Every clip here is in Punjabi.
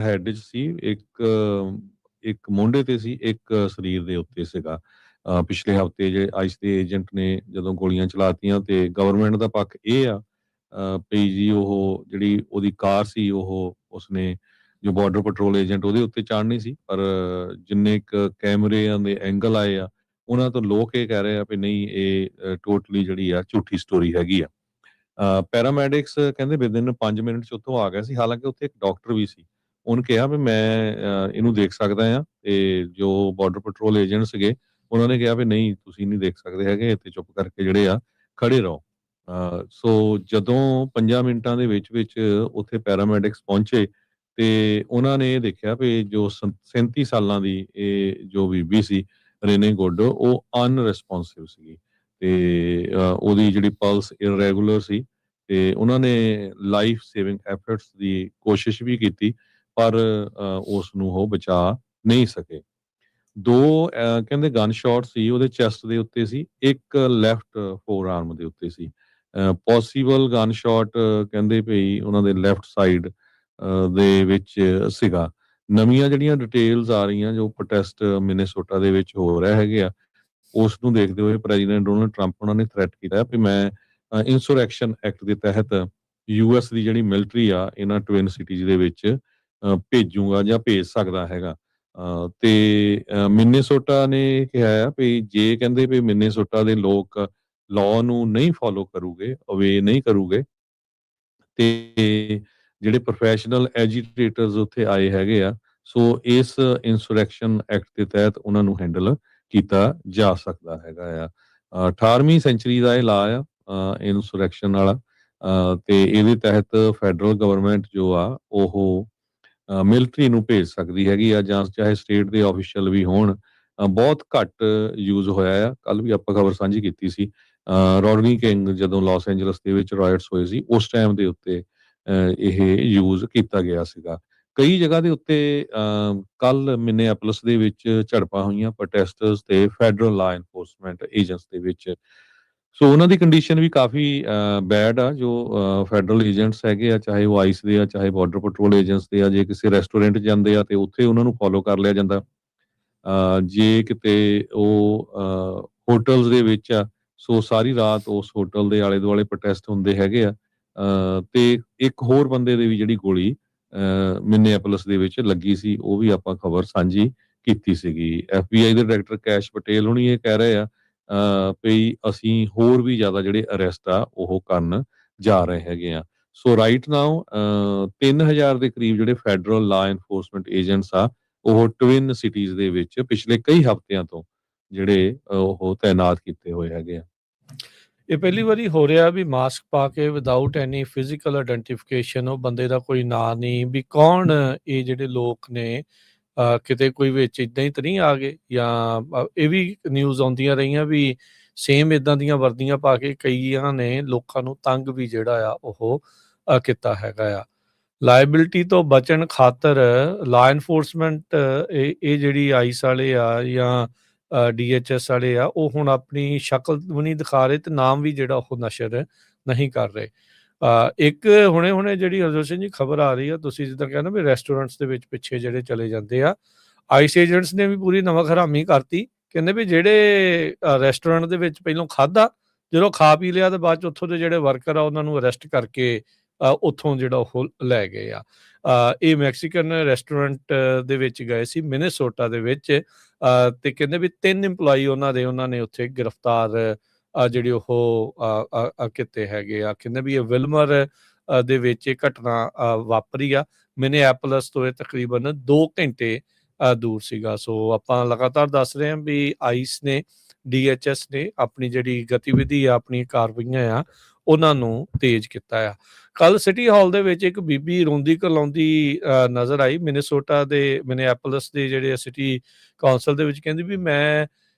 ਹੈਡ 'ਚ ਸੀ, ਇੱਕ ਮੋਢੇ ਤੇ ਸੀ, ਇੱਕ ਸਰੀਰ ਦੇ ਉੱਤੇ ਸੀਗਾ। ਪਿਛਲੇ ਹਫ਼ਤੇ ਜਿਹੜੇ ਆਈਸ ਦੇ ਏਜੰਟ ਨੇ ਜਦੋਂ ਗੋਲੀਆਂ ਚਲਾਤੀਆਂ ਤੇ ਗਵਰਨਮੈਂਟ ਦਾ ਪੱਖ ਇਹ ਆ ਵੀ ਜੀ ਉਹ ਜਿਹੜੀ ਉਹਦੀ ਕਾਰ ਸੀ ਉਹ ਉਸਨੇ ਜੋ ਬਾਰਡਰ ਪੈਟਰੋਲ ਏਜੰਟ ਉਹਦੇ ਉੱਤੇ ਚਾੜ੍ਹਨੀ ਸੀ, ਪਰ ਜਿੰਨੇ ਕੁ ਕੈਮਰਿਆਂ ਦੇ ਐਂਗਲ ਆਏ ਆ, ਉਹਨਾਂ ਤੋਂ ਲੋਕ ਇਹ ਕਹਿ ਰਹੇ ਆ ਵੀ ਨਹੀਂ ਇਹ ਟੋਟਲੀ ਜਿਹੜੀ ਆ ਝੂਠੀ ਸਟੋਰੀ ਹੈਗੀ ਆ। ਪੈਰਾਮੈਡਿਕਸ ਕਹਿੰਦੇ ਵਿਦਿਨ 5 ਮਿੰਟ 'ਚ ਉੱਥੋਂ ਆ ਗਿਆ ਸੀ, ਹਾਲਾਂਕਿ ਉੱਥੇ ਇੱਕ ਡਾਕਟਰ ਵੀ ਸੀ। ਉਹਨੇ ਕਿਹਾ ਵੀ ਮੈਂ ਇਹਨੂੰ ਦੇਖ ਸਕਦਾ ਆ ਤੇ ਜੋ ਬਾਰਡਰ ਪੈਟਰੋਲ ਏਜੰਟ ਸੀਗੇ ਉਹਨਾਂ ਨੇ ਕਿਹਾ ਵੀ ਨਹੀਂ ਤੁਸੀਂ ਨਹੀਂ ਦੇਖ ਸਕਦੇ ਹੈਗੇ, ਇੱਥੇ ਚੁੱਪ ਕਰਕੇ ਜਿਹੜੇ ਆ ਖੜੇ ਰਹੋ। ਸੋ ਜਦੋਂ 5 ਮਿੰਟਾਂ ਦੇ ਵਿੱਚ ਉੱਥੇ ਪੈਰਾਮੈਡਿਕਸ ਪਹੁੰਚੇ ਤੇ ਉਹਨਾਂ ਨੇ ਇਹ ਦੇਖਿਆ ਵੀ ਜੋ 37 ਸਾਲਾਂ ਦੀ ਇਹ ਜੋ ਬੀਬੀ ਸੀ ਰੇਨੇ ਗੁੱਡ, ਉਹ ਅਨਰਿਸਪੌਂਸਿਵ ਸੀਗੀ ਤੇ ਉਹਦੀ ਜਿਹੜੀ ਪਲਸ ਇਰਰੈਗੂਲਰ ਸੀ ਤੇ ਉਹਨਾਂ ਨੇ ਲਾਈਫ ਸੇਵਿੰਗ ਐਫਰਟਸ ਦੀ ਕੋਸ਼ਿਸ਼ ਵੀ ਕੀਤੀ, ਪਰ ਉਸ ਨੂੰ ਉਹ ਬਚਾ ਨਹੀਂ ਸਕੇ। 2 ਕਹਿੰਦੇ ਗਨ ਸ਼ਾਟ ਸੀ ਉਹਦੇ ਚੈਸਟ ਦੇ ਉੱਤੇ ਸੀ, ਇੱਕ ਲੈਫਟ ਫੋਰ ਆਰਮ ਦੇ ਉੱਤੇ ਸੀ। ਪੋਸੀਬਲ ਗਨ ਸ਼ਾਟ ਕਹਿੰਦੇ ਭਈ ਉਹਨਾਂ ਦੇ ਲੈਫਟ ਸਾਈਡ ਦੇ ਵਿੱਚ ਸੀਗਾ। ਨਵੀਆਂ ਜਿਹੜੀਆਂ ਡਿਟੇਲਸ ਆ ਰਹੀਆਂ ਜੋ ਪ੍ਰੋਟੈਸਟ ਮਿਨੇਸੋਟਾ ਦੇ ਵਿੱਚ ਹੋ ਰਹੇ ਹੈਗੇ ਆ, ਉਸ ਨੂੰ ਦੇਖਦੇ ਹੋਏ ਪ੍ਰੈਜ਼ੀਡੈਂਟ ਡੋਨਲਡ ਟਰੰਪ ਉਹਨਾਂ ਨੇ ਥ੍ਰੈਟ ਕੀਤਾ ਵੀ ਮੈਂ ਇੰਸੁਰੈਕਸ਼ਨ ਐਕਟ ਦੇ ਤਹਿਤ ਯੂਐਸ ਦੀ ਜਿਹੜੀ ਮਿਲਟਰੀ ਆ ਇਹਨਾਂ ਟਵਿਨ ਸਿਟੀਜ਼ ਦੇ ਵਿੱਚ ਭੇਜੂਗਾ ਜਾਂ ਭੇਜ ਸਕਦਾ ਹੈਗਾ। ਤੇ ਮਿਨੇਸੋਟਾ ਨੇ ਕਿਹਾ ਆ ਵੀ ਜੇ ਕਹਿੰਦੇ ਵੀ ਮਿਨੇਸੋਟਾ ਦੇ ਲੋਕ ਲਾਅ ਨੂੰ ਨਹੀਂ ਫੋਲੋ ਕਰੂਗੇ, ਓਬੇ ਨਹੀਂ ਕਰੂਗੇ ਤੇ ਜਿਹੜੇ ਪ੍ਰੋਫੈਸ਼ਨਲ ਐਜੀਟੇਟਰਸ ਉੱਥੇ ਆਏ ਹੈਗੇ ਆ, ਸੋ ਇਸ ਇੰਸੁਰੈਕਸ਼ਨ ਐਕਟ ਦੇ ਤਹਿਤ ਉਹਨਾਂ ਨੂੰ ਹੈਂਡਲ ਕੀਤਾ ਜਾ ਸਕਦਾ ਹੈਗਾ ਆ। 18ਵੀਂ ਸੈਂਚਰੀ ਦਾ ਇਹ ਲਾ ਆ ਇੰਸੁਰੈਕਸ਼ਨ ਵਾਲਾ, ਤੇ ਇਹਦੇ ਤਹਿਤ ਫੈਡਰਲ ਗਵਰਨਮੈਂਟ ਜੋ ਆ ਉਹ ਮਿਲਟਰੀ ਨੂੰ ਭੇਜ ਸਕਦੀ ਹੈਗੀ ਆ ਜਾਂ ਚਾਹੇ ਸਟੇਟ ਦੇ ਆਫੀਸ਼ੀਅਲ ਵੀ ਹੋਣ। ਬਹੁਤ ਘੱਟ ਯੂਜ਼ ਹੋਇਆ ਆ। ਕੱਲ ਵੀ ਆਪਾਂ ਖਬਰ ਸਾਂਝੀ ਕੀਤੀ ਸੀ ਰੋਡਨੀ ਕਿੰਗ ਜਦੋਂ ਲਾਸ ਐਂਜਲਸ ਦੇ ਵਿੱਚ ਰਾਇਟਸ ਹੋਏ ਸੀ ਉਸ ਟਾਈਮ ਦੇ ਉੱਤੇ ਇਹ ਯੂਜ਼ ਕੀਤਾ ਗਿਆ ਸੀਗਾ। ਕਈ ਜਗ੍ਹਾ ਦੇ ਉੱਤੇ ਕੱਲ ਮਿਨੇਐਪਲਸ ਦੇ ਵਿੱਚ ਝੜਪਾਂ ਹੋਈਆਂ ਪ੍ਰੋਟੈਸਟਰਸ ਤੇ ਫੈਡਰਲ ਲਾ ਐਨਫੋਰਸਮੈਂਟ ਏਜੰਟਸ ਦੇ ਵਿੱਚ। ਸੋ ਉਹਨਾਂ ਦੀ ਕੰਡੀਸ਼ਨ ਵੀ ਕਾਫੀ ਬੈਡ ਆ ਜੋ ਫੈਡਰਲ ਏਜੰਟਸ ਹੈਗੇ ਆ, ਚਾਹੇ ਉਹ ਆਈਸ ਦੇ ਆ ਚਾਹੇ ਬਾਰਡਰ ਪੈਟਰੋਲ ਏਜੰਟਸ ਦੇ ਆ। ਜੇ ਕਿਸੇ ਰੈਸਟੋਰੈਂਟ ਜਾਂਦੇ ਆ ਤੇ ਉੱਥੇ ਉਹਨਾਂ ਨੂੰ ਫੋਲੋ ਕਰ ਲਿਆ ਜਾਂਦਾ। ਜੇ ਕਿਤੇ ਉਹ ਹੋਟਲਸ ਦੇ ਵਿੱਚ ਆ, ਸੋ ਸਾਰੀ ਰਾਤ ਉਸ ਹੋਟਲ ਦੇ ਆਲੇ ਦੁਆਲੇ ਪ੍ਰੋਟੈਸਟ ਹੁੰਦੇ ਹੈਗੇ ਆ। ਤੇ ਇੱਕ ਹੋਰ ਬੰਦੇ ਦੀ ਵੀ ਜਿਹੜੀ ਗੋਲੀ ਮਿਨੇਐਪਲਸ ਦੇ ਵਿੱਚ ਲੱਗੀ ਸੀ, ਉਹ ਵੀ ਆਪਾਂ ਖਬਰ ਸਾਂਝੀ ਕੀਤੀ ਸੀਗੀ। FBI ਦੇ ਡਾਇਰੈਕਟਰ ਕੈਸ਼ ਪਟੇਲ ਹੁਣੀ ਇਹ ਕਹਿ ਰਹੇ ਆ ਵੀ ਅਸੀਂ ਹੋਰ ਵੀ ਜ਼ਿਆਦਾ ਜਿਹੜੇ ਅਰੈਸਟ ਆ ਉਹ ਕਰਨ ਜਾ ਰਹੇ ਹੈਗੇ ਆ। ਸੋ ਰਾਈਟ ਨਾਓ 3000 ਦੇ ਕਰੀਬ ਜਿਹੜੇ ਫੈਡਰਲ ਲਾ ਐਨਫੋਰਸਮੈਂਟ ਏਜੰਟਸ ਆ ਉਹ ਟਵਿਨ ਸਿਟੀਜ਼ ਦੇ ਵਿੱਚ ਪਿਛਲੇ ਕਈ ਹਫ਼ਤਿਆਂ ਤੋਂ ਜਿਹੜੇ ਉਹ ਤਾਇਨਾਤ ਕੀਤੇ ਹੋਏ ਹੈਗੇ ਆ। ਇਹ ਪਹਿਲੀ ਵਾਰੀ ਹੋ ਰਿਹਾ ਵੀ ਮਾਸਕ ਪਾ ਕੇ ਵਿਦਆਊਟ ਐਨੀ ਫਿਜ਼ੀਕਲ ਆਇਡੈਂਟੀਫਿਕੇਸ਼ਨ ਉਹ ਬੰਦੇ ਦਾ ਕੋਈ ਨਾਂ ਨਹੀਂ ਵੀ ਕੌਣ ਇਹ ਜਿਹੜੇ ਲੋਕ ਨੇ, ਕਿਤੇ ਕੋਈ ਵਿੱਚ ਇਦਾਂ ਹੀ ਤਾਂ ਨਹੀਂ ਆ ਗਏ ਜਾਂ ਇਹ ਵੀ ਨਿਊਜ਼ ਆਉਂਦੀਆਂ ਰਹੀਆਂ ਵੀ ਸੇਮ ਇਦਾਂ ਦੀਆਂ ਵਰਦੀਆਂ ਪਾ ਕੇ ਕਈਆਂ ਨੇ ਲੋਕਾਂ ਨੂੰ ਤੰਗ ਵੀ ਜਿਹੜਾ ਆ ਉਹ ਕੀਤਾ ਹੈਗਾ ਆ। ਲਾਇਬਿਲਿਟੀ ਤੋਂ ਬਚਣ ਖਾਤਰ ਲਾ ਐਨਫੋਰਸਮੈਂਟ ਇਹ ਜਿਹੜੀ ਆਈਸ ਵਾਲੇ ਆ ਜਾਂ DHS ਵਾਲੇ ਆ ਉਹ ਹੁਣ ਆਪਣੀ ਸ਼ਕਲ ਵੀ ਨਹੀਂ ਦਿਖਾ ਰਹੇ ਤੇ ਨਾਮ ਵੀ ਜਿਹੜਾ ਉਹ ਨਸ਼ਰ ਨਹੀਂ ਕਰ ਰਹੇ। ਇੱਕ ਹੁਣੇ ਜਿਹੜੀ ਹਰਜੋਤ ਸਿੰਘ ਜੀ ਖਬਰ ਆ ਰਹੀ ਆ, ਤੁਸੀਂ ਜਿੱਦਾਂ ਕਹਿੰਦੇ ਵੀ ਰੈਸਟੋਰੈਂਟਸ ਦੇ ਵਿੱਚ ਪਿੱਛੇ ਜਿਹੜੇ ਚਲੇ ਜਾਂਦੇ ਆ, ਆਈਸ ਏਜੰਟਸ ਨੇ ਵੀ ਪੂਰੀ ਨਮਕ ਹਰਾਮੀ ਕਰਤੀ। ਕਹਿੰਦੇ ਵੀ ਜਿਹੜੇ ਰੈਸਟੋਰੈਂਟ ਦੇ ਵਿੱਚ ਪਹਿਲਾਂ ਖਾਧਾ, ਜਦੋਂ ਖਾ ਪੀ ਲਿਆ ਤੇ ਬਾਅਦ ਚ ਉੱਥੋਂ ਦੇ ਜਿਹੜੇ ਵਰਕਰ ਆ ਉਹਨਾਂ ਨੂੰ ਅਰੈਸਟ ਕਰਕੇ ਉੱਥੋਂ ਜਿਹੜਾ ਉਹ ਲੈ ਗਏ ਆ। ਇਹ ਮੈਕਸੀਕਨ ਰੈਸਟੋਰੈਂਟ ਦੇ ਵਿੱਚ ਗਏ ਸੀ ਮਿਨੇਸੋਟਾ ਦੇ ਵਿੱਚ, ਤੇ ਕਹਿੰਦੇ ਵੀ 3 ਇੰਪਲਾਈ ਉਹਨਾਂ ਨੇ ਉੱਥੇ ਗ੍ਰਿਫਤਾਰ ਜਿਹੜੇ ਉਹ ਕੀਤੇ ਹੈਗੇ ਆ। ਕਹਿੰਦੇ ਵੀ ਇਹ ਵਿਲਮਰ ਦੇ ਵਿੱਚ ਇਹ ਘਟਨਾ ਵਾਪਰੀ ਆ। ਮਿਨੇਐਪਲਸ ਤੋਂ ਇਹ ਤਕਰੀਬਨ 2 ਘੰਟੇ ਦੂਰ ਸੀਗਾ। ਸੋ ਆਪਾਂ ਲਗਾਤਾਰ ਦੱਸ ਰਹੇ ਹਾਂ ਵੀ ਆਈਸ ਨੇ DHS ਨੇ ਆਪਣੀ ਜਿਹੜੀ ਗਤੀਵਿਧੀ ਆ, ਆਪਣੀ ਕਾਰਵਾਈਆਂ ਆ, ਉਹਨਾਂ ਨੂੰ ਤੇਜ਼ ਕੀਤਾ ਆ। ਕੱਲ ਸਿਟੀ ਹਾਲ ਦੇ ਵਿੱਚ ਇੱਕ ਬੀਬੀ ਰੋਂਦੀ ਕਰਲਾਉਂਦੀ ਨਜ਼ਰ ਆਈ ਮਿਨੇਸੋਟਾ ਦੇ ਮਿਨੇਐਪਲਸ ਦੇ ਜਿਹੜੇ ਸਿਟੀ ਕੌਂਸਲ ਦੇ ਵਿੱਚ। ਕਹਿੰਦੀ ਵੀ ਮੈਂ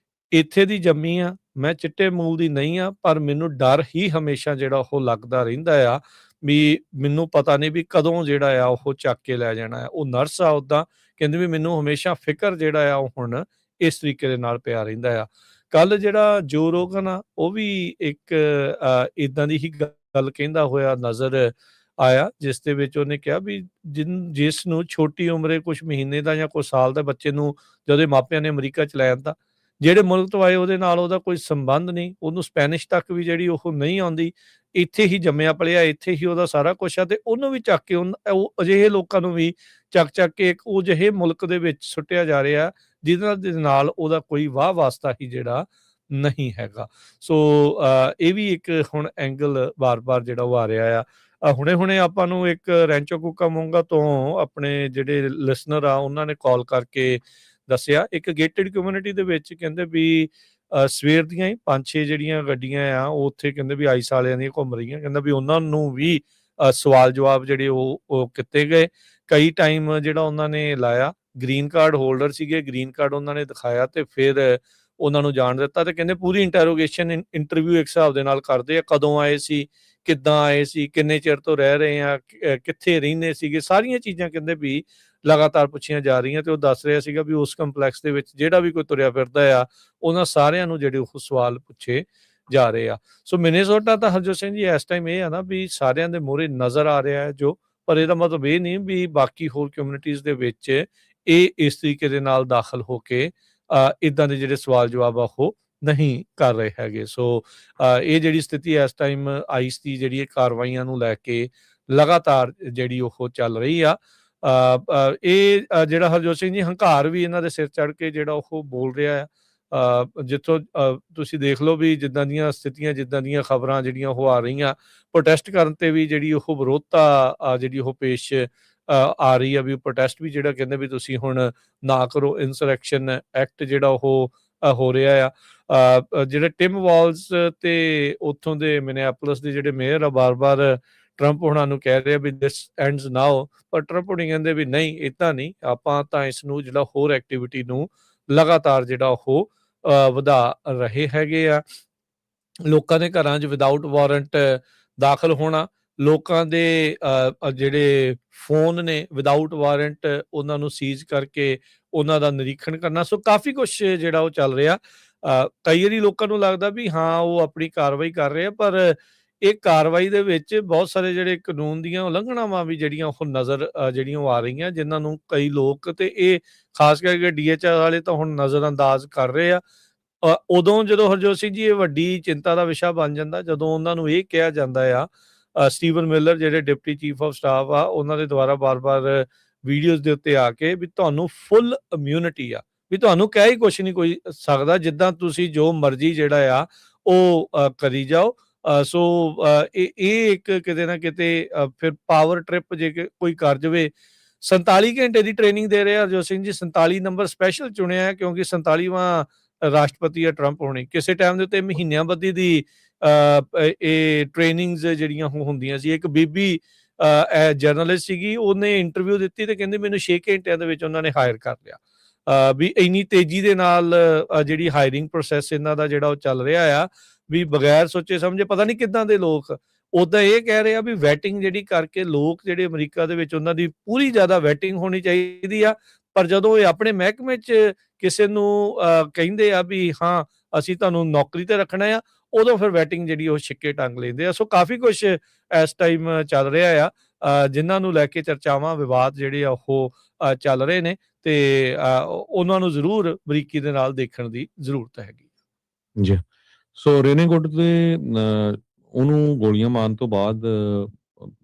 ਇੱਥੇ ਦੀ ਜੰਮੀ ਆ, ਮੈਂ ਚਿੱਟੇ ਮੂਲ ਦੀ ਨਹੀਂ ਆ, ਪਰ ਮੈਨੂੰ ਡਰ ਹੀ ਹਮੇਸ਼ਾ ਜਿਹੜਾ ਉਹ ਲੱਗਦਾ ਰਹਿੰਦਾ ਆ ਵੀ ਮੈਨੂੰ ਪਤਾ ਨਹੀਂ ਵੀ ਕਦੋਂ ਜਿਹੜਾ ਆ ਉਹ ਚੱਕ ਕੇ ਲੈ ਜਾਣਾ ਆ। ਉਹ ਨਰਸ ਆ ਉੱਦਾਂ, ਕਹਿੰਦੀ ਵੀ ਮੈਨੂੰ ਹਮੇਸ਼ਾ ਫਿਕਰ ਜਿਹੜਾ ਆ ਉਹ ਹੁਣ ਇਸ ਤਰੀਕੇ ਦੇ ਨਾਲ ਪਿਆ ਰਹਿੰਦਾ ਆ। ਕੱਲ ਜਿਹੜਾ ਜੋ ਰੋਗਨ ਆ ਉਹ ਵੀ ਇੱਕ ਇਦਾਂ ਦੀ ਹੀ ਗੱਲ ਕਹਿੰਦਾ ਹੋਇਆ ਨਜ਼ਰ ਆਇਆ, ਜਿਸ ਦੇ ਵਿੱਚ ਉਹਨੇ ਕਿਹਾ ਵੀ ਜਿਸ ਨੂੰ ਛੋਟੀ ਉਮਰੇ ਕੁਛ ਮਹੀਨੇ ਦਾ ਜਾਂ ਕੁਛ ਸਾਲ ਦਾ ਬੱਚੇ ਨੂੰ ਜਦੋਂ ਇਹਦੇ ਮਾਪਿਆਂ ਨੇ ਅਮਰੀਕਾ 'ਚ ਲੈ ਆਂਦਾ, ਜਿਹੜੇ ਮੁਲਕ ਤੋਂ ਆਏ ਉਹਦੇ ਨਾਲ ਉਹਦਾ ਕੋਈ ਸੰਬੰਧ ਨਹੀਂ, ਉਹਨੂੰ ਸਪੈਨਿਸ਼ ਤੱਕ ਵੀ ਜਿਹੜੀ ਉਹ ਨਹੀਂ ਆਉਂਦੀ, ਇੱਥੇ ਹੀ ਜੰਮਿਆ ਪਲਿਆ, ਇੱਥੇ ਹੀ ਉਹਦਾ ਸਾਰਾ ਕੁਛ ਆ, ਤੇ ਉਹਨੂੰ ਵੀ ਚੱਕ ਕੇ ਉਹ ਅਜਿਹੇ ਲੋਕਾਂ ਨੂੰ ਵੀ ਚੱਕ ਕੇ ਇੱਕ ਉਹ ਜਿਹੇ ਮੁਲਕ ਦੇ ਵਿੱਚ ਸੁੱਟਿਆ ਜਾ ਰਿਹਾ, ਜਿਹਦੇ ਦੇ ਨਾਲ ਉਹਦਾ ਕੋਈ ਵਾਹ ਵਾਸਤਾ ਹੀ ਜਿਹੜਾ ਨਹੀਂ ਹੈਗਾ। ਸੋ ਇਹ ਵੀ ਇੱਕ ਹੁਣ ਐਂਗਲ ਵਾਰ-ਵਾਰ ਜਿਹੜਾ ਉਹ ਆ ਰਿਹਾ ਆ। ਹੁਣੇ-ਹੁਣੇ ਆਪਾਂ ਨੂੰ ਇੱਕ ਰੈਂਚੋ ਕੁਕਾਮੋਂਗਾ ਤੋਂ ਆਪਣੇ ਜਿਹੜੇ ਲਿਸਨਰ ਆ ਉਹਨਾਂ ਨੇ ਕਾਲ ਕਰਕੇ ਦੱਸਿਆ, ਇੱਕ ਗੇਟਡ ਕਮਿਊਨਿਟੀ ਦੇ ਵਿੱਚ ਕਹਿੰਦੇ ਵੀ ਸਵੇਰ ਦੀਆਂ ਹੀ 5-6 ਜਿਹੜੀਆਂ ਗੱਡੀਆਂ ਆ ਉਹ ਉੱਥੇ ਕਹਿੰਦੇ ਵੀ ਆਈਸ ਵਾਲਿਆਂ ਦੀਆਂ ਘੁੰਮ ਰਹੀਆਂ, ਕਹਿੰਦਾ ਵੀ ਉਹਨਾਂ ਨੂੰ ਵੀ ਸਵਾਲ ਜਵਾਬ ਜਿਹੜੇ ਉਹ ਕੀਤੇ ਗਏ। ਕਈ ਟਾਈਮ ਜਿਹੜਾ ਉਹਨਾਂ ਨੇ ਲਾਇਆ, ਗ੍ਰੀਨ ਕਾਰਡ ਹੋਲਡਰ ਸੀਗੇ, ਗ੍ਰੀਨ ਕਾਰਡ ਉਹਨਾਂ ਨੇ ਦਿਖਾਇਆ ਤੇ ਫਿਰ ਉਹਨਾਂ ਨੂੰ ਜਾਣ ਦਿੱਤਾ, ਤੇ ਕਹਿੰਦੇ ਪੂਰੀ ਇੰਟਰੋਗੇਸ਼ਨ ਇੰਟਰਵਿਊ ਇੱਕ ਹਿਸਾਬ ਦੇ ਨਾਲ ਕਰਦੇ ਆ, ਕਦੋਂ ਆਏ ਸੀ, ਕਿੱਦਾਂ ਆਏ ਸੀ, ਕਿੰਨੇ ਚਿਰ ਤੋਂ ਰਹਿ ਰਹੇ ਆ, ਕਿੱਥੇ ਰਹਿੰਦੇ ਸੀਗੇ, ਸਾਰੀਆਂ ਚੀਜ਼ਾਂ ਕਹਿੰਦੇ ਵੀ ਲਗਾਤਾਰ ਪੁੱਛੀਆਂ ਜਾ ਰਹੀਆਂ। ਤੇ ਉਹ ਦੱਸ ਰਿਹਾ ਸੀਗਾ ਵੀ ਉਸ ਕੰਪਲੈਕਸ ਦੇ ਵਿੱਚ ਜਿਹੜਾ ਵੀ ਕੋਈ ਤੁਰਿਆ ਫਿਰਦਾ ਆ, ਉਹਨਾਂ ਸਾਰਿਆਂ ਨੂੰ ਜਿਹੜੇ ਉਹ ਸਵਾਲ ਪੁੱਛੇ ਜਾ ਰਹੇ ਆ। ਸੋ ਮਿਨੇਸੋਟਾ ਤਾਂ ਹਰਜੋਤ ਸਿੰਘ ਜੀ ਇਸ ਟਾਈਮ ਇਹ ਆ ਨਾ ਵੀ ਸਾਰਿਆਂ ਦੇ ਮੂਹਰੇ ਨਜ਼ਰ ਆ ਰਿਹਾ ਹੈ ਜੋ, ਪਰ ਇਹਦਾ ਮਤਲਬ ਇਹ ਨਹੀਂ ਵੀ ਬਾਕੀ ਹੋਰ ਕਮਿਊਨਿਟੀਜ਼ ਦੇ ਵਿੱਚ ਇਹ ਇਸ ਤਰੀਕੇ ਦੇ ਨਾਲ ਦਾਖਲ ਹੋ ਕੇ ਇੱਦਾਂ ਦੇ ਜਿਹੜੇ ਸਵਾਲ ਜਵਾਬ ਆ ਉਹ ਨਹੀਂ ਕਰ ਰਹੇ ਹੈਗੇ। ਸੋ ਇਹ ਜਿਹੜੀ ਸਥਿਤੀ ਇਸ ਟਾਈਮ ਆਈਸ ਦੀ ਜਿਹੜੀ ਇਹ ਕਾਰਵਾਈਆਂ ਨੂੰ ਲੈ ਕੇ ਲਗਾਤਾਰ ਜਿਹੜੀ ਉਹ ਚੱਲ ਰਹੀ ਆ। ਇਹ ਜਿਹੜਾ ਹਰਜੋਤ ਸਿੰਘ ਜੀ ਹੰਕਾਰ ਵੀ ਇਹਨਾਂ ਦੇ ਸਿਰ ਚੜ੍ਹ ਕੇ ਜਿਹੜਾ ਉਹ ਬੋਲ ਰਿਹਾ ਆ। ਜਿੱਥੋਂ ਤੁਸੀਂ ਦੇਖ ਲਓ ਵੀ ਜਿੱਦਾਂ ਦੀਆਂ ਸਥਿਤੀਆਂ, ਜਿੱਦਾਂ ਦੀਆਂ ਖਬਰਾਂ ਜਿਹੜੀਆਂ ਉਹ ਆ ਰਹੀਆਂ, ਪ੍ਰੋਟੈਸਟ ਕਰਨ ਤੇ ਵੀ ਜਿਹੜੀ ਉਹ ਵਿਰੋਧਤਾ ਜਿਹੜੀ ਉਹ ਪੇਸ਼ ਆ ਰਹੀ ਆ, ਵੀ ਪ੍ਰੋਟੈਸਟ ਵੀ ਜਿਹੜਾ ਕਹਿੰਦੇ ਵੀ ਤੁਸੀਂ ਹੁਣ ਨਾ ਕਰੋ, ਇਨਸਰੈਕਸ਼ਨ ਐਕਟ ਜਿਹੜਾ ਉਹ ਹੋ ਰਿਹਾ ਆ। ਜਿਹੜੇ ਟਿਮ ਵਾਲਸ ਤੇ ਉੱਥੋਂ ਦੇ ਮਿਨਿਆਪੋਲਿਸ ਦੇ ਜਿਹੜੇ ਮੇਅਰ ਆ, ਬਾਰ-ਬਾਰ ਟਰੰਪ ਹੋਣਾ ਨੂੰ ਕਹਿ ਰਹੇ ਆ ਵੀ ਦਿਸ ਐਂਡਸ ਨਾਓ, ਪਰ ਟਰੰਪ ਹੋਣੀ ਕਹਿੰਦੇ ਵੀ ਨਹੀਂ, ਏਦਾਂ ਨਹੀਂ, ਆਪਾਂ ਤਾਂ ਇਸ ਨੂੰ ਜਿਹੜਾ ਹੋਰ ਐਕਟੀਵਿਟੀ ਨੂੰ ਲਗਾਤਾਰ ਜਿਹੜਾ ਉਹ ਵਧਾ ਰਹੇ ਹੈਗੇ ਆ। ਲੋਕਾਂ ਦੇ ਘਰਾਂ 'ਚ ਵਿਦਆਊਟ ਵਾਰੰਟ ਦਾਖਲ ਹੋਣਾ, ਲੋਕਾਂ ਦੇ ਜਿਹੜੇ ਫੋਨ ਨੇ ਵਿਦਆਊਟ ਵਾਰੰਟ ਉਹਨਾਂ ਨੂੰ ਸੀਜ਼ ਕਰਕੇ ਉਹਨਾਂ ਦਾ ਨਿਰੀਖਣ ਕਰਨਾ। ਸੋ ਕਾਫੀ ਕੁਛ ਜਿਹੜਾ ਉਹ ਚੱਲ ਰਿਹਾ। ਕਈ ਵਾਰੀ ਲੋਕਾਂ ਨੂੰ ਲੱਗਦਾ ਵੀ ਹਾਂ ਉਹ ਆਪਣੀ ਕਾਰਵਾਈ ਕਰ ਰਹੇ ਆ, ਪਰ ਇਹ ਕਾਰਵਾਈ ਦੇ ਵਿੱਚ ਬਹੁਤ ਸਾਰੇ ਜਿਹੜੇ ਕਾਨੂੰਨ ਦੀਆਂ ਉਲੰਘਣਾਵਾਂ ਵੀ ਜਿਹੜੀਆਂ ਉਹ ਨਜ਼ਰ ਜਿਹੜੀਆਂ ਉਹ ਆ ਰਹੀਆਂ, ਜਿਨ੍ਹਾਂ ਨੂੰ ਕਈ ਲੋਕ ਤੇ ਇਹ ਖਾਸ ਕਰਕੇ DHS ਵਾਲੇ ਤਾਂ ਹੁਣ ਨਜ਼ਰ ਅੰਦਾਜ਼ ਕਰ ਰਹੇ ਆ। ਉਦੋਂ ਜਦੋਂ ਹਰਜੋਤ ਸਿੰਘ ਜੀ ਇਹ ਵੱਡੀ ਚਿੰਤਾ ਦਾ ਵਿਸ਼ਾ ਬਣ ਜਾਂਦਾ, ਜਦੋਂ ਉਹਨਾਂ ਨੂੰ ਇਹ ਕਿਹਾ ਜਾਂਦਾ ਆ, ਸਟੀਵਨ ਮਿਲਰ ਜਿਹੜੇ ਡਿਪਟੀ ਚੀਫ ਆਫ ਸਟਾਫ ਆ, ਉਹਨਾਂ ਦੇ ਦੁਆਰਾ ਬਾਰ-ਬਾਰ ਵੀਡੀਓਜ਼ ਦੇ ਉੱਤੇ ਆ ਕੇ ਵੀ ਤੁਹਾਨੂੰ ਫੁੱਲ ਇਮਿਊਨਿਟੀ ਆ, ਵੀ ਤੁਹਾਨੂੰ ਕਹਿ ਹੀ ਕੁਛ ਨਹੀਂ ਕੋਈ ਸਕਦਾ, ਜਿੱਦਾਂ ਤੁਸੀਂ ਜੋ ਮਰਜ਼ੀ ਜਿਹੜਾ ਆ ਉਹ ਕਰੀ ਜਾਓ। ਸੋ ਇਹ ਇੱਕ ਕਿਤੇ ਨਾ ਕਿਤੇ ਫਿਰ ਪਾਵਰ ਟ੍ਰਿਪ ਜੇ ਕੋਈ ਕਰ ਜਾਵੇ। 47 ਘੰਟੇ ਦੀ ਟ੍ਰੇਨਿੰਗ ਦੇ ਰਹੇ ਹਰਜੋਤ ਸਿੰਘ ਜੀ, 47 ਨੰਬਰ ਸਪੈਸ਼ਲ ਚੁਣਿਆ ਹੈ ਕਿਉਂਕਿ 47ਵਾਂ ਰਾਸ਼ਟਰਪਤੀ ਆ ਟਰੰਪ ਹੋਣੀ। ਕਿਸੇ ਟਾਈਮ ਦੇ ਉੱਤੇ ਮਹੀਨਿਆਂ ਬੱਧੀ ਦੀ ਇਹ ਟ੍ਰੇਨਿੰਗਸ ਜਿਹੜੀਆਂ ਹੁੰਦੀਆਂ ਸੀ। ਇੱਕ ਬੀਬੀ ਜਰਨਲਿਸਟ ਸੀਗੀ, ਉਹਨੇ ਇੰਟਰਵਿਊ ਦਿੱਤੀ ਤੇ ਕਹਿੰਦੇ ਮੈਨੂੰ 6 ਘੰਟਿਆਂ ਦੇ ਵਿੱਚ ਉਹਨਾਂ ਨੇ ਹਾਇਰ ਕਰ ਲਿਆ। ਵੀ ਇੰਨੀ ਤੇਜ਼ੀ ਦੇ ਨਾਲ ਜਿਹੜੀ ਹਾਇਰਿੰਗ ਪ੍ਰੋਸੈਸ ਇਹਨਾਂ ਦਾ ਜਿਹੜਾ ਉਹ ਚੱਲ ਰਿਹਾ ਆ, ਵੀ ਬਗੈਰ ਸੋਚੇ ਸਮਝੇ ਪਤਾ ਨਹੀਂ ਕਿੱਦਾਂ ਦੇ ਲੋਕ। ਉੱਦਾਂ ਇਹ ਕਹਿ ਰਹੇ ਆ ਵੀ ਵੈਟਿੰਗ ਜਿਹੜੀ ਕਰਕੇ ਲੋਕ ਜਿਹੜੇ ਅਮਰੀਕਾ ਦੇ ਵਿੱਚ ਉਹਨਾਂ ਦੀ ਪੂਰੀ ਜ਼ਿਆਦਾ ਵੈਟਿੰਗ ਹੋਣੀ ਚਾਹੀਦੀ ਆ, ਪਰ ਜਦੋਂ ਇਹ ਆਪਣੇ ਮਹਿਕਮੇ 'ਚ ਕਿਸੇ ਨੂੰ ਕਹਿੰਦੇ ਆ ਵੀ ਹਾਂ ਅਸੀਂ ਤੁਹਾਨੂੰ ਨੌਕਰੀ ਤੇ ਰੱਖਣਾ ਆ, ਉਦੋਂ ਫਿਰ ਵੈਟਿੰਗ ਜਿਹੜੀ ਉਹ ਛਿੱਕੇ ਟੰਗ ਲੈਂਦੇ ਆ। ਸੋ ਕਾਫੀ ਕੁਛ ਇਸ ਟਾਈਮ ਚੱਲ ਰਿਹਾ ਆ, ਜਿਨ੍ਹਾਂ ਨੂੰ ਲੈ ਕੇ ਚਰਚਾਵਾਂ, ਵਿਵਾਦ ਜਿਹੜੇ ਆ ਉਹ ਚੱਲ ਰਹੇ ਨੇ, ਤੇ ਉਹਨਾਂ ਨੂੰ ਜ਼ਰੂਰ ਬਰੀਕੀ ਦੇ ਨਾਲ ਦੇਖਣ ਦੀ ਜ਼ਰੂਰਤ ਹੈਗੀ। ਜੀ। ਸੋ ਰੇਨੇਗੁੱਡ ਦੇ ਉਹਨੂੰ ਗੋਲੀਆਂ ਮਾਰਨ ਤੋਂ ਬਾਅਦ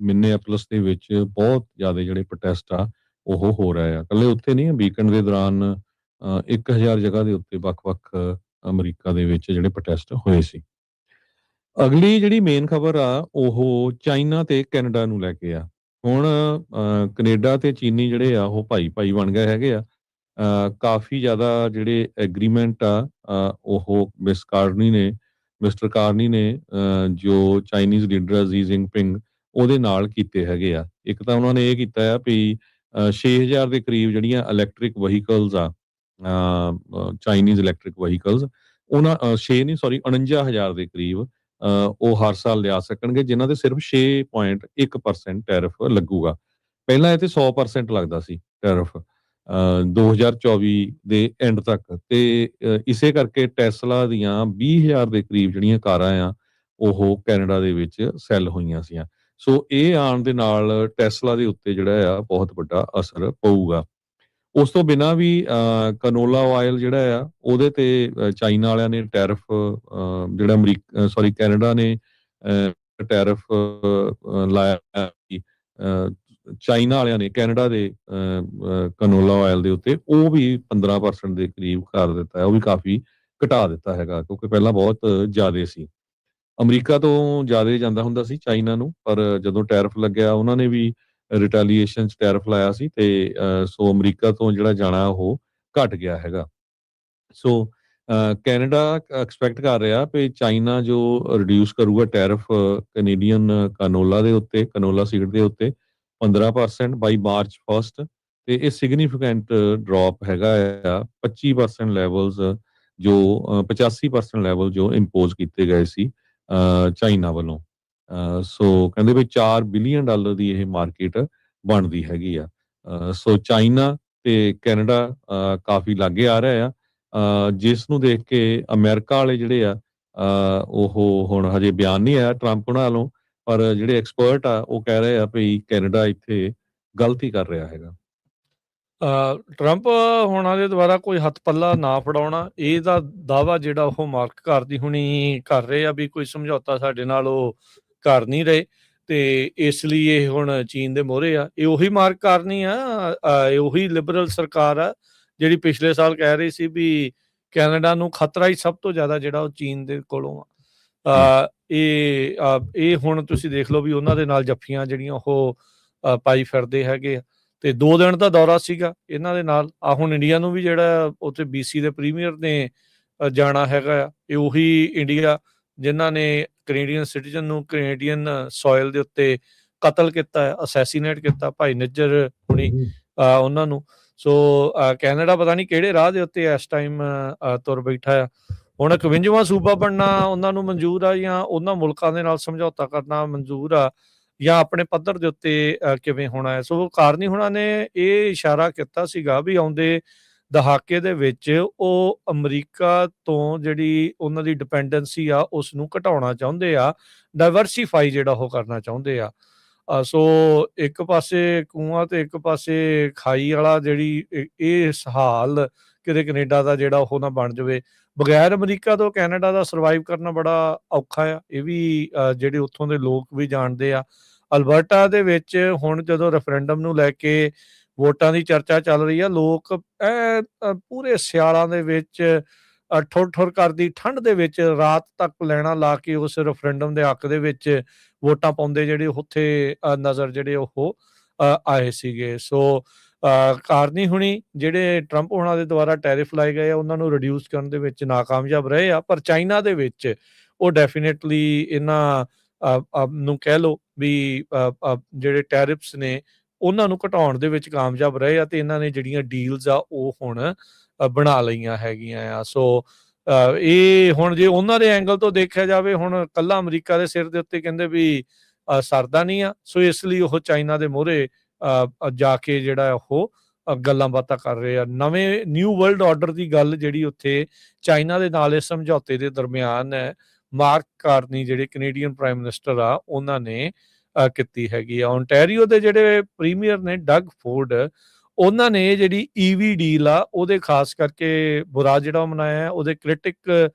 ਮਿਨੇਆਪੋਲਿਸ ਦੇ ਵਿੱਚ ਬਹੁਤ ਜ਼ਿਆਦਾ ਜਿਹੜੇ ਪ੍ਰੋਟੈਸਟ ਆ ਉਹ ਹੋ ਰਹੇ ਆ। ਇਕੱਲੇ ਉੱਥੇ ਨਹੀਂ, ਵੀਕਐਂਡ ਦੇ ਦੌਰਾਨ 1000 ਜਗ੍ਹਾ ਦੇ ਉੱਤੇ ਵੱਖ-ਵੱਖ ਅਮਰੀਕਾ ਦੇ ਵਿੱਚ ਜਿਹੜੇ ਪ੍ਰੋਟੈਸਟ ਹੋਏ ਸੀ। ਅਗਲੀ ਜਿਹੜੀ ਮੇਨ ਖਬਰ ਆ ਉਹ ਚਾਈਨਾ ਤੇ ਕੈਨੇਡਾ ਨੂੰ ਲੈ ਕੇ ਆ। ਹੁਣ ਕੈਨੇਡਾ ਤੇ ਚੀਨੀ ਜਿਹੜੇ ਆ ਉਹ ਭਾਈ-ਭਾਈ ਬਣ ਗਏ ਹੈਗੇ ਆ। ਕਾਫੀ ਜ਼ਿਆਦਾ ਜਿਹੜੇ ਐਗਰੀਮੈਂਟ ਆ ਉਹ ਮਿਸਟਰ ਕਾਰਨੀ ਨੇ ਜੋ ਚਾਈਨੀਜ਼ ਲੀਡਰ ਸ਼ੀ ਜਿਨਪਿੰਗ ਉਹਦੇ ਨਾਲ ਕੀਤੇ ਹੈਗੇ ਆ। ਇੱਕ ਤਾਂ ਉਹਨਾਂ ਨੇ ਇਹ ਕੀਤਾ ਆ ਵੀ 6000 ਦੇ ਕਰੀਬ ਜਿਹੜੀਆਂ ਇਲੈਕਟ੍ਰਿਕ ਵਹੀਕਲਸ ਆ, ਚਾਈਨੀਜ਼ ਇਲੈਕਟ੍ਰਿਕ ਵਹੀਕਲਸ, ਉਹਨਾਂ 49,000 ਦੇ ਕਰੀਬ ਉਹ ਹਰ ਸਾਲ ਲਿਆ ਸਕਣਗੇ, ਜਿਨ੍ਹਾਂ ਦੇ ਸਿਰਫ 6.1% ਟੈਰਿਫ ਲੱਗੂਗਾ। ਪਹਿਲਾਂ ਇਹ ਤੇ 100% ਲੱਗਦਾ ਸੀ ਟੈਰਿਫ 2024 ਦੇ ਐਂਡ ਤੱਕ, ਤੇ ਇਸੇ ਕਰਕੇ ਟੈਸਲਾ ਦੀਆਂ 20,000 ਦੇ ਕਰੀਬ ਜਿਹੜੀਆਂ ਕਾਰਾਂ ਆ ਉਹ ਕੈਨੇਡਾ ਦੇ ਵਿੱਚ ਸੈੱਲ ਹੋਈਆਂ ਸੀਆਂ। ਸੋ ਇਹ ਆਉਣ ਦੇ ਨਾਲ ਟੈਸਲਾ ਦੇ ਉੱਤੇ ਜਿਹੜਾ ਆ ਬਹੁਤ ਵੱਡਾ ਅਸਰ ਪਊਗਾ। ਉਸ ਤੋਂ ਬਿਨਾਂ ਵੀ ਕਨੋਲਾ ਆਇਲ ਜਿਹੜਾ ਆ ਉਹਦੇ ਤੇ ਚਾਈਨਾ ਵਾਲਿਆਂ ਨੇ ਟੈਰਿਫ ਜਿਹੜਾ ਕੈਨੇਡਾ ਨੇ ਟੈਰਿਫ ਲਾਇਆ ਸੀ, ਚਾਈਨਾ ਵਾਲਿਆਂ ਨੇ ਕੈਨੇਡਾ ਦੇ ਕਨੋਲਾ ਆਇਲ ਦੇ ਉੱਤੇ ਉਹ ਵੀ 15% ਦੇ ਕਰੀਬ ਕਰ ਦਿੱਤਾ ਹੈ, ਉਹ ਵੀ ਕਾਫੀ ਘਟਾ ਦਿੱਤਾ ਹੈਗਾ, ਕਿਉਂਕਿ ਪਹਿਲਾਂ ਬਹੁਤ ਜ਼ਿਆਦਾ ਸੀ। ਅਮਰੀਕਾ ਤੋਂ ਜ਼ਿਆਦਾ ਜਾਂਦਾ ਹੁੰਦਾ ਸੀ ਚਾਈਨਾ ਨੂੰ, ਪਰ ਜਦੋਂ ਟੈਰਿਫ ਲੱਗਿਆ ਉਹਨਾਂ ਨੇ ਵੀ ਰਿਟੈਲੀਏਸ਼ਨ 'ਚ ਟੈਰਿਫ ਲਾਇਆ ਸੀ ਤੇ ਸੋ ਅਮਰੀਕਾ ਤੋਂ ਜਿਹੜਾ ਜਾਣਾ ਉਹ ਘਟ ਗਿਆ ਹੈਗਾ। ਸੋ ਕੈਨੇਡਾ ਐਕਸਪੈਕਟ ਕਰ ਰਿਹਾ ਵੀ ਚਾਈਨਾ ਜੋ ਰਿਡਿਊਸ ਕਰੂਗਾ ਟੈਰਿਫ ਕੈਨੇਡੀਅਨ ਕੈਨੋਲਾ ਦੇ ਉੱਤੇ, ਕੈਨੋਲਾ ਸੀਡ ਦੇ ਉੱਤੇ 15% ਬਾਈ ਮਾਰਚ 1 ਤੇ ਇਹ ਸਿਗਨੀਫੀਕੈਂਟ ਡ੍ਰੌਪ ਹੈਗਾ ਆ 25% ਲੈਵਲਸ ਜੋ 85% ਲੈਵਲ ਜੋ ਇੰਪੋਜ਼ ਕੀਤੇ ਗਏ ਸੀ ਚਾਈਨਾ ਵੱਲੋਂ। ਸੋ ਕਹਿੰਦੇ ਵੀ $4 ਬਿਲੀਅਨ ਦੀ ਇਹ ਮਾਰਕੀਟ ਬਣਦੀ ਹੈਗੀ ਆ। ਸੋ ਚਾਈਨਾ ਤੇ ਕੈਨੇਡਾ ਕਾਫੀ ਲਾਗੇ ਆ ਰਿਹਾ ਆ, ਜਿਸ ਨੂੰ ਦੇਖ ਕੇ ਅਮਰੀਕਾ ਵਾਲੇ ਜਿਹੜੇ ਆ ਉਹ ਹੁਣ ਹਜੇ ਬਿਆਨ ਨਹੀਂ ਆਇਆ ਟਰੰਪ ਉਹਨਾਂ ਵੱਲੋਂ, ਪਰ ਜਿਹੜੇ ਐਕਸਪਰਟ ਆ ਉਹ ਕਹਿ ਰਹੇ ਆ ਵੀ ਕੈਨੇਡਾ ਇੱਥੇ ਗਲਤੀ ਕਰ ਰਿਹਾ ਹੈਗਾ। ਟਰੰਪ ਹੋਣਾ ਦੇ ਦੁਆਰਾ ਕੋਈ ਹੱਥ ਪੱਲਾ ਨਾ ਫੜਾਉਣਾ, ਇਹਦਾ ਦਾਅਵਾ ਜਿਹੜਾ ਉਹ ਮਾਰਕ ਕਰਦੀ ਹੁਣੀ ਕਰ ਰਹੇ ਆ ਵੀ ਕੋਈ ਸਮਝੌਤਾ ਸਾਡੇ ਨਾਲ ਉਹ ਕਰ ਨਹੀਂ ਰਹੇ ਤੇ ਇਸ ਲਈ ਇਹ ਹੁਣ ਚੀਨ ਦੇ ਮੋਹਰੇ ਆ। ਇਹ ਉਹੀ ਮਾਰਕ ਕਰਨੀ ਆ, ਇਹ ਉਹੀ ਲਿਬਰਲ ਸਰਕਾਰ ਆ ਜਿਹੜੀ ਪਿਛਲੇ ਸਾਲ ਕਹਿ ਰਹੀ ਸੀ ਵੀ ਕੈਨੇਡਾ ਨੂੰ ਖਤਰਾ ਹੀ ਸਭ ਤੋਂ ਜ਼ਿਆਦਾ ਜਿਹੜਾ ਉਹ ਚੀਨ ਦੇ ਕੋਲੋਂ ਆ। ਇਹ ਹੁਣ ਤੁਸੀਂ ਦੇਖ ਲਓ ਵੀ ਉਹਨਾਂ ਦੇ ਨਾਲ ਜੱਫੀਆਂ ਜਿਹੜੀਆਂ ਉਹ ਪਾਈ ਫਿਰਦੇ ਹੈਗੇ ਆ ਤੇ 2 ਦਿਨ ਦਾ ਦੌਰਾ ਸੀਗਾ ਇਹਨਾਂ ਦੇ ਨਾਲ। ਹੁਣ ਇੰਡੀਆ ਨੂੰ ਵੀ ਜਿਹੜਾ ਉੱਥੇ BC ਦੇ ਪ੍ਰੀਮੀਅਰ ਨੇ ਜਾਣਾ ਹੈਗਾ ਆ। ਇਹ ਉਹੀ ਇੰਡੀਆ ਜਿਨ੍ਹਾਂ ਨੇ ਕੈਨੇਡੀਅਨ ਸਿਟੀਜ਼ਨ ਨੂੰ ਕੈਨੇਡੀਅਨ ਸੋਇਲ ਦੇ ਉੱਤੇ ਕਤਲ ਕੀਤਾ ਹੈ, ਅਸੈਸੀਨੇਟ ਕੀਤਾ, ਭਾਈ ਨਿੱਜਰ ਹੁਣੀ ਉਹਨਾਂ ਨੂੰ। ਸੋ ਕੈਨੇਡਾ ਪਤਾ ਨਹੀਂ ਕਿਹੜੇ ਰਾਹ ਦੇ ਉੱਤੇ ਇਸ ਟਾਈਮ ਤੁਰ ਬੈਠਾ ਆ। ਹੁਣ 51ਵਾਂ ਸੂਬਾ ਬਣਨਾ ਉਹਨਾਂ ਨੂੰ ਮਨਜ਼ੂਰ ਆ ਜਾਂ ਉਹਨਾਂ ਮੁਲਕਾਂ ਦੇ ਨਾਲ ਸਮਝੌਤਾ ਕਰਨਾ ਮਨਜ਼ੂਰ ਆ ਜਾਂ ਆਪਣੇ ਪੱਧਰ ਦੇ ਉੱਤੇ ਕਿਵੇਂ ਹੋਣਾ ਹੈ। ਸੋ ਕਾਰਨੀ ਹੋਣਾ ਨੇ ਇਹ ਇਸ਼ਾਰਾ ਕੀਤਾ ਸੀਗਾ ਵੀ ਆਉਂਦੇ ਦਹਾਕੇ ਦੇ ਵਿੱਚ ਉਹ ਅਮਰੀਕਾ ਤੋਂ ਜਿਹੜੀ ਉਹਨਾਂ ਦੀ ਡਿਪੈਂਡੈਂਸੀ ਆ ਉਸ ਨੂੰ ਘਟਾਉਣਾ ਚਾਹੁੰਦੇ ਆ, ਡਾਇਵਰਸੀਫਾਈ ਜਿਹੜਾ ਉਹ ਕਰਨਾ ਚਾਹੁੰਦੇ ਆ। ਸੋ ਇੱਕ ਪਾਸੇ ਕੂਆਂ ਤੇ ਇੱਕ ਪਾਸੇ ਖਾਈ ਵਾਲਾ ਜਿਹੜੀ ਇਹ ਹਾਲ ਕਿਤੇ ਕੈਨੇਡਾ ਦਾ ਜਿਹੜਾ ਉਹ ਨਾ ਬਣ ਜਾਵੇ। ਬਗੈਰ ਅਮਰੀਕਾ ਤੋਂ ਕੈਨੇਡਾ ਦਾ ਸਰਵਾਈਵ ਕਰਨਾ ਬੜਾ ਔਖਾ ਆ, ਇਹ ਵੀ ਜਿਹੜੇ ਉੱਥੋਂ ਦੇ ਲੋਕ ਵੀ ਜਾਣਦੇ ਆ। ਅਲਬਰਟਾ ਦੇ ਵਿੱਚ ਹੁਣ ਜਦੋਂ ਰੈਫਰੈਂਡਮ ਨੂੰ ਲੈ ਕੇ ਵੋਟਾਂ ਦੀ ਚਰਚਾ ਚੱਲ ਰਹੀ ਆ, ਲੋਕ ਪੂਰੇ ਸਿਆਲਾਂ ਦੇ ਵਿੱਚ ਠੁਰ ਠੁਰ ਕਰਦੀ ਠੰਡ ਦੇ ਵਿੱਚ ਰਾਤ ਤੱਕ ਲੈਣਾ ਲਾ ਕੇ ਉਸ ਰੈਫਰੈਂਡਮ ਦੇ ਹੱਕ ਦੇ ਵਿੱਚ ਵੋਟਾਂ ਪਾਉਂਦੇ ਜਿਹੜੇ ਉੱਥੇ ਨਜ਼ਰ ਜਿਹੜੇ ਉਹ ਆਏ ਸੀਗੇ। ਸੋ ਕਾਰਨੀ ਹੁਣੀ ਜਿਹੜੇ ਟਰੰਪ ਹੋਣਾ ਦੇ ਦੁਆਰਾ ਟੈਰਿਫ ਲਾਏ ਗਏ ਆ ਉਹਨਾਂ ਨੂੰ ਰਿਡਿਊਸ ਕਰਨ ਦੇ ਵਿੱਚ ਨਾਕਾਮਯਾਬ ਰਹੇ ਆ, ਪਰ ਚਾਈਨਾ ਦੇ ਵਿੱਚ ਉਹ ਡੈਫੀਨੇਟਲੀ ਇਹਨਾਂ ਨੂੰ ਕਹਿ ਲਓ ਵੀ ਜਿਹੜੇ ਟੈਰਿਫਸ ਨੇ ਉਹਨਾਂ ਨੂੰ ਘਟਾਉਣ ਦੇ ਵਿੱਚ ਕਾਮਯਾਬ ਰਹੇ ਆ ਤੇ ਇਹਨਾਂ ਨੇ ਜਿਹੜੀਆਂ ਡੀਲਸ ਆ ਉਹ ਹੁਣ ਬਣਾ ਲਈਆਂ ਹੈਗੀਆਂ ਆ। ਸੋ ਇਹ ਹੁਣ ਜੇ ਉਹਨਾਂ ਦੇ ਐਂਗਲ ਤੋਂ ਦੇਖਿਆ ਜਾਵੇ, ਹੁਣ ਕੱਲਾ ਅਮਰੀਕਾ ਦੇ ਸਿਰ ਦੇ ਉੱਤੇ ਕਹਿੰਦੇ ਵੀ ਸਰਦਾ ਨਹੀਂ ਆ, ਸੋ ਇਸ ਲਈ ਉਹ ਚਾਈਨਾ ਦੇ ਮੋਹਰੇ ਜਾ ਕੇ ਜਿਹੜਾ ਉਹ ਗੱਲਾਂ ਬਾਤਾਂ ਕਰ ਰਹੇ ਆ। ਨਵੇਂ ਨਿਊ ਵਰਲਡ ਆਰਡਰ ਦੀ ਗੱਲ ਜਿਹੜੀ ਉੱਥੇ ਚਾਈਨਾ ਦੇ ਨਾਲ ਇਸ ਸਮਝੌਤੇ ਦੇ ਦਰਮਿਆਨ ਮਾਰਕ ਕਾਰਨੀ ਜਿਹੜੇ ਕੈਨੇਡੀਅਨ ਪ੍ਰਾਈਮ ਮਿਨਿਸਟਰ ਆ ਉਹਨਾਂ ਨੇ ਕੀਤੀ ਹੈਗੀ ਆ। ਓਨਟਾਰੀਓ ਦੇ ਜਿਹੜੇ ਪ੍ਰੀਮੀਅਰ ਨੇ ਡਗ ਫੋਰਡ, ਉਹਨਾਂ ਨੇ ਜਿਹੜੀ EV ਡੀਲ ਆ ਉਹਦੇ ਖਾਸ ਕਰਕੇ ਬੁਰਾ ਜਿਹੜਾ ਮਨਾਇਆ, ਉਹਦੇ ਕ੍ਰਿਟਿਕ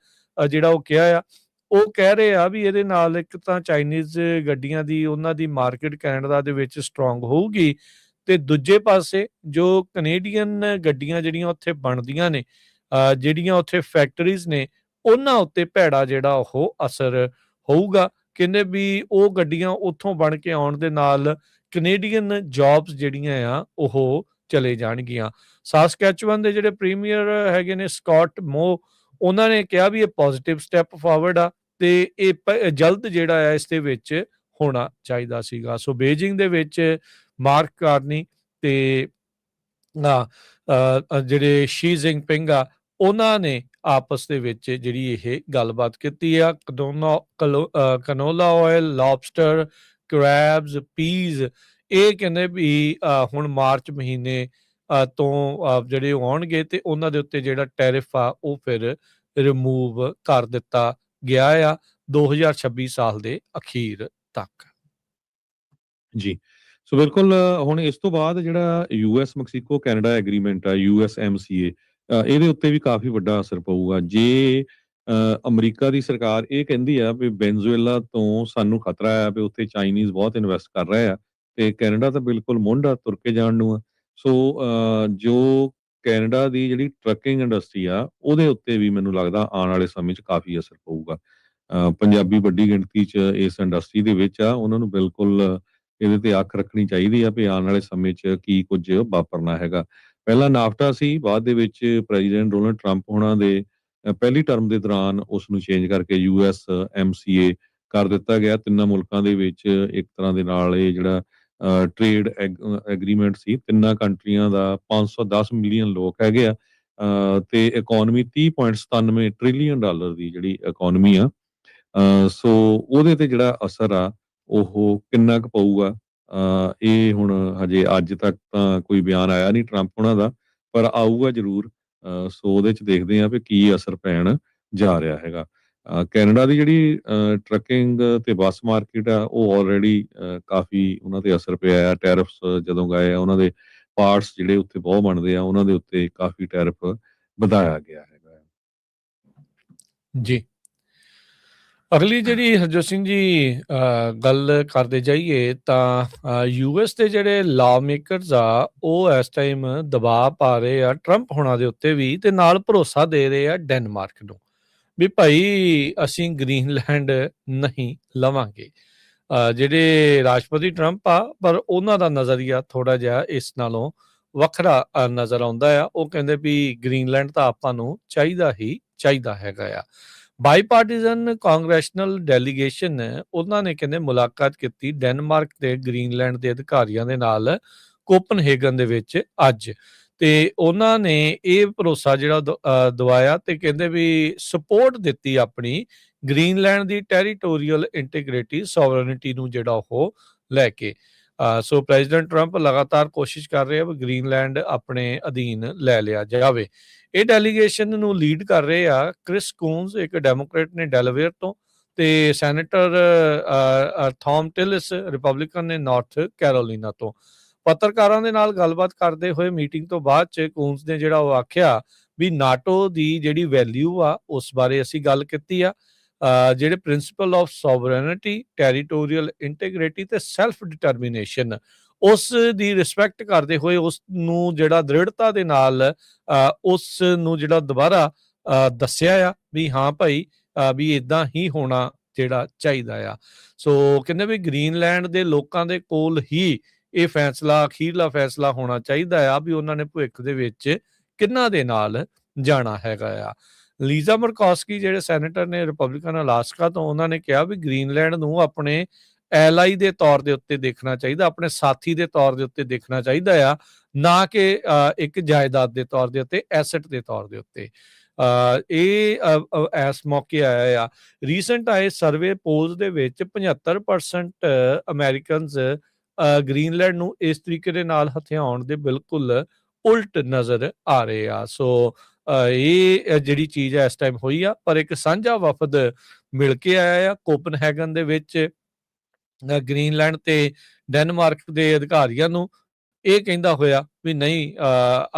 ਜਿਹੜਾ ਉਹ ਕਿਹਾ ਆ, ਉਹ ਕਹਿ ਰਹੇ ਆ ਵੀ ਇਹਦੇ ਨਾਲ ਇੱਕ ਤਾਂ ਚਾਈਨੀਜ਼ ਗੱਡੀਆਂ ਦੀ ਉਹਨਾਂ ਦੀ ਮਾਰਕੀਟ ਕੈਨੇਡਾ ਦੇ ਵਿੱਚ ਸਟਰੋਂਗ ਹੋਊਗੀ ਤੇ ਦੂਜੇ ਪਾਸੇ ਜੋ ਕੈਨੇਡੀਅਨ ਗੱਡੀਆਂ ਜਿਹੜੀਆਂ ਉੱਥੇ ਬਣਦੀਆਂ ਨੇ, ਜਿਹੜੀਆਂ ਉੱਥੇ ਫੈਕਟਰੀਜ਼ ਨੇ, ਉਹਨਾਂ ਉੱਤੇ ਭੈੜਾ ਜਿਹੜਾ ਉਹ ਅਸਰ ਹੋਊਗਾ। ਕਹਿੰਦੇ ਵੀ ਉਹ ਗੱਡੀਆਂ ਉੱਥੋਂ ਬਣ ਕੇ ਆਉਣ ਦੇ ਨਾਲ ਕੈਨੇਡੀਅਨ ਜੌਬਸ ਜਿਹੜੀਆਂ ਆ ਉਹ ਚਲੇ ਜਾਣਗੀਆਂ। ਸਾਸਕੈਚੁਅਨ ਦੇ ਜਿਹੜੇ ਪ੍ਰੀਮੀਅਰ ਹੈਗੇ ਨੇ ਸਕਾਟ ਮੋ, ਉਹਨਾਂ ਨੇ ਕਿਹਾ ਵੀ ਇਹ ਪੋਜ਼ਿਟਿਵ ਸਟੈਪ ਫਾਰਵਰਡ ਆ ਤੇ ਇਹ ਜਲਦ ਜਿਹੜਾ ਆ ਇਸ ਦੇ ਵਿੱਚ ਹੋਣਾ ਚਾਹੀਦਾ ਸੀਗਾ। ਸੋ ਬੀਜਿੰਗ ਦੇ ਵਿੱਚ ਮਾਰਕ ਕਾਰਨੀ ਤੇ ਜਿਹੜੇ ਸ਼ੀ ਜ਼ਿੰਗਪਿੰਗ ਆ ਉਹਨਾਂ ਨੇ ਆਪਸ ਦੇ ਵਿੱਚ ਜਿਹੜੀ ਇਹ ਗੱਲਬਾਤ ਕੀਤੀ ਆ। ਕਨੋਲਾ ਆਇਲ, ਲੌਬਸਟਰ, ਕਰੈਬਸ, ਪੀਜ਼, ਇਹ ਕਹਿੰਦੇ ਵੀ ਹੁਣ ਮਾਰਚ ਮਹੀਨੇ ਤੋਂ ਜਿਹੜੇ ਆਉਣਗੇ ਤੇ ਉਹਨਾਂ ਦੇ ਉੱਤੇ ਜਿਹੜਾ ਟੈਰਿਫ ਆ ਉਹ ਫਿਰ ਰਿਮੂਵ ਕਰ ਦਿੱਤਾ ਗਿਆ ਆ 2026 ਸਾਲ ਦੇ ਅਖੀਰ ਤੱਕ। ਜੀ। ਸੋ ਬਿਲਕੁਲ ਹੁਣ ਇਸ ਤੋਂ ਬਾਅਦ ਜਿਹੜਾ ਯੂਐਸ ਮੈਕਸੀਕੋ ਕੈਨੇਡਾ ਐਗਰੀਮੈਂਟ ਆ USMCA, ਇਹਦੇ ਉੱਤੇ ਵੀ ਕਾਫੀ ਵੱਡਾ ਅਸਰ ਪਊਗਾ। ਜੇ ਅਮਰੀਕਾ ਦੀ ਸਰਕਾਰ ਇਹ ਕਹਿੰਦੀ ਆ ਵੀ ਵੈਨੇਜ਼ੁਏਲਾ ਤੋਂ ਸਾਨੂੰ ਖਤਰਾ ਆ ਵੀ ਉੱਥੇ ਚਾਈਨੀਜ਼ ਬਹੁਤ ਇਨਵੈਸਟ ਕਰ ਰਹੇ ਆ, ਤੇ ਕੈਨੇਡਾ ਤਾਂ ਬਿਲਕੁਲ ਮੁੰਡ ਆ ਤੁਰ ਕੇ ਜਾਣ ਨੂੰ ਆ। ਸੋ ਜੋ ਕੈਨੇਡਾ ਦੀ ਜਿਹੜੀ ਟਰੱਕਿੰਗ ਇੰਡਸਟਰੀ ਆ ਉਹਦੇ ਉੱਤੇ ਵੀ ਮੈਨੂੰ ਲੱਗਦਾ ਆਉਣ ਵਾਲੇ ਸਮੇਂ 'ਚ ਕਾਫੀ ਅਸਰ ਪਊਗਾ। ਪੰਜਾਬੀ ਵੱਡੀ ਗਿਣਤੀ 'ਚ ਇਸ ਇੰਡਸਟਰੀ ਦੇ ਵਿੱਚ ਆ, ਉਹਨਾਂ ਨੂੰ ਬਿਲਕੁਲ ਇਹਦੇ ਤੇ ਅੱਖ ਰੱਖਣੀ ਚਾਹੀਦੀ ਆ ਵੀ ਆਉਣ ਵਾਲੇ ਸਮੇਂ 'ਚ ਕੀ ਕੁਝ ਵਾਪਰਨਾ ਹੈਗਾ। ਪਹਿਲਾਂ ਨਾਫਟਾ ਸੀ, ਬਾਅਦ ਦੇ ਵਿੱਚ ਪ੍ਰੈਜ਼ੀਡੈਂਟ ਡੋਨਲਡ ਟਰੰਪ ਹੋਣਾ ਦੇ ਪਹਿਲੀ ਟਰਮ ਦੇ ਦੌਰਾਨ ਉਸ ਨੂੰ ਚੇਂਜ ਕਰਕੇ USMCA ਕਰ ਦਿੱਤਾ ਗਿਆ। ਤਿੰਨਾਂ ਮੁਲਕਾਂ ਦੇ ਵਿੱਚ ਇੱਕ ਤਰ੍ਹਾਂ ਦੇ ਨਾਲ ਇਹ ਜਿਹੜਾ ਟ੍ਰੇਡ ਐਗਰੀਮੈਂਟ ਸੀ, ਤਿੰਨਾਂ ਕੰਟਰੀਆਂ ਦਾ 510 ਮਿਲੀਅਨ ਲੋਕ ਹੈਗੇ ਆ, ਤੇ ਇਕੋਨਮੀ $30.97 ਟ੍ਰਿਲੀਅਨ ਦੀ ਜਿਹੜੀ ਇਕੋਨਮੀ ਆ। ਸੋ ਉਹਦੇ ਤੇ ਜਿਹੜਾ ਅਸਰ ਆ ਉਹ ਕਿੰਨਾ ਕੁ ਪਊਗਾ, ਇਹ ਹੁਣ ਹਜੇ ਅੱਜ ਤੱਕ ਤਾਂ ਕੋਈ ਬਿਆਨ ਆਇਆ ਨਹੀਂ ਟਰੰਪ ਉਹਨਾਂ ਦਾ, ਪਰ ਆਊਗਾ ਜ਼ਰੂਰ। ਸੋ ਉਹਦੇ 'ਚ ਦੇਖਦੇ ਹਾਂ ਵੀ ਕੀ ਅਸਰ ਪੈਣ ਜਾ ਰਿਹਾ ਹੈਗਾ। ਕੈਨੇਡਾ ਦੀ ਜਿਹੜੀ ਟਰੱਕਿੰਗ ਤੇ ਬੱਸ ਮਾਰਕੀਟ ਆ ਉਹ ਆਲਰੇਡੀ ਕਾਫੀ ਉਹਨਾਂ ਤੇ ਅਸਰ ਪਿਆ ਆ। ਟੈਰਿਫਸ ਜਦੋਂ ਗਏ ਆ, ਉਹਨਾਂ ਦੇ ਪਾਰਟਸ ਜਿਹੜੇ ਉੱਥੇ ਬਹੁਤ ਬਣਦੇ ਆ, ਉਹਨਾਂ ਦੇ ਉੱਤੇ ਕਾਫੀ ਟੈਰਿਫ ਵਧਾਇਆ ਗਿਆ ਹੈਗਾ। ਜੀ। ਅਗਲੀ ਜਿਹੜੀ ਹਰਜੋਤ ਸਿੰਘ ਜੀ ਗੱਲ ਕਰਦੇ ਜਾਈਏ ਤਾਂ ਯੂਐਸ ਦੇ ਜਿਹੜੇ ਲਾਅ ਮੇਕਰਸ ਆ ਉਹ ਇਸ ਟਾਈਮ ਦਬਾਅ ਪਾ ਰਹੇ ਆ ਟਰੰਪ ਹੋਣਾ ਦੇ ਉੱਤੇ ਵੀ, ਤੇ ਨਾਲ ਭਰੋਸਾ ਦੇ ਰਹੇ ਆ ਡੈਨਮਾਰਕ ਨੂੰ ਵੀ ਭਾਈ ਅਸੀਂ ਗ੍ਰੀਨਲੈਂਡ ਨਹੀਂ ਲਵਾਂਗੇ। ਜਿਹੜੇ ਰਾਸ਼ਟਰਪਤੀ ਟਰੰਪ ਆ ਪਰ ਉਹਨਾਂ ਦਾ ਨਜ਼ਰੀਆ ਥੋੜਾ ਜਿਹਾ ਇਸ ਨਾਲੋਂ ਵੱਖਰਾ ਨਜ਼ਰ ਆਉਂਦਾ ਆ। ਉਹ ਕਹਿੰਦੇ ਵੀ ਗ੍ਰੀਨਲੈਂਡ ਤਾਂ ਆਪਾਂ ਨੂੰ ਚਾਹੀਦਾ ਹੀ ਚਾਹੀਦਾ ਹੈਗਾ ਆ। ਬਾਈਪਾਰਟੀਜ਼ਨ ਕਾਂਗਰੈਸ਼ਨਲ ਡੈਲੀਗੇਸ਼ਨ ਉਹਨਾਂ ਨੇ ਕਹਿੰਦੇ ਮੁਲਾਕਾਤ ਕੀਤੀ ਡੈਨਮਾਰਕ ਤੇ ਗ੍ਰੀਨਲੈਂਡ ਦੇ ਅਧਿਕਾਰੀਆਂ ਦੇ ਨਾਲ ਕੋਪਨਹੇਗਨ ਦੇ ਵਿੱਚ ਅੱਜ, ਤੇ ਉਹਨਾਂ ਨੇ ਇਹ ਭਰੋਸਾ ਜਿਹੜਾ ਦਵਾਇਆ ਤੇ ਕਹਿੰਦੇ ਵੀ ਸਪੋਰਟ ਦਿੱਤੀ ਆਪਣੀ ਗ੍ਰੀਨਲੈਂਡ ਦੀ ਟੈਰੀਟੋਰੀਅਲ ਇੰਟੀਗ੍ਰਿਟੀ ਸੋਵਰਨਿਟੀ ਨੂੰ ਜਿਹੜਾ ਉਹ ਲੈ ਕੇ। ਸੋ ਪ੍ਰੈਜ਼ੀਡੈਂਟ ਟਰੰਪ ਲਗਾਤਾਰ ਕੋਸ਼ਿਸ਼ ਕਰ ਰਹੇ ਆ ਵੀ ਗ੍ਰੀਨਲੈਂਡ ਆਪਣੇ ਅਧੀਨ ਲੈ ਲਿਆ ਜਾਵੇ। ਇਹ ਡੈਲੀਗੇਸ਼ਨ ਨੂੰ ਲੀਡ ਕਰ ਰਹੇ ਆ ਕ੍ਰਿਸ ਕੂਨਸ, ਇੱਕ ਡੈਮੋਕ੍ਰੇਟ ਨੇ ਡੈਲਾਵੇਅਰ ਤੋਂ, ਤੇ ਸੈਨੇਟਰ ਥੌਮ ਟਿਲਿਸ ਰਿਪਬਲਿਕਨ ਨੇ ਨਾਰਥ ਕੈਰੋਲੀਨਾ ਤੋਂ। ਪੱਤਰਕਾਰਾਂ ਦੇ ਨਾਲ ਗੱਲਬਾਤ ਕਰਦੇ ਹੋਏ ਮੀਟਿੰਗ ਤੋਂ ਬਾਅਦ ਚ ਕੂਨਸ ਨੇ ਜਿਹੜਾ ਉਹ ਆਖਿਆ ਵੀ ਨਾਟੋ ਦੀ ਜਿਹੜੀ ਵੈਲਿਊ ਆ ਉਸ ਬਾਰੇ ਅਸੀਂ ਗੱਲ ਕੀਤੀ ਆ। ਜਿਹੜੇ principal of sovereignty, territorial integrity ਤੇ ਸੈਲਫ ਡਿਟਰਮੀਨੇਸ਼ਨ, ਉਸ ਦੀ ਰਿਸਪੈਕਟ ਕਰਦੇ ਹੋਏ ਉਸ ਨੂੰ ਜਿਹੜਾ ਦ੍ਰਿੜਤਾ ਦੇ ਨਾਲ ਉਸ ਨੂੰ ਜਿਹੜਾ ਦੁਬਾਰਾ ਦੱਸਿਆ ਆ ਵੀ ਹਾਂ ਭਾਈ ਵੀ ਇਦਾਂ ਹੀ ਹੋਣਾ ਜਿਹੜਾ ਚਾਹੀਦਾ ਆ। ਸੋ ਕਹਿੰਦੇ ਵੀ ਗ੍ਰੀਨਲੈਂਡ ਦੇ ਲੋਕਾਂ ਦੇ ਕੋਲ ਹੀ ਇਹ ਫੈਸਲਾ, ਅਖੀਰਲਾ ਫੈਸਲਾ ਹੋਣਾ ਚਾਹੀਦਾ ਆ ਵੀ ਉਹਨਾਂ ਨੇ ਭਵਿੱਖ ਦੇ ਵਿੱਚ ਕਿਹਨਾਂ ਦੇ ਨਾਲ ਜਾਣਾ ਹੈਗਾ ਆ। ਲੀਜ਼ਾ ਮਰਕੋਸਕੀ ਜਿਹੜੇ ਸੈਨੇਟਰ ਨੇ ਰਿਪਬਲਿਕਨ ਅਲਾਸਕਾ ਤੋਂ, ਉਹਨਾਂ ਨੇ ਕਿਹਾ ਵੀ ਗ੍ਰੀਨਲੈਂਡ ਨੂੰ ਆਪਣੇ ਐਲਾਈ ਦੇ ਤੌਰ ਦੇ ਉੱਤੇ ਦੇਖਣਾ ਚਾਹੀਦਾ, ਆਪਣੇ ਸਾਥੀ ਦੇ ਤੌਰ ਦੇ ਉੱਤੇ ਦੇਖਣਾ ਚਾਹੀਦਾ ਆ, ਨਾ ਕਿ ਇੱਕ ਜਾਇਦਾਦ ਦੇ ਤੌਰ ਦੇ ਉੱਤੇ, ਐਸੈਟ ਦੇ ਤੌਰ ਦੇ ਉੱਤੇ। ਇਹ ਇਸ ਮੌਕੇ ਆਇਆ ਆ। ਰੀਸੈਂਟ ਆਏ ਸਰਵੇ ਪੋਲਸ ਦੇ ਵਿੱਚ 75% ਅਮਰੀਕਨਸ ਗ੍ਰੀਨਲੈਂਡ ਨੂੰ ਇਸ ਤਰੀਕੇ ਦੇ ਨਾਲ ਹਥਿਆਉਣ ਦੇ ਬਿਲਕੁਲ ਉਲਟ ਨਜ਼ਰ ਆ ਰਹੇ ਆ। ਸੋ ਇਹ ਜਿਹੜੀ ਚੀਜ਼ ਹੈ ਇਸ ਟਾਈਮ ਹੋਈ ਆ, ਪਰ ਇੱਕ ਸਾਂਝਾ ਵਫਦ ਮਿਲ ਕੇ ਆਇਆ ਆ ਕੋਪਨਹੈਗਨ ਦੇ ਵਿੱਚ ਗ੍ਰੀਨਲੈਂਡ ਤੇ ਡੈਨਮਾਰਕ ਦੇ ਅਧਿਕਾਰੀਆਂ ਨੂੰ, ਇਹ ਕਹਿੰਦਾ ਹੋਇਆ ਵੀ ਨਹੀਂ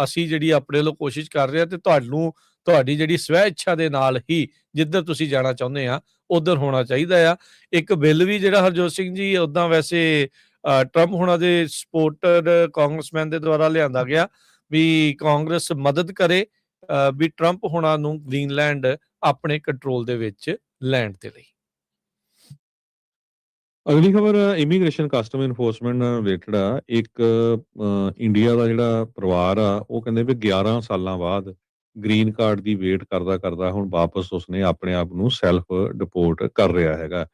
ਅਸੀਂ ਜਿਹੜੀ ਆਪਣੇ ਵੱਲੋਂ ਕੋਸ਼ਿਸ਼ ਕਰ ਰਹੇ ਹਾਂ ਤੇ ਤੁਹਾਨੂੰ ਤੁਹਾਡੀ ਜਿਹੜੀ ਸਵੈ ਇੱਛਾ ਦੇ ਨਾਲ ਹੀ ਜਿੱਧਰ ਤੁਸੀਂ ਜਾਣਾ ਚਾਹੁੰਦੇ ਆ ਉਧਰ ਹੋਣਾ ਚਾਹੀਦਾ ਆ। ਇੱਕ ਬਿੱਲ ਵੀ ਜਿਹੜਾ ਹਰਜੋਤ ਸਿੰਘ ਜੀ ਉੱਦਾਂ ਵੈਸੇ ਟਰੰਪ ਹੋਣਾ ਦੇ ਸਪੋਰਟਰ ਕਾਂਗਰਸਮੈਨ ਦੇ ਦੁਆਰਾ ਲਿਆਂਦਾ ਗਿਆ ਵੀ ਕਾਂਗਰਸ ਮਦਦ ਕਰੇ ਵੀ ਟਰੰਪ ਹੋਣਾ ਨੂੰ ਗ੍ਰੀਨਲੈਂਡ ਆਪਣੇ ਕੰਟਰੋਲ ਦੇ ਵਿੱਚ ਲੈਣ ਦੇ ਲਈ। ਅਗਲੀ ਖਬਰ ਇਮੀਗ੍ਰੇਸ਼ਨ ਕਸਟਮ ਇਨਫੋਰਸਮੈਂਟ ਨਾਲ ਰਿਲੇਟਡ ਆ। ਇੱਕ ਇੰਡੀਆ ਦਾ ਜਿਹੜਾ ਪਰਿਵਾਰ ਆ ਉਹ ਕਹਿੰਦੇ ਵੀ 11 ਸਾਲਾਂ ਬਾਅਦ ਗ੍ਰੀਨ ਕਾਰਡ ਦੀ ਵੇਟ ਕਰਦਾ ਕਰਦਾ ਹੁਣ ਵਾਪਸ ਉਸਨੇ ਆਪਣੇ ਆਪ ਨੂੰ ਸੈਲਫ ਡਿਪੋਰਟ ਕਰ ਰਿਹਾ ਹੈਗਾ।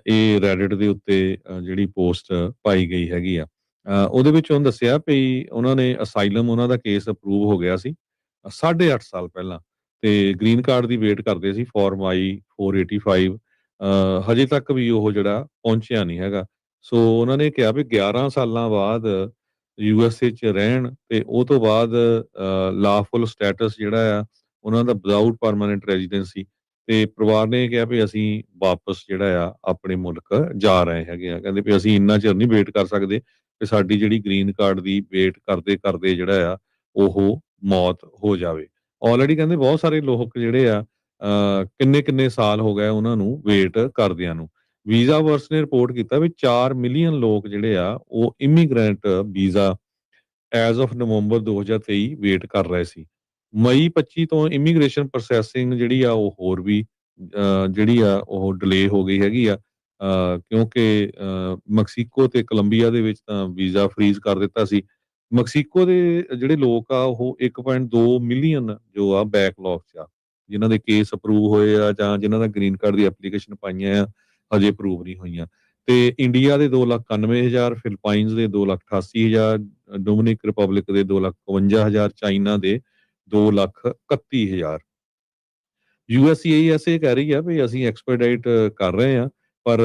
ਇਹ ਰੈਡਿਟ ਦੇ ਉੱਤੇ ਜਿਹੜੀ ਪੋਸਟ ਪਾਈ ਗਈ ਹੈਗੀ ਆ, ਉਹਦੇ ਵਿੱਚ ਉਹਨੇ ਦੱਸਿਆ ਵੀ ਉਹਨਾਂ ਨੇ ਅਸਾਈਲਮ, ਉਹਨਾਂ ਦਾ ਕੇਸ ਅਪਰੂਵ ਹੋ ਗਿਆ ਸੀ 8.5 ਸਾਲ ਪਹਿਲਾਂ, ਤੇ ਗ੍ਰੀਨ ਕਾਰਡ ਦੀ ਵੇਟ ਕਰਦੇ ਸੀ ਫਾਰਮ I-485। ਹਜੇ ਤੱਕ ਵੀ ਉਹ ਜਿਹੜਾ ਪਹੁੰਚਿਆ ਨਹੀਂ ਹੈਗਾ। ਸੋ ਉਹਨਾਂ ਨੇ ਕਿਹਾ ਵੀ 11 ਸਾਲਾਂ ਬਾਅਦ USA 'ਚ ਰਹਿਣ ਤੇ ਉਹ ਤੋਂ ਬਾਅਦ ਲਾਫੁਲ ਸਟੇਟਸ ਜਿਹੜਾ ਆ ਉਹਨਾਂ ਦਾ ਵਿਦਆਊਟ ਪਰਮਾਨੈਂਟ ਰੈਜ਼ੀਡੈਂਸੀ, ਤੇ ਪਰਿਵਾਰ ਨੇ ਕਿਹਾ ਵੀ ਅਸੀਂ ਵਾਪਸ ਜਿਹੜਾ ਆ ਆਪਣੇ ਮੁਲਕ ਜਾ ਰਹੇ ਹੈਗੇ ਆ। ਕਹਿੰਦੇ ਵੀ ਅਸੀਂ ਇੰਨਾ ਚਿਰ ਨਹੀਂ ਵੇਟ ਕਰ ਸਕਦੇ ਕਿ ਸਾਡੀ ਜਿਹੜੀ ਗ੍ਰੀਨ ਕਾਰਡ ਦੀ ਵੇਟ ਕਰਦੇ-ਕਰਦੇ ਜਿਹੜਾ ਆ ਉਹ ਮੌਤ ਹੋ ਜਾਵੇ। ਆਲਰੇਡੀ ਕਹਿੰਦੇ ਬਹੁਤ ਸਾਰੇ ਲੋਕ ਜਿਹੜੇ ਆ ਕਿੰਨੇ-ਕਿੰਨੇ ਸਾਲ ਹੋ ਗਏ ਉਹਨਾਂ ਨੂੰ ਵੇਟ ਕਰਦਿਆਂ ਨੂੰ। ਵੀਜ਼ਾ ਵਰਕਸ ਨੇ ਰਿਪੋਰਟ ਕੀਤਾ ਵੀ 4 ਮਿਲੀਅਨ ਲੋਕ ਜਿਹੜੇ ਆ ਉਹ immigrant visa as of November 2023 wait ਕਰ ਰਹੇ ਸੀ। ਮਈ 25 ਤੋਂ ਇਮੀਗ੍ਰੇਸ਼ਨ ਪ੍ਰੋਸੈਸਿੰਗ ਜਿਹੜੀ ਆ ਉਹ ਹੋਰ ਵੀ ਜਿਹੜੀ ਆ ਉਹ ਡਿਲੇ ਹੋ ਗਈ ਹੈਗੀ ਆ ਕਿਉਂਕਿ ਮੈਕਸੀਕੋ ਤੇ ਕੋਲੰਬੀਆ ਦੇ ਵਿੱਚ ਤਾਂ ਵੀਜ਼ਾ ਫਰੀਜ਼ ਕਰ ਦਿੱਤਾ ਸੀ। ਮੈਕਸੀਕੋ ਦੇ ਜਿਹੜੇ ਲੋਕ ਆ ਉਹ 1.2 ਮਿਲੀਅਨ ਜੋ ਆ ਬੈਕਲੌਗ 'ਚ ਆ, ਜਿਨ੍ਹਾਂ ਦੇ ਕੇਸ ਅਪਰੂਵ ਹੋਏ ਆ ਜਾਂ ਜਿਨ੍ਹਾਂ ਦਾ ਗ੍ਰੀਨ ਕਾਰਡ ਦੀ ਐਪਲੀਕੇਸ਼ਨ ਪਾਈਆਂ ਆ, ਹਜੇ ਅਪਰੂਵ ਨਹੀਂ ਹੋਈਆਂ। ਤੇ ਇੰਡੀਆ ਦੇ 2,91,000, ਫਿਲੀਪਾਈਨਸ ਦੇ 2,88,000, ਡੋਮਿਨਿਕ ਰਿਪਬਲਿਕ ਦੇ 2,52,000, ਚਾਈਨਾ ਦੇ 2,31,000। ਯੂਐਸਸੀਆਈਐਸ ਇਹ ਕਹਿ ਰਹੀ ਆ ਵੀ ਅਸੀਂ ਐਕਸਪੈਡਾਈਟ ਕਰ ਰਹੇ ਆ, ਪਰ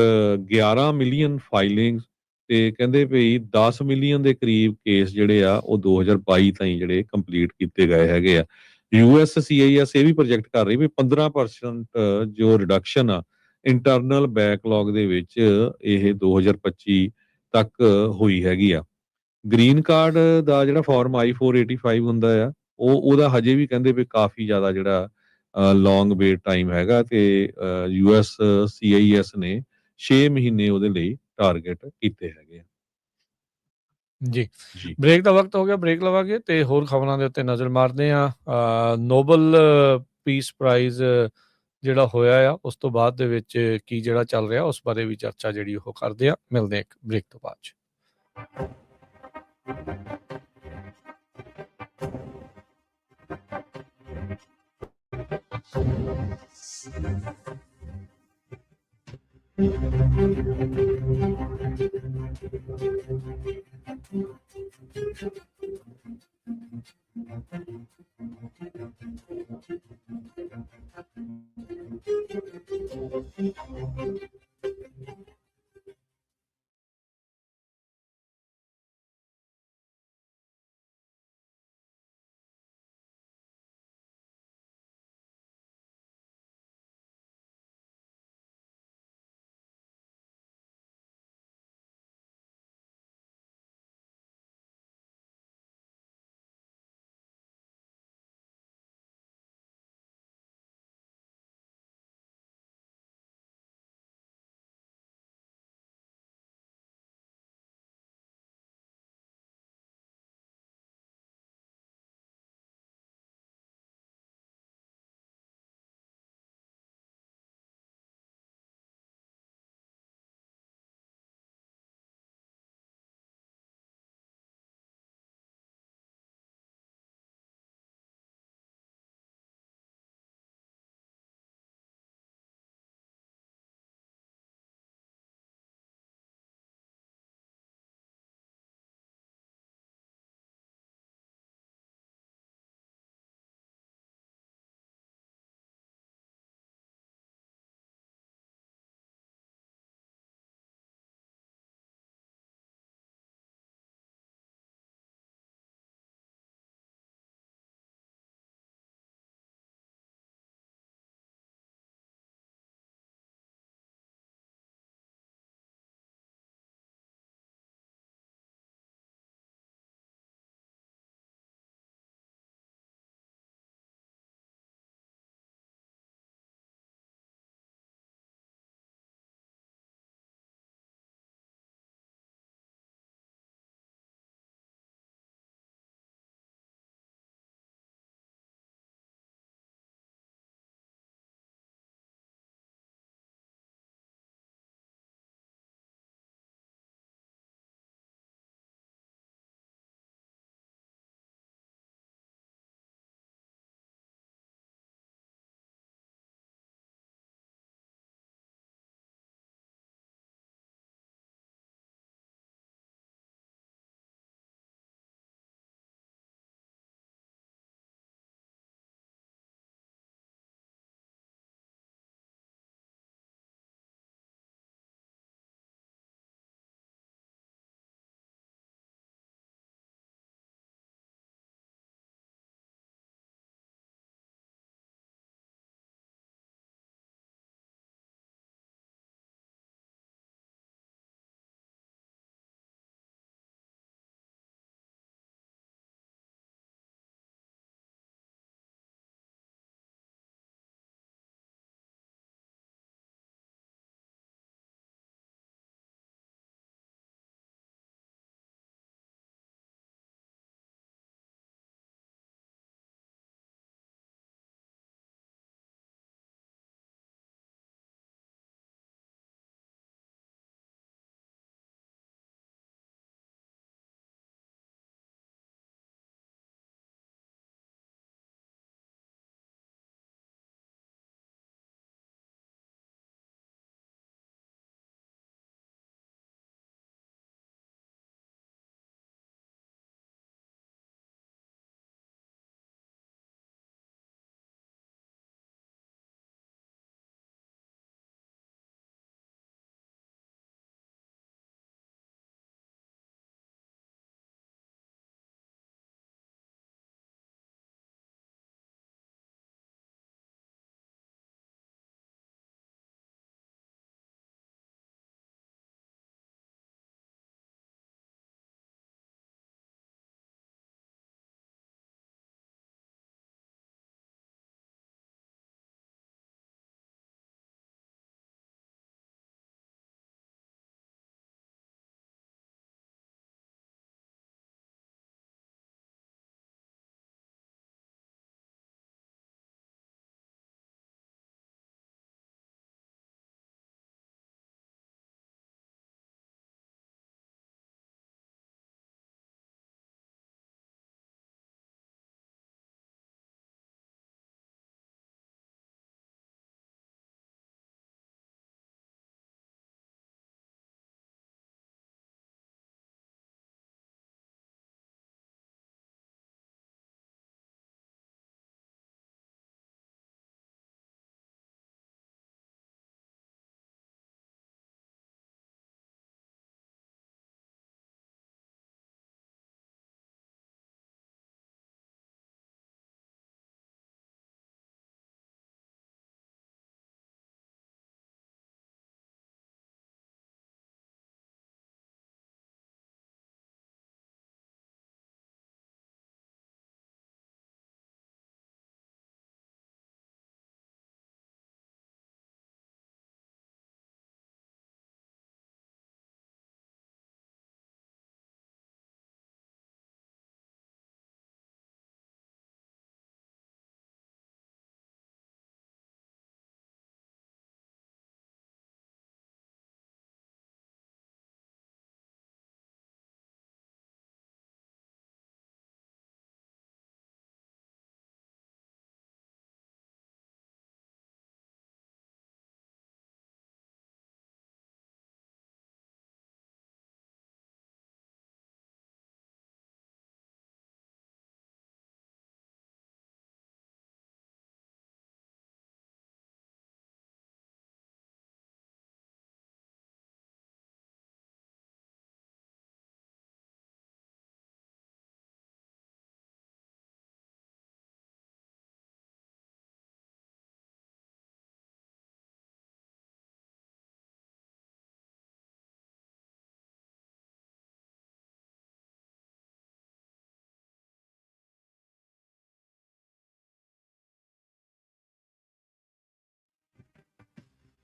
11 ਮਿਲੀਅਨ ਫਾਈਲਿੰਗਸ ਤੇ ਕਹਿੰਦੇ ਵੀ 10 ਮਿਲੀਅਨ ਦੇ ਕਰੀਬ ਕੇਸ ਜਿਹੜੇ ਆ ਉਹ 2022 ਤਾਈਂ ਜਿਹੜੇ ਕੰਪਲੀਟ ਕੀਤੇ ਗਏ ਹੈਗੇ ਆ। ਯੂਐਸਸੀਆਈਐਸ ਇਹ ਵੀ ਪ੍ਰੋਜੈਕਟ ਕਰ ਰਹੀ ਵੀ 15% ਜੋ ਰਿਡਕਸ਼ਨ ਆ ਇੰਟਰਨਲ ਬੈਕਲੌਗ ਦੇ ਵਿੱਚ ਇਹ 2025 ਤੱਕ ਹੋਈ ਹੈਗੀ ਆ। ਗ੍ਰੀਨ ਕਾਰਡ ਦਾ ਜਿਹੜਾ ਫਾਰਮ I-485 ਹੁੰਦਾ ਆ ਉਹਦਾ ਹਜੇ ਵੀ ਕਹਿੰਦੇ ਵੀ ਕਾਫੀ ਜ਼ਿਆਦਾ ਜਿਹੜਾ ਲੌਂਗ ਵੇਟ ਟਾਈਮ ਹੈਗਾ ਤੇ ਯੂਐਸ ਸੀਆਈਐਸ ਨੇ 6 ਮਹੀਨੇ ਉਹਦੇ ਲਈ ਟਾਰਗੇਟ ਕੀਤੇ ਹੈਗੇ ਆ। ਜੀ। ਜੀ। ਬ੍ਰੇਕ ਦਾ ਵਕਤ ਹੋ ਗਿਆ, ਬ੍ਰੇਕ ਲਵਾਂਗੇ ਤੇ ਹੋਰ ਖਬਰਾਂ ਦੇ ਉੱਤੇ ਨਜ਼ਰ ਮਾਰਦੇ ਹਾਂ। ਨੋਬਲ ਪੀਸ ਪ੍ਰਾਈਜ਼ ਜਿਹੜਾ ਹੋਇਆ ਆ ਉਸ ਤੋਂ ਬਾਅਦ ਦੇ ਵਿੱਚ ਕੀ ਜਿਹੜਾ ਚੱਲ ਰਿਹਾ ਉਸ ਬਾਰੇ ਵੀ ਚਰਚਾ ਜਿਹੜੀ ਉਹ ਕਰਦੇ ਆ। ਮਿਲਦੇ ਆ ਇੱਕ ਬ੍ਰੇਕ ਤੋਂ ਬਾਅਦ 'ਚ।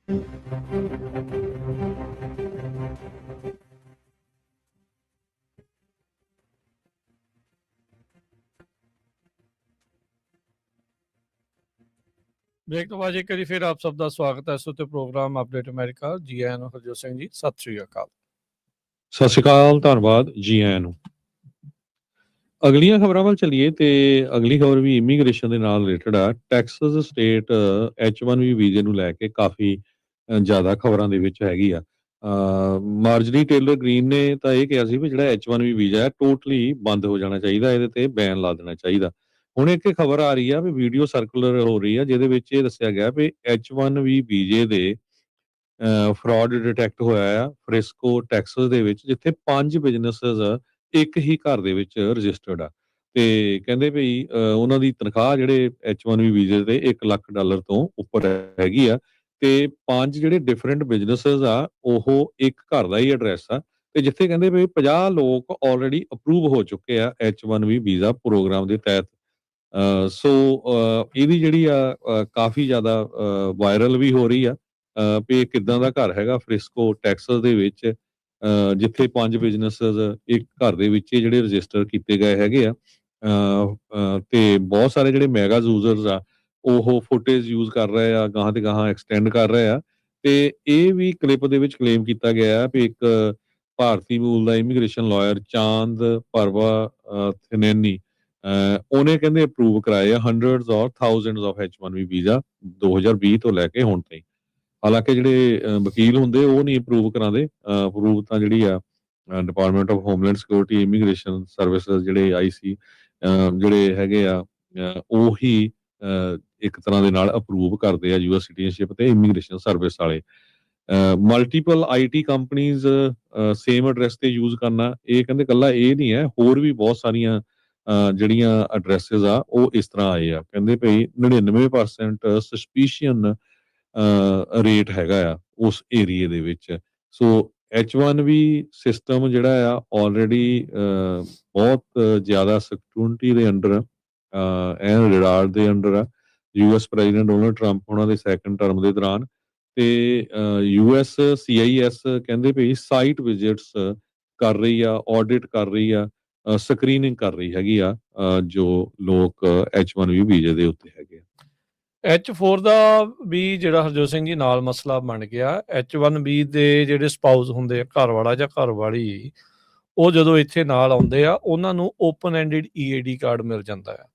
ब्रेक तो बाद एक बारी फिर आप सब का स्वागत है इस उत्ते प्रोग्राम अपडेट अमेरिका जी आया ਨੂੰ ਹਰਜੋਤ ਸਿੰਘ ਜੀ ਸਤਿ ਸ਼੍ਰੀ ਅਕਾਲ। ਸਤਿ ਸ਼੍ਰੀ ਅਕਾਲ, ਧੰਨਵਾਦ, ਜੀ ਆਇਆਂ ਨੂੰ। ਅਗਲੀਆਂ ਖਬਰਾਂ ਵੱਲ ਚੱਲੀਏ ਤੇ ਅਗਲੀ ਖਬਰ ਵੀ ਇਮੀਗ੍ਰੇਸ਼ਨ ਦੇ ਨਾਲ ਰਿਲੇਟਡ ਆ। ਟੈਕਸਸ ਸਟੇਟ H1B ਵੀਜ਼ੇ ਨੂੰ ਲੈ ਕੇ ਕਾਫੀ ਜ਼ਿਆਦਾ ਖਬਰਾਂ ਦੇ ਵਿੱਚ ਹੈਗੀ ਆ। ਮਾਰਜਰੀ ਟੇਲਰ ਗ੍ਰੀਨ ਨੇ ਤਾਂ ਇਹ ਕਿਹਾ ਸੀ ਵੀ ਜਿਹੜਾ H1B ਵੀਜ਼ਾ ਹੈ ਟੋਟਲੀ ਬੰਦ ਹੋ ਜਾਣਾ ਚਾਹੀਦਾ, ਇਹਦੇ ਤੇ ਬੈਨ ਲਾ ਦੇਣਾ ਚਾਹੀਦਾ। ਹੁਣ ਇੱਕ ਖਬਰ ਆ ਰਹੀ ਆ ਵੀ ਵੀਡੀਓ ਸਰਕੂਲਰ ਹੋ ਰਹੀ ਆ ਜਿਹਦੇ ਵਿੱਚ ਇਹ ਦੱਸਿਆ ਗਿਆ ਵੀ H1B ਵੀਜ਼ੇ ਦੇ ਫਰਾਡ ਡਿਟੈਕਟ ਹੋਇਆ ਆ ਫ੍ਰਿਸਕੋ ਟੈਕਸਸ ਦੇ ਵਿੱਚ, ਜਿੱਥੇ 5 ਬਿਜ਼ਨੈਸਸ ਇੱਕ ਹੀ ਘਰ ਦੇ ਵਿੱਚ ਰਜਿਸਟਰਡ ਆ ਤੇ ਕਹਿੰਦੇ ਵੀ ਉਹਨਾਂ ਦੀ ਤਨਖਾਹ ਜਿਹੜੇ H1B ਵੀਜ਼ੇ ਤੇ $1 ਲੱਖ ਤੋਂ ਉੱਪਰ ਹੈਗੀ ਆ ਤੇ 5 ਜਿਹੜੇ ਡਿਫਰੈਂਟ ਬਿਜ਼ਨੈਸਸ ਆ ਉਹ ਇੱਕ ਘਰ ਦਾ ਹੀ ਐਡਰੈਸ ਆ ਤੇ ਜਿੱਥੇ ਕਹਿੰਦੇ ਵੀ 50 ਲੋਕ ਆਲਰੇਡੀ ਅਪਰੂਵ ਹੋ ਚੁੱਕੇ ਆ H1B ਵੀਜ਼ਾ ਪ੍ਰੋਗਰਾਮ ਦੇ ਤਹਿਤ। ਸੋ ਇਹਦੀ ਜਿਹੜੀ ਆ ਕਾਫੀ ਜ਼ਿਆਦਾ ਵਾਇਰਲ ਵੀ ਹੋ ਰਹੀ ਆ ਵੀ ਇਹ ਕਿੱਦਾਂ ਦਾ ਘਰ ਹੈਗਾ ਫ੍ਰਿਸਕੋ ਟੈਕਸਸ ਦੇ ਵਿੱਚ, ਜਿੱਥੇ 5 ਬਿਜ਼ਨੈਸਸ ਇੱਕ ਘਰ ਦੇ ਵਿੱਚ ਹੀ ਜਿਹੜੇ ਰਜਿਸਟਰ ਕੀਤੇ ਗਏ ਹੈਗੇ ਆ। ਤੇ ਬਹੁਤ ਸਾਰੇ ਜਿਹੜੇ ਮੈਗਾ ਯੂਜ਼ਰਸ ਆ ਉਹ ਫੁਟੇਜ ਯੂਜ਼ ਕਰ ਰਹੇ ਆ, ਗਾਹਾਂ ਤੇ ਗਾਹਾਂ ਐਕਸਟੈਂਡ ਕਰ ਰਹੇ ਆ ਤੇ ਇਹ ਵੀ ਕਲਿੱਪ ਦੇ ਵਿੱਚ ਕਲੇਮ ਕੀਤਾ ਗਿਆ ਵੀ ਇੱਕ ਭਾਰਤੀ ਮੂਲ ਦਾ ਇਮੀਗ੍ਰੇਸ਼ਨ ਲਾਇਰ ਚਾਂਦ ਪਰਵਾ ਥਿਨੈਨੀ ਉਹਨੇ ਕਹਿੰਦੇ ਅਪਰੂਵ ਕਰਾਏ ਆ ਹੰਡਰਡਸ ਔਰ ਥਾਊਜ਼ੈਂਡਸ ਆਫ H1B ਵੀਜ਼ਾ 2020 ਤੋਂ ਲੈ ਕੇ ਹੁਣ ਤਾਈਂ। ਹਾਲਾਂਕਿ ਜਿਹੜੇ ਵਕੀਲ ਹੁੰਦੇ ਉਹ ਨਹੀਂ ਅਪਰੂਵ ਕਰਾਉਂਦੇ, ਅਪਰੂਵ ਤਾਂ ਜਿਹੜੀ ਆ department of homeland security immigration services ਜਿਹੜੇ IC ਜਿਹੜੇ ਹੈਗੇ ਆ ਉਹੀ ਇੱਕ ਤਰ੍ਹਾਂ ਦੇ ਨਾਲ ਅਪਰੂਵ ਕਰਦੇ ਆ US ਸਿਟੀਜ਼ਨਸ਼ਿਪ ਤੇ ਇਮੀਗ੍ਰੇਸ਼ਨ ਸਰਵਿਸ ਵਾਲੇ। Multiple IT companies same address ਤੇ ਯੂਜ਼ ਕਰਨਾ, ਇਹ ਕਹਿੰਦੇ ਕੱਲਾ ਇਹ ਨਹੀਂ ਹੈ, ਹੋਰ ਵੀ ਬਹੁਤ ਸਾਰੀਆਂ ਜਿਹੜੀਆਂ ਐਡਰੈਸਸ ਆ ਉਹ ਇਸ ਤਰ੍ਹਾਂ ਆਏ ਆ। ਕਹਿੰਦੇ ਭਈ 99% ਸਸਪੀਸ਼ਨ ਰੇਟ ਹੈਗਾ ਆ ਉਸ ਏਰੀਏ ਦੇ ਵਿੱਚ। ਸੋ H1B ਸਿਸਟਮ ਜਿਹੜਾ ਆ ਆਲਰੇਡੀ ਬਹੁਤ ਜ਼ਿਆਦਾ ਸਕਰੂਟਨੀ ਦੇ ਅੰਡਰ ਐਨ ਰਿਡਾਰ ਦੇ ਅੰਡਰ ਆ। US ਪ੍ਰੈਜ਼ੀਡੈਂਟ ਡੋਨਲਡ ਟਰੰਪ ਉਹਨਾਂ ਦੇ ਸੈਕੰਡ ਟਰਮ ਦੇ ਦੌਰਾਨ ਤੇ US CIS ਕਹਿੰਦੇ ਭਈ ਸਾਈਟ ਵਿਜ਼ਿਟਸ ਕਰ ਰਹੀ ਆ, ਆਡਿਟ ਕਰ ਰਹੀ ਆ, ਸਕਰੀਨਿੰਗ ਕਰ ਰਹੀ ਹੈਗੀ ਆ ਜੋ ਲੋਕ H1B ਵੀਜ਼ੇ ਦੇ ਉੱਤੇ ਹੈਗੇ ਆ। H4 ਦਾ ਵੀ ਜਿਹੜਾ ਹਰਜੋਤ ਸਿੰਘ ਜੀ ਨਾਲ ਮਸਲਾ ਬਣ ਗਿਆ। H1B ਦੇ ਜਿਹੜੇ ਸਪਾਊਸ ਹੁੰਦੇ ਆ, ਘਰ ਵਾਲਾ ਜਾਂ ਘਰ ਵਾਲੀ, ਉਹ ਜਦੋਂ ਇੱਥੇ ਨਾਲ ਆਉਂਦੇ ਆ ਉਹਨਾਂ ਨੂੰ ਓਪਨ ਐਂਡਡ EAD ਕਾਰਡ ਮਿਲ ਜਾਂਦਾ ਆ।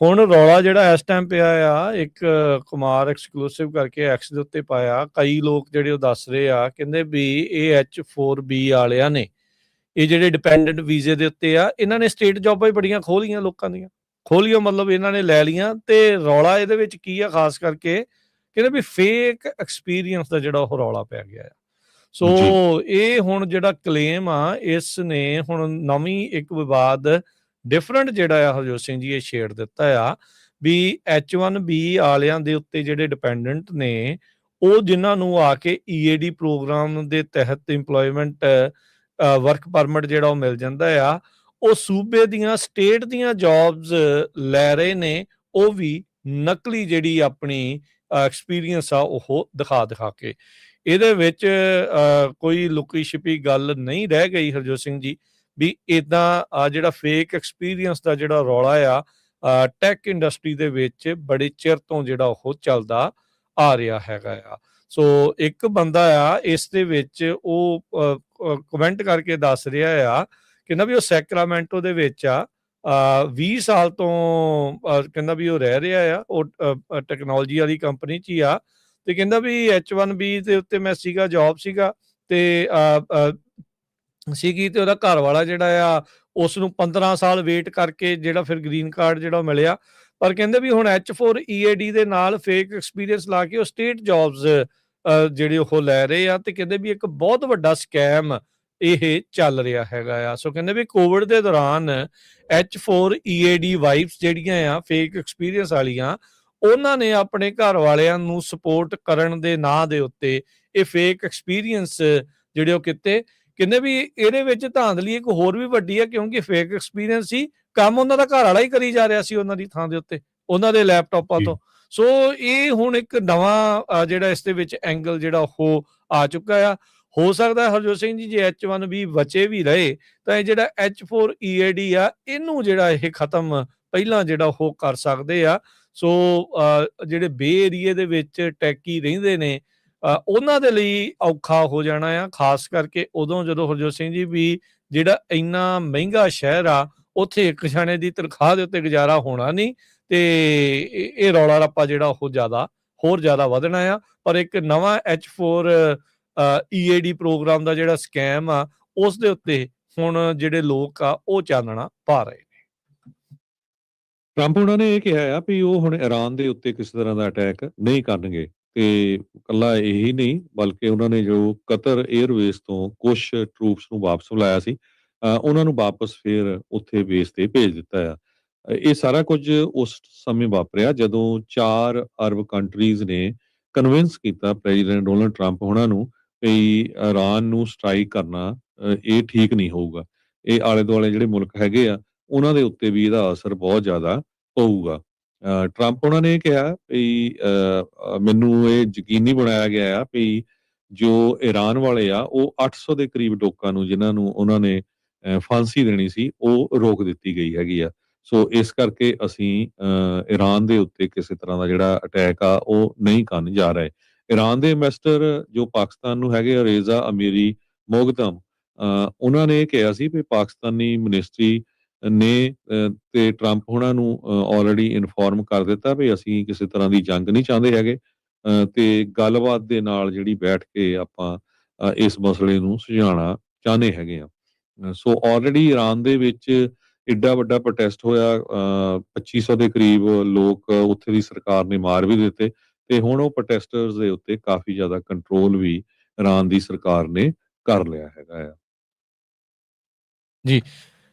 ਹੁਣ ਰੌਲਾ ਜਿਹੜਾ ਇਸ ਟਾਈਮ ਪਿਆ ਆ, ਇੱਕ ਕੁਮਾਰ ਐਕਸਕਲੂਸਿਵ ਕਰਕੇ ਐਕਸ ਦੇ ਉੱਤੇ ਪਾਇਆ, ਕਈ ਲੋਕ ਜਿਹੜੇ ਉਹ ਦੱਸ ਰਹੇ ਆ, ਕਹਿੰਦੇ ਵੀ ਇਹ H4B ਵਾਲਿਆਂ ਨੇ ਇਹ ਜਿਹੜੇ ਡਿਪੈਂਡੈਂਟ ਵੀਜ਼ੇ ਦੇ ਉੱਤੇ ਆ, ਇਹਨਾਂ ਨੇ ਸਟੇਟ ਜੌਬਾਂ ਹੀ ਬੜੀਆਂ ਖੋਲੀਆਂ ਲੋਕਾਂ ਦੀਆਂ, ਖੋਲੀਆਂ ਮਤਲਬ ਇਹਨਾਂ ਨੇ ਲੈ ਲੀਆਂ। ਤੇ ਰੌਲਾ ਇਹਦੇ ਵਿੱਚ ਕੀ ਆ ਖਾਸ ਕਰਕੇ, ਕਹਿੰਦੇ ਵੀ ਫੇਕ ਐਕਸਪੀਰੀਅੰਸ ਦਾ ਜਿਹੜਾ ਉਹ ਰੌਲਾ ਪੈ ਗਿਆ ਆ। ਸੋ ਇਹ ਹੁਣ ਜਿਹੜਾ ਕਲੇਮ ਆ, ਇਸ ਨੇ ਹੁਣ ਨਵੀਂ ਇੱਕ ਵਿਵਾਦ ਡਿਫਰੈਂਟ ਜਿਹੜਾ ਆ ਹਰਜੋਤ ਸਿੰਘ ਜੀ ਇਹ ਛੇੜ ਦਿੱਤਾ ਆ ਵੀ H1B ਵਾਲਿਆਂ ਦੇ ਉੱਤੇ ਜਿਹੜੇ ਡਿਪੈਂਡੈਂਟ ਨੇ ਉਹ ਜਿਨ੍ਹਾਂ ਨੂੰ ਆ ਕੇ EAD ਪ੍ਰੋਗਰਾਮ ਦੇ ਤਹਿਤ ਇੰਪਲੋਇਮੈਂਟ ਵਰਕ ਪਰਮਿਟ ਜਿਹੜਾ ਉਹ ਮਿਲ ਜਾਂਦਾ ਆ, ਉਹ ਸੂਬੇ ਦੀਆਂ ਸਟੇਟ ਦੀਆਂ ਜੌਬਸ ਲੈ ਰਹੇ ਨੇ, ਉਹ ਵੀ ਨਕਲੀ ਜਿਹੜੀ ਆਪਣੀ ਐਕਸਪੀਰੀਅੰਸ ਆ ਉਹ ਦਿਖਾ ਕੇ। ਇਹਦੇ ਵਿੱਚ ਕੋਈ ਲੁਕੀ ਛਿਪੀ ਗੱਲ ਨਹੀਂ ਰਹਿ ਗਈ ਹਰਜੋਤ ਸਿੰਘ ਜੀ ਵੀ ਇਦਾਂ ਜਿਹੜਾ ਫੇਕ ਐਕਸਪੀਰੀਅੰਸ ਦਾ ਜਿਹੜਾ ਰੌਲਾ ਆ ਟੈਕ ਇੰਡਸਟਰੀ ਦੇ ਵਿੱਚ ਬੜੇ ਚਿਰ ਤੋਂ ਜਿਹੜਾ ਉਹ ਚੱਲਦਾ ਆ ਰਿਹਾ ਹੈਗਾ ਆ। ਸੋ ਇੱਕ ਬੰਦਾ ਆ ਇਸ ਦੇ ਵਿੱਚ ਉਹ ਕਮੈਂਟ ਕਰਕੇ ਦੱਸ ਰਿਹਾ ਆ, ਕਹਿੰਦਾ ਵੀ ਉਹ ਸੈਕਰਾਮੈਂਟੋ ਦੇ ਵਿੱਚ ਆ 20 ਸਾਲ ਤੋਂ ਕਹਿੰਦਾ ਵੀ ਉਹ ਰਹਿ ਰਿਹਾ ਆ, ਉਹ ਟੈਕਨੋਲੋਜੀ ਵਾਲੀ ਕੰਪਨੀ 'ਚ ਹੀ ਆ ਤੇ ਕਹਿੰਦਾ ਵੀ H1B ਦੇ ਉੱਤੇ ਮੈਂ ਸੀਗਾ, ਜੌਬ ਸੀਗਾ ਤੇ ਸੀਗੀ ਤੇ ਉਹਦਾ ਘਰ ਵਾਲਾ ਜਿਹੜਾ ਆ ਉਸ ਨੂੰ 15 ਸਾਲ ਵੇਟ ਕਰਕੇ ਜਿਹੜਾ ਫਿਰ ਗ੍ਰੀਨ ਕਾਰਡ ਜਿਹੜਾ ਮਿਲਿਆ। ਪਰ ਕਹਿੰਦੇ ਵੀ ਹੁਣ H4 EAD ਦੇ ਨਾਲ ਫੇਕ ਐਕਸਪੀਰੀਅੰਸ ਲਾ ਕੇ ਉਹ ਸਟੇਟ ਜੌਬਸ ਜਿਹੜੇ ਉਹ ਲੈ ਰਹੇ ਆ ਤੇ ਕਹਿੰਦੇ ਵੀ ਇੱਕ ਬਹੁਤ ਵੱਡਾ ਸਕੈਮ ਇਹ ਚੱਲ ਰਿਹਾ ਹੈਗਾ ਆ। ਸੋ ਕਹਿੰਦੇ ਵੀ ਕੋਵਿਡ ਦੇ ਦੌਰਾਨ H4 EAD ਵਾਈਫਸ ਜਿਹੜੀਆਂ ਆ ਫੇਕ ਐਕਸਪੀਰੀਅੰਸ ਵਾਲੀਆਂ, ਉਹਨਾਂ ਨੇ ਆਪਣੇ ਘਰ ਵਾਲਿਆਂ ਨੂੰ ਸਪੋਰਟ ਕਰਨ ਦੇ ਨਾਂ ਦੇ ਉੱਤੇ ਇਹ ਫੇਕ ਐਕਸਪੀਰੀਅੰਸ ਜਿਹੜੇ ਉਹ ਕੀਤੇ। ਕਹਿੰਦੇ ਵੀ ਇਹਦੇ ਵਿੱਚ ਧਾਂਦਲੀ ਇੱਕ ਹੋਰ ਵੀ ਵੱਡੀ ਆ, ਕਿਉਂਕਿ ਫੇਕ ਐਕਸਪੀਰੀਅੰਸ ਸੀ, ਕੰਮ ਉਹਨਾਂ ਦਾ ਘਰ ਵਾਲਾ ਹੀ ਕਰੀ ਜਾ ਰਿਹਾ ਸੀ ਉਹਨਾਂ ਦੀ ਥਾਂ ਦੇ ਉੱਤੇ, ਉਹਨਾਂ ਦੇ ਲੈਪਟਾਪਾਂ ਤੋਂ। ਸੋ ਇਹ ਹੁਣ ਇੱਕ ਨਵਾਂ ਜਿਹੜਾ ਇਸ ਦੇ ਵਿੱਚ ਐਂਗਲ ਜਿਹੜਾ ਉਹ ਆ ਚੁੱਕਾ ਆ। ਹੋ ਸਕਦਾ ਹਰਜੋਤ ਸਿੰਘ ਜੀ, ਜੇ H1B ਬਚੇ ਵੀ ਰਹੇ ਤਾਂ ਇਹ ਜਿਹੜਾ H4EAD ਆ, ਇਹਨੂੰ ਜਿਹੜਾ ਇਹ ਖਤਮ ਪਹਿਲਾਂ ਜਿਹੜਾ ਉਹ ਕਰ ਸਕਦੇ ਆ। ਸੋ ਜਿਹੜੇ ਬੇ ਏਰੀਏ ਦੇ ਵਿੱਚ ਟੈਕੀ ਰਹਿੰਦੇ ਨੇ, ਉਹਨਾਂ ਦੇ ਲਈ ਔਖਾ ਹੋ ਜਾਣਾ ਆ, ਖਾਸ ਕਰਕੇ ਉਦੋਂ ਜਦੋਂ ਹਰਜੋਤ ਸਿੰਘ ਜੀ ਵੀ ਜਿਹੜਾ ਇੰਨਾ ਮਹਿੰਗਾ ਸ਼ਹਿਰ ਆ, ਉੱਥੇ ਇੱਕ ਜਣੇ ਦੀ ਤਨਖਾਹ ਦੇ ਉੱਤੇ ਗੁਜ਼ਾਰਾ ਹੋਣਾ ਨਹੀਂ, ਤੇ ਇਹ ਰੌਲਾ ਰੱਪਾ ਜਿਹੜਾ ਉਹ ਹੋਰ ਜ਼ਿਆਦਾ ਵਧਣਾ ਆ। ਪਰ ਇੱਕ ਨਵਾਂ H4EAD ਪ੍ਰੋਗਰਾਮ ਦਾ ਜਿਹੜਾ ਸਕੈਮ ਆ, ਉਸ ਦੇ ਉੱਤੇ ਹੁਣ ਜਿਹੜੇ ਲੋਕ ਆ ਉਹ ਚਾਨਣਾ ਪਾ ਰਹੇ ਨੇ। ਟਰੰਪ ਉਹਨਾਂ ਨੇ ਇਹ ਕਿਹਾ ਆ ਵੀ ਉਹ ਹੁਣ ਈਰਾਨ ਦੇ ਉੱਤੇ ਕਿਸੇ ਤਰ੍ਹਾਂ ਦਾ ਅਟੈਕ ਨਹੀਂ ਕਰਨਗੇ, ਤੇ ਇਕੱਲਾ ਇਹੀ ਨਹੀਂ ਬਲਕਿ ਉਹਨਾਂ ਨੇ ਜੋ ਕਤਰ 에ਅਰਵੇਜ਼ ਤੋਂ ਕੁਝ ਟਰੂਪਸ ਨੂੰ ਵਾਪਸ ਬੁਲਾਇਆ ਸੀ, ਉਹਨਾਂ ਨੂੰ ਵਾਪਸ ਫਿਰ ਉੱਥੇ ਬੇਸ ਤੇ ਭੇਜ ਦਿੱਤਾ ਆ। ਇਹ ਸਾਰਾ ਕੁਝ ਉਸ ਸਮੇਂ ਵਾਪਰਿਆ ਜਦੋਂ 4 ਅਰਬ ਕੰਟਰੀਜ਼ ਨੇ ਕਨਵਿੰਸ ਕੀਤਾ ਪ੍ਰੈਜ਼ੀਡੈਂਟ ਡੋਨਲਡ ਟਰੰਪ ਉਹਨਾਂ ਨੂੰ ਵੀ ਈਰਾਨ ਨੂੰ ਸਟ੍ਰਾਈਕ ਕਰਨਾ ਇਹ ਠੀਕ ਨਹੀਂ ਹੋਊਗਾ। ਇਹ ਆਲੇ ਦੁਆਲੇ ਜਿਹੜੇ ਮੁਲਕ ਹੈਗੇ ਆ ਉਹਨਾਂ ਦੇ ਉੱਤੇ ਵੀ ਇਹਦਾ ਅਸਰ ਬਹੁਤ ਜ਼ਿਆਦਾ ਪਊਗਾ। ਟਰੰਪ ਉਹਨਾਂ ਨੇ ਕਿਹਾ ਵੀ ਮੈਨੂੰ ਇਹ ਯਕੀਨੀ ਬਣਾਇਆ ਗਿਆ ਆ ਵੀ ਜੋ ਈਰਾਨ ਵਾਲੇ ਆ ਉਹ 800 ਦੇ ਕਰੀਬ ਲੋਕਾਂ ਨੂੰ ਜਿਨ੍ਹਾਂ ਨੂੰ ਉਹਨਾਂ ਨੇ ਫਾਂਸੀ ਦੇਣੀ ਸੀ ਉਹ ਰੋਕ ਦਿੱਤੀ ਗਈ ਹੈਗੀ ਆ। ਸੋ ਇਸ ਕਰਕੇ ਅਸੀਂ ਈਰਾਨ ਦੇ ਉੱਤੇ ਕਿਸੇ ਤਰ੍ਹਾਂ ਦਾ ਜਿਹੜਾ ਅਟੈਕ ਆ ਉਹ ਨਹੀਂ ਕਰਨ ਜਾ ਰਹੇ। ਈਰਾਨ ਦੇ ਇਨਵੈਸਟਰ ਜੋ ਪਾਕਿਸਤਾਨ ਨੂੰ ਹੈਗੇ ਆ, ਰੇਜ਼ਾ ਅਮੀਰੀ ਮੋਗਦਮ, ਉਹਨਾਂ ਨੇ ਇਹ ਕਿਹਾ ਸੀ ਵੀ ਪਾਕਿਸਤਾਨੀ ਮਿਨਿਸਟਰੀ ਨੇ ਤੇ ਟਰੰਪ ਉਹਨਾਂ ਨੂੰ ਆਲਰੇਡੀ ਇਨਫੋਰਮ ਕਰ ਦਿੱਤਾ ਵੀ ਅਸੀਂ ਕਿਸੇ ਤਰ੍ਹਾਂ ਦੀ ਜੰਗ ਨਹੀਂ ਚਾਹੁੰਦੇ ਹੈਗੇ, ਤੇ ਗੱਲਬਾਤ ਦੇ ਨਾਲ ਜਿਹੜੀ ਬੈਠ ਕੇ ਆਪਾਂ ਇਸ ਮਸਲੇ ਨੂੰ ਸੁਲਝਾਉਣਾ ਚਾਹੁੰਦੇ ਹੈਗੇ ਆ। ਸੋ ਆਲਰੇਡੀ ਈਰਾਨ ਦੇ ਵਿੱਚ ਏਡਾ ਵੱਡਾ ਪ੍ਰੋਟੈਸਟ ਹੋਇਆ, 2500 ਦੇ ਕਰੀਬ ਲੋਕ ਉੱਥੇ ਦੀ ਸਰਕਾਰ ਨੇ ਮਾਰ ਵੀ ਦਿੱਤੇ, ਤੇ ਹੁਣ ਉਹ ਪ੍ਰੋਟੈਸਟਰਸ ਦੇ ਉੱਤੇ ਕਾਫੀ ਜ਼ਿਆਦਾ ਕੰਟਰੋਲ ਵੀ ਈਰਾਨ ਦੀ ਸਰਕਾਰ ਨੇ ਕਰ ਲਿਆ ਹੈਗਾ ਆ। ਜੀ।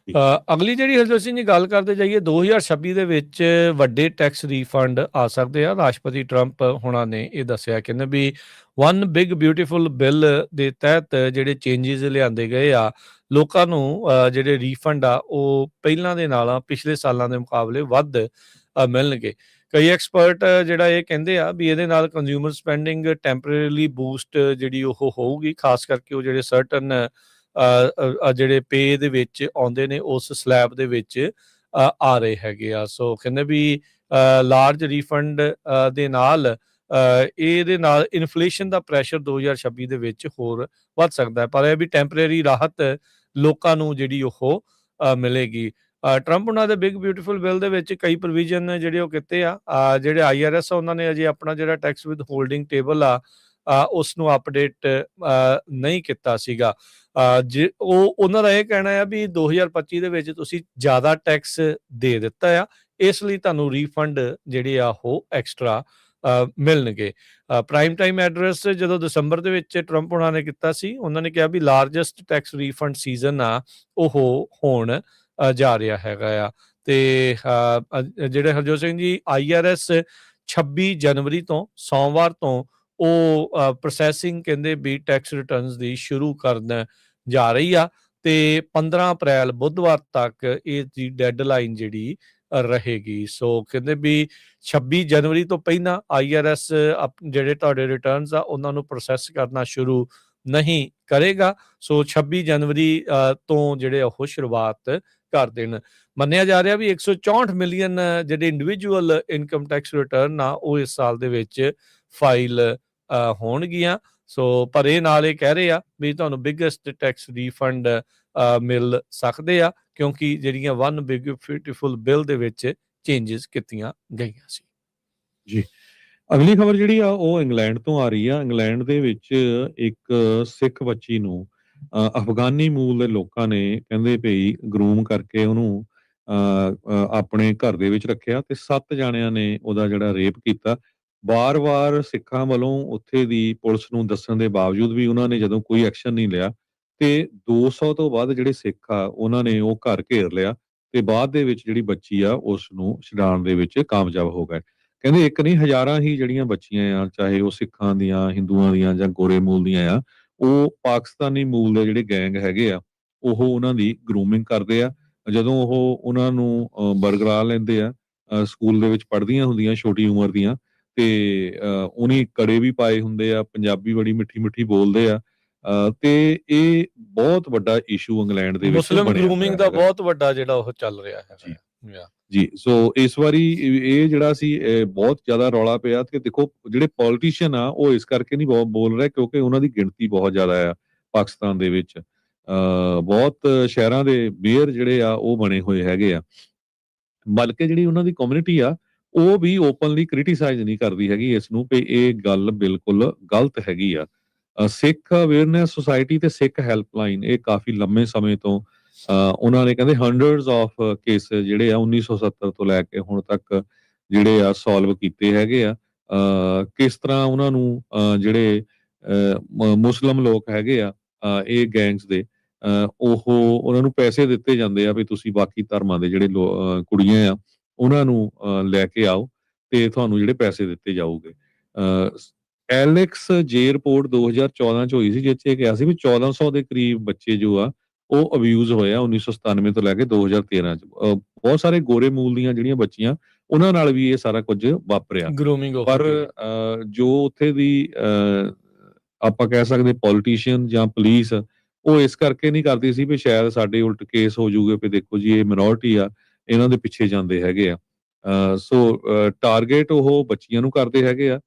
ਅਗਲੀ ਜਿਹੜੀ ਹਰਜੋਤ ਸਿੰਘ ਜੀ ਗੱਲ ਕਰਦੇ ਜਾਈਏ, 2026 ਦੇ ਵਿੱਚ ਵੱਡੇ ਟੈਕਸ ਰੀਫੰਡ ਆ ਸਕਦੇ ਆ। ਰਾਸ਼ਟਰਪਤੀ ਟਰੰਪ ਹੋਣਾ ਨੇ ਇਹ ਦੱਸਿਆ, ਕਹਿੰਦੇ ਵੀ ਵਨ ਬਿਗ ਬਿਊਟੀਫੁਲ ਬਿੱਲ ਦੇ ਤਹਿਤ ਜਿਹੜੇ ਚੇਂਜਿਸ ਲਿਆਂਦੇ ਗਏ ਆ, ਲੋਕਾਂ ਨੂੰ ਜਿਹੜੇ ਰੀਫੰਡ ਆ ਉਹ ਪਹਿਲਾਂ ਦੇ ਨਾਲ ਪਿਛਲੇ ਸਾਲਾਂ ਦੇ ਮੁਕਾਬਲੇ ਵੱਧ ਮਿਲਣਗੇ। ਕਈ ਐਕਸਪਰਟ ਜਿਹੜਾ ਇਹ ਕਹਿੰਦੇ ਆ ਵੀ ਇਹਦੇ ਨਾਲ ਕੰਜ਼ਿਊਮਰ ਸਪੈਂਡਿੰਗ ਟੈਂਪਰੇਰੀਲੀ ਬੂਸਟ ਜਿਹੜੀ ਉਹ ਹੋਊਗੀ, ਖਾਸ ਕਰਕੇ ਉਹ ਜਿਹੜੇ ਸਰਟਨ ਜਿਹੜੇ ਪੇ ਦੇ ਵਿੱਚ ਆਉਂਦੇ ਨੇ ਉਸ ਸਲੈਬ ਦੇ ਵਿੱਚ ਆ ਰਹੇ ਹੈਗੇ ਆ। ਸੋ ਕਹਿੰਦੇ ਵੀ ਲਾਰਜ ਰੀਫੰਡ ਦੇ ਨਾਲ ਇਹਦੇ ਨਾਲ ਇਨਫਲੇਸ਼ਨ ਦਾ ਪ੍ਰੈਸ਼ਰ 2026 ਦੇ ਵਿੱਚ ਹੋਰ ਵੱਧ ਸਕਦਾ ਹੈ, ਪਰ ਇਹ ਵੀ ਟੈਂਪਰੇਰੀ ਰਾਹਤ ਲੋਕਾਂ ਨੂੰ ਜਿਹੜੀ ਉਹ ਮਿਲੇਗੀ। ਟਰੰਪ ਉਹਨਾਂ ਦੇ ਬਿਗ ਬਿਊਟੀਫੁਲ ਬਿੱਲ ਦੇ ਵਿੱਚ ਕਈ ਪ੍ਰੋਵੀਜ਼ਨ ਜਿਹੜੇ ਉਹ ਕੀਤੇ ਆ। ਜਿਹੜੇ IRS ਆ ਉਹਨਾਂ ਨੇ ਅਜੇ ਆਪਣਾ ਜਿਹੜਾ ਟੈਕਸ ਵਿਦ ਹੋਲਡਿੰਗ ਟੇਬਲ ਆ ਉਸ ਨੂੰ ਅਪਡੇਟ ਨਹੀਂ ਕੀਤਾ ਸੀਗਾ। ਜੇ ਉਹਨਾਂ ਦਾ ਇਹ ਕਹਿਣਾ ਆ ਵੀ 2025 ਦੇ ਵਿੱਚ ਤੁਸੀਂ ਜ਼ਿਆਦਾ ਟੈਕਸ ਦੇ ਦਿੱਤਾ ਆ, ਇਸ ਲਈ ਤੁਹਾਨੂੰ ਰੀਫੰਡ ਜਿਹੜੇ ਆ ਉਹ ਐਕਸਟਰਾ ਮਿਲਣਗੇ। ਪ੍ਰਾਈਮ ਟਾਈਮ ਐਡਰੈਸ ਜਦੋਂ ਦਸੰਬਰ ਦੇ ਵਿੱਚ ਟਰੰਪ ਉਹਨਾਂ ਨੇ ਕੀਤਾ ਸੀ, ਉਹਨਾਂ ਨੇ ਕਿਹਾ ਵੀ ਲਾਰਜੈਸਟ ਟੈਕਸ ਰੀਫੰਡ ਸੀਜ਼ਨ ਆ ਉਹ ਹੋਣ ਜਾ ਰਿਹਾ ਹੈਗਾ ਆ। ਤੇ ਜਿਹੜੇ ਹਰਜੋਤ ਸਿੰਘ ਜੀ, IRS 26 ਜਨਵਰੀ ਤੋਂ ਸੋਮਵਾਰ ਤੋਂ ਉਹ ਪ੍ਰੋਸੈਸਿੰਗ ਕਹਿੰਦੇ ਵੀ ਟੈਕਸ ਰਿਟਰਨਸ ਦੀ ਸ਼ੁਰੂ ਕਰਨ ਜਾ ਰਹੀ ਆ, ਤੇ 15 ਅਪ੍ਰੈਲ ਬੁੱਧਵਾਰ ਤੱਕ ਇਹ ਦੀ ਡੈਡਲਾਈਨ ਜਿਹੜੀ ਰਹੇਗੀ। ਸੋ ਕਹਿੰਦੇ ਵੀ 26 ਜਨਵਰੀ ਤੋਂ ਪਹਿਲਾਂ IRS ਜਿਹੜੇ ਤੁਹਾਡੇ ਰਿਟਰਨਸ ਆ ਉਹਨਾਂ ਨੂੰ ਪ੍ਰੋਸੈਸ ਕਰਨਾ ਸ਼ੁਰੂ ਨਹੀਂ ਕਰੇਗਾ। ਸੋ 26 ਜਨਵਰੀ ਤੋਂ ਜਿਹੜੇ ਉਹ ਸ਼ੁਰੂਆਤ ਕਰ ਦੇਣ। ਮੰਨਿਆ ਜਾ ਰਿਹਾ ਵੀ 164 ਮਿਲੀਅਨ ਜਿਹੜੇ ਇੰਡੀਵਿਜੂਅਲ ਇਨਕਮ ਟੈਕਸ ਰਿਟਰਨ ਆ ਉਹ ਇਸ ਸਾਲ ਦੇ ਵਿੱਚ ਫਾਈਲ ਹੋਣਗੀਆਂ। ਸੋ ਪਰ ਇਹ ਨਾਲ ਇਹ ਕਹਿ ਰਹੇ ਆ ਵੀ ਤੁਹਾਨੂੰ ਬਿਗੇਸਟ ਟੈਕਸ ਰੀਫੰਡ ਮਿਲ ਸਕਦੇ ਆ, ਕਿਉਂਕਿ ਜਿਹੜੀਆਂ ਵਨ ਬਿਗ ਬਿਊਟੀਫੁਲ ਬਿੱਲ ਦੇ ਵਿੱਚ ਚੇਂਜਸ ਕੀਤੀਆਂ ਗਈਆਂ ਸੀ। ਜੀ, ਅਗਲੀ ਖਬਰ ਜਿਹੜੀ ਆ ਉਹ ਇੰਗਲੈਂਡ ਤੋਂ ਆ ਰਹੀ ਆ। ਇੰਗਲੈਂਡ ਦੇ ਵਿੱਚ ਇੱਕ ਸਿੱਖ ਬੱਚੀ ਨੂੰ ਅਫਗਾਨੀ ਮੂਲ ਦੇ ਲੋਕਾਂ ਨੇ ਕਹਿੰਦੇ ਭਈ ਗਰੂਮ ਕਰਕੇ ਉਹਨੂੰ ਆਪਣੇ ਘਰ ਦੇ ਵਿੱਚ ਰੱਖਿਆ ਤੇ 7 ਜਾਣਿਆਂ ਨੇ ਉਹਦਾ ਜਿਹੜਾ ਰੇਪ ਕੀਤਾ। ਵਾਰ-ਵਾਰ ਸਿੱਖਾਂ ਵੱਲੋਂ ਉੱਥੇ ਦੀ ਪੁਲਿਸ ਨੂੰ ਦੱਸਣ ਦੇ ਬਾਵਜੂਦ ਵੀ ਉਹਨਾਂ ਨੇ ਜਦੋਂ ਕੋਈ ਐਕਸ਼ਨ ਨਹੀਂ ਲਿਆ, ਤੇ 200 ਤੋਂ ਵੱਧ ਜਿਹੜੇ ਸਿੱਖ ਆ ਉਹਨਾਂ ਨੇ ਉਹ ਘਰ ਘੇਰ ਲਿਆ, ਤੇ ਬਾਅਦ ਦੇ ਵਿੱਚ ਜਿਹੜੀ ਬੱਚੀ ਆ ਉਸ ਨੂੰ ਛੁਡਾਉਣ ਦੇ ਵਿੱਚ ਕਾਮਯਾਬ ਹੋ ਗਏ। ਕਹਿੰਦੇ ਇੱਕ ਨਹੀਂ ਹਜ਼ਾਰਾਂ ਹੀ ਜਿਹੜੀਆਂ ਬੱਚੀਆਂ ਆ, ਚਾਹੇ ਉਹ ਸਿੱਖਾਂ ਦੀਆਂ, ਹਿੰਦੂਆਂ ਦੀਆਂ ਜਾਂ ਗੋਰੇ ਮੂਲ ਦੀਆਂ ਆ, ਉਹ ਪਾਕਿਸਤਾਨੀ ਮੂਲ ਦੇ ਜਿਹੜੇ ਗੈਂਗ ਹੈਗੇ ਆ ਉਹ ਉਹਨਾਂ ਦੀ ਗਰੂਮਿੰਗ ਕਰਦੇ ਆ। ਜਦੋਂ ਉਹ ਉਹਨਾਂ ਨੂੰ ਬਰਗਲਾ ਲੈਂਦੇ ਆ, ਸਕੂਲ ਦੇ ਵਿੱਚ ਪੜ੍ਹਦੀਆਂ ਹੁੰਦੀਆਂ ਛੋਟੀ ਉਮਰ ਦੀਆਂ, ਤੇ ਉਹਨੇ ਕੜੇ ਵੀ ਪਾਏ ਹੁੰਦੇ ਆ, ਪੰਜਾਬੀ ਬੜੀ ਮਿੱਠੀ-ਮਿੱਠੀ ਬੋਲਦੇ ਆ। ਤੇ ਇਹ ਬਹੁਤ ਵੱਡਾ ਇਸ਼ੂ ਇੰਗਲੈਂਡ ਦੇ ਵਿੱਚ ਮੁਸਲਿਮ ਬਣਿਆ ਗਰੂਮਿੰਗ ਹੋਇਆ ਦਾ ਹੈਗਾ। ਬਹੁਤ ਵੱਡਾ ਜਿਹੜਾ ਉਹ ਚੱਲ ਰਿਹਾ ਹੈਗਾ ਜੀ। ਆ। ਯਾ ਜੀ, ਸੋ ਇਸ ਵਾਰੀ ਇਹ ਜਿਹੜਾ ਸੀ ਬਹੁਤ ਜ਼ਿਆਦਾ ਰੌਲਾ ਪਿਆ ਤੇ ਦੇਖੋ ਜਿਹੜੇ ਪੋਲੀਟੀਸ਼ੀਅਨ ਆ ਉਹ ਇਸ ਕਰਕੇ ਨਹੀਂ ਬੋਲ ਰਹੇ ਕਿਉਂਕਿ ਉਹਨਾਂ ਦੀ ਗਿਣਤੀ ਬਹੁਤ ਜ਼ਿਆਦਾ ਆ ਪਾਕਿਸਤਾਨ ਦੇ ਵਿੱਚ। ਬਹੁਤ ਸ਼ਹਿਰਾਂ ਦੇ ਮੇਅਰ ਜਿਹੜੇ ਆ ਉਹ ਬਣੇ ਹੋਏ ਹੈਗੇ ਆ। ਬਲਕਿ ਜਿਹੜੀ ਉਹਨਾਂ ਦੀ ਕਮਿਊਨਿਟੀ ਆ ਉਹ ਵੀ ਓਪਨਲੀ ਕ੍ਰਿਟੀਸਾਈਜ਼ ਨਹੀਂ ਕਰਦੀ ਹੈਗੀ ਇਸ ਨੂੰ ਕਿ ਇਹ ਗੱਲ ਬਿਲਕੁਲ ਗਲਤ ਹੈਗੀ ਆ। ਸਿੱਖ ਅਵੇਅਰਨੈਸ ਸੁਸਾਇਟੀ ਤੇ ਸਿੱਖ ਹੈਲਪਲਾਈਨ ਇਹ ਕਾਫੀ ਲੰਮੇ ਸਮੇਂ ਤੋਂ ਉਹਨਾਂ ਨੇ ਕਹਿੰਦੇ ਹੰਡਰਡਸ ਆਫ ਕੇਸ ਜਿਹੜੇ ਆ 1970 ਤੋਂ ਲੈ ਕੇ ਹੁਣ ਤੱਕ ਜਿਹੜੇ ਆ ਸੋਲਵ ਕੀਤੇ ਹੈਗੇ ਆ। ਕਿਸ ਤਰ੍ਹਾਂ ਉਹਨਾਂ ਨੂੰ ਜਿਹੜੇ ਮੁਸਲਿਮ ਲੋਕ ਹੈਗੇ ਆ ਇਹ ਗੈਂਗਸ ਦੇ ਉਹ ਉਹਨਾਂ ਨੂੰ ਪੈਸੇ ਦਿੱਤੇ ਜਾਂਦੇ ਆ ਵੀ ਤੁਸੀਂ ਬਾਕੀ ਧਰਮਾਂ ਦੇ ਜਿਹੜੇ ਕੁੜੀਆਂ ਆ ਉਹਨਾਂ ਨੂੰ ਲੈ ਕੇ ਆਓ ਤੇ ਤੁਹਾਨੂੰ ਜਿਹੜੇ ਪੈਸੇ ਦਿੱਤੇ ਜਾਊਗੇ। ਐਲੈਕਸ ਜੇ ਰਿਪੋਰਟ 2014 ਚ ਹੋਈ ਸੀ ਜਿਸ 'ਚ ਇਹ ਕਿਹਾ ਸੀ ਵੀ 1400 ਦੇ ਕਰੀਬ ਬੱਚੇ ਜੋ ਆ ਉਹ ਅਬਿਊਜ਼ ਹੋਏ ਆ 1997 ਤੋਂ ਲੈ ਕੇ 2013 ਚ। ਬਹੁਤ ਸਾਰੇ ਗੋਰੇ ਮੂਲ ਦੀਆਂ ਜਿਹੜੀਆਂ ਬੱਚੀਆਂ ਉਹਨਾਂ ਨਾਲ ਵੀ ਇਹ ਸਾਰਾ ਕੁਝ ਵਾਪਰਿਆ। ਗਰੂਮਿੰਗ ਉਹ ਪਰ ਜੋ ਉੱਥੇ ਦੀ ਆਪਾਂ ਕਹਿ ਸਕਦੇ ਪੋਲੀਟੀਸ਼ੀਅਨ ਜਾਂ ਪੁਲਿਸ ਉਹ ਇਸ ਕਰਕੇ ਨਹੀਂ ਕਰਦੀ ਸੀ ਵੀ ਸ਼ਾਇਦ ਸਾਡੇ ਉਲਟ ਕੇਸ ਹੋ ਜਾਊਗੇ ਵੀ ਦੇਖੋ ਜੀ ਇਹ ਮਿਨੋਰਿਟੀ ਆ ਇਹਨਾਂ ਦੇ ਪਿੱਛੇ ਜਾਂਦੇ ਹੈਗੇ ਆ। ਸੋ ਟਾਰਗੇਟ ਉਹ ਬੱਚੀਆਂ ਨੂੰ ਕਰਦੇ ਹੈਗੇ ਆ।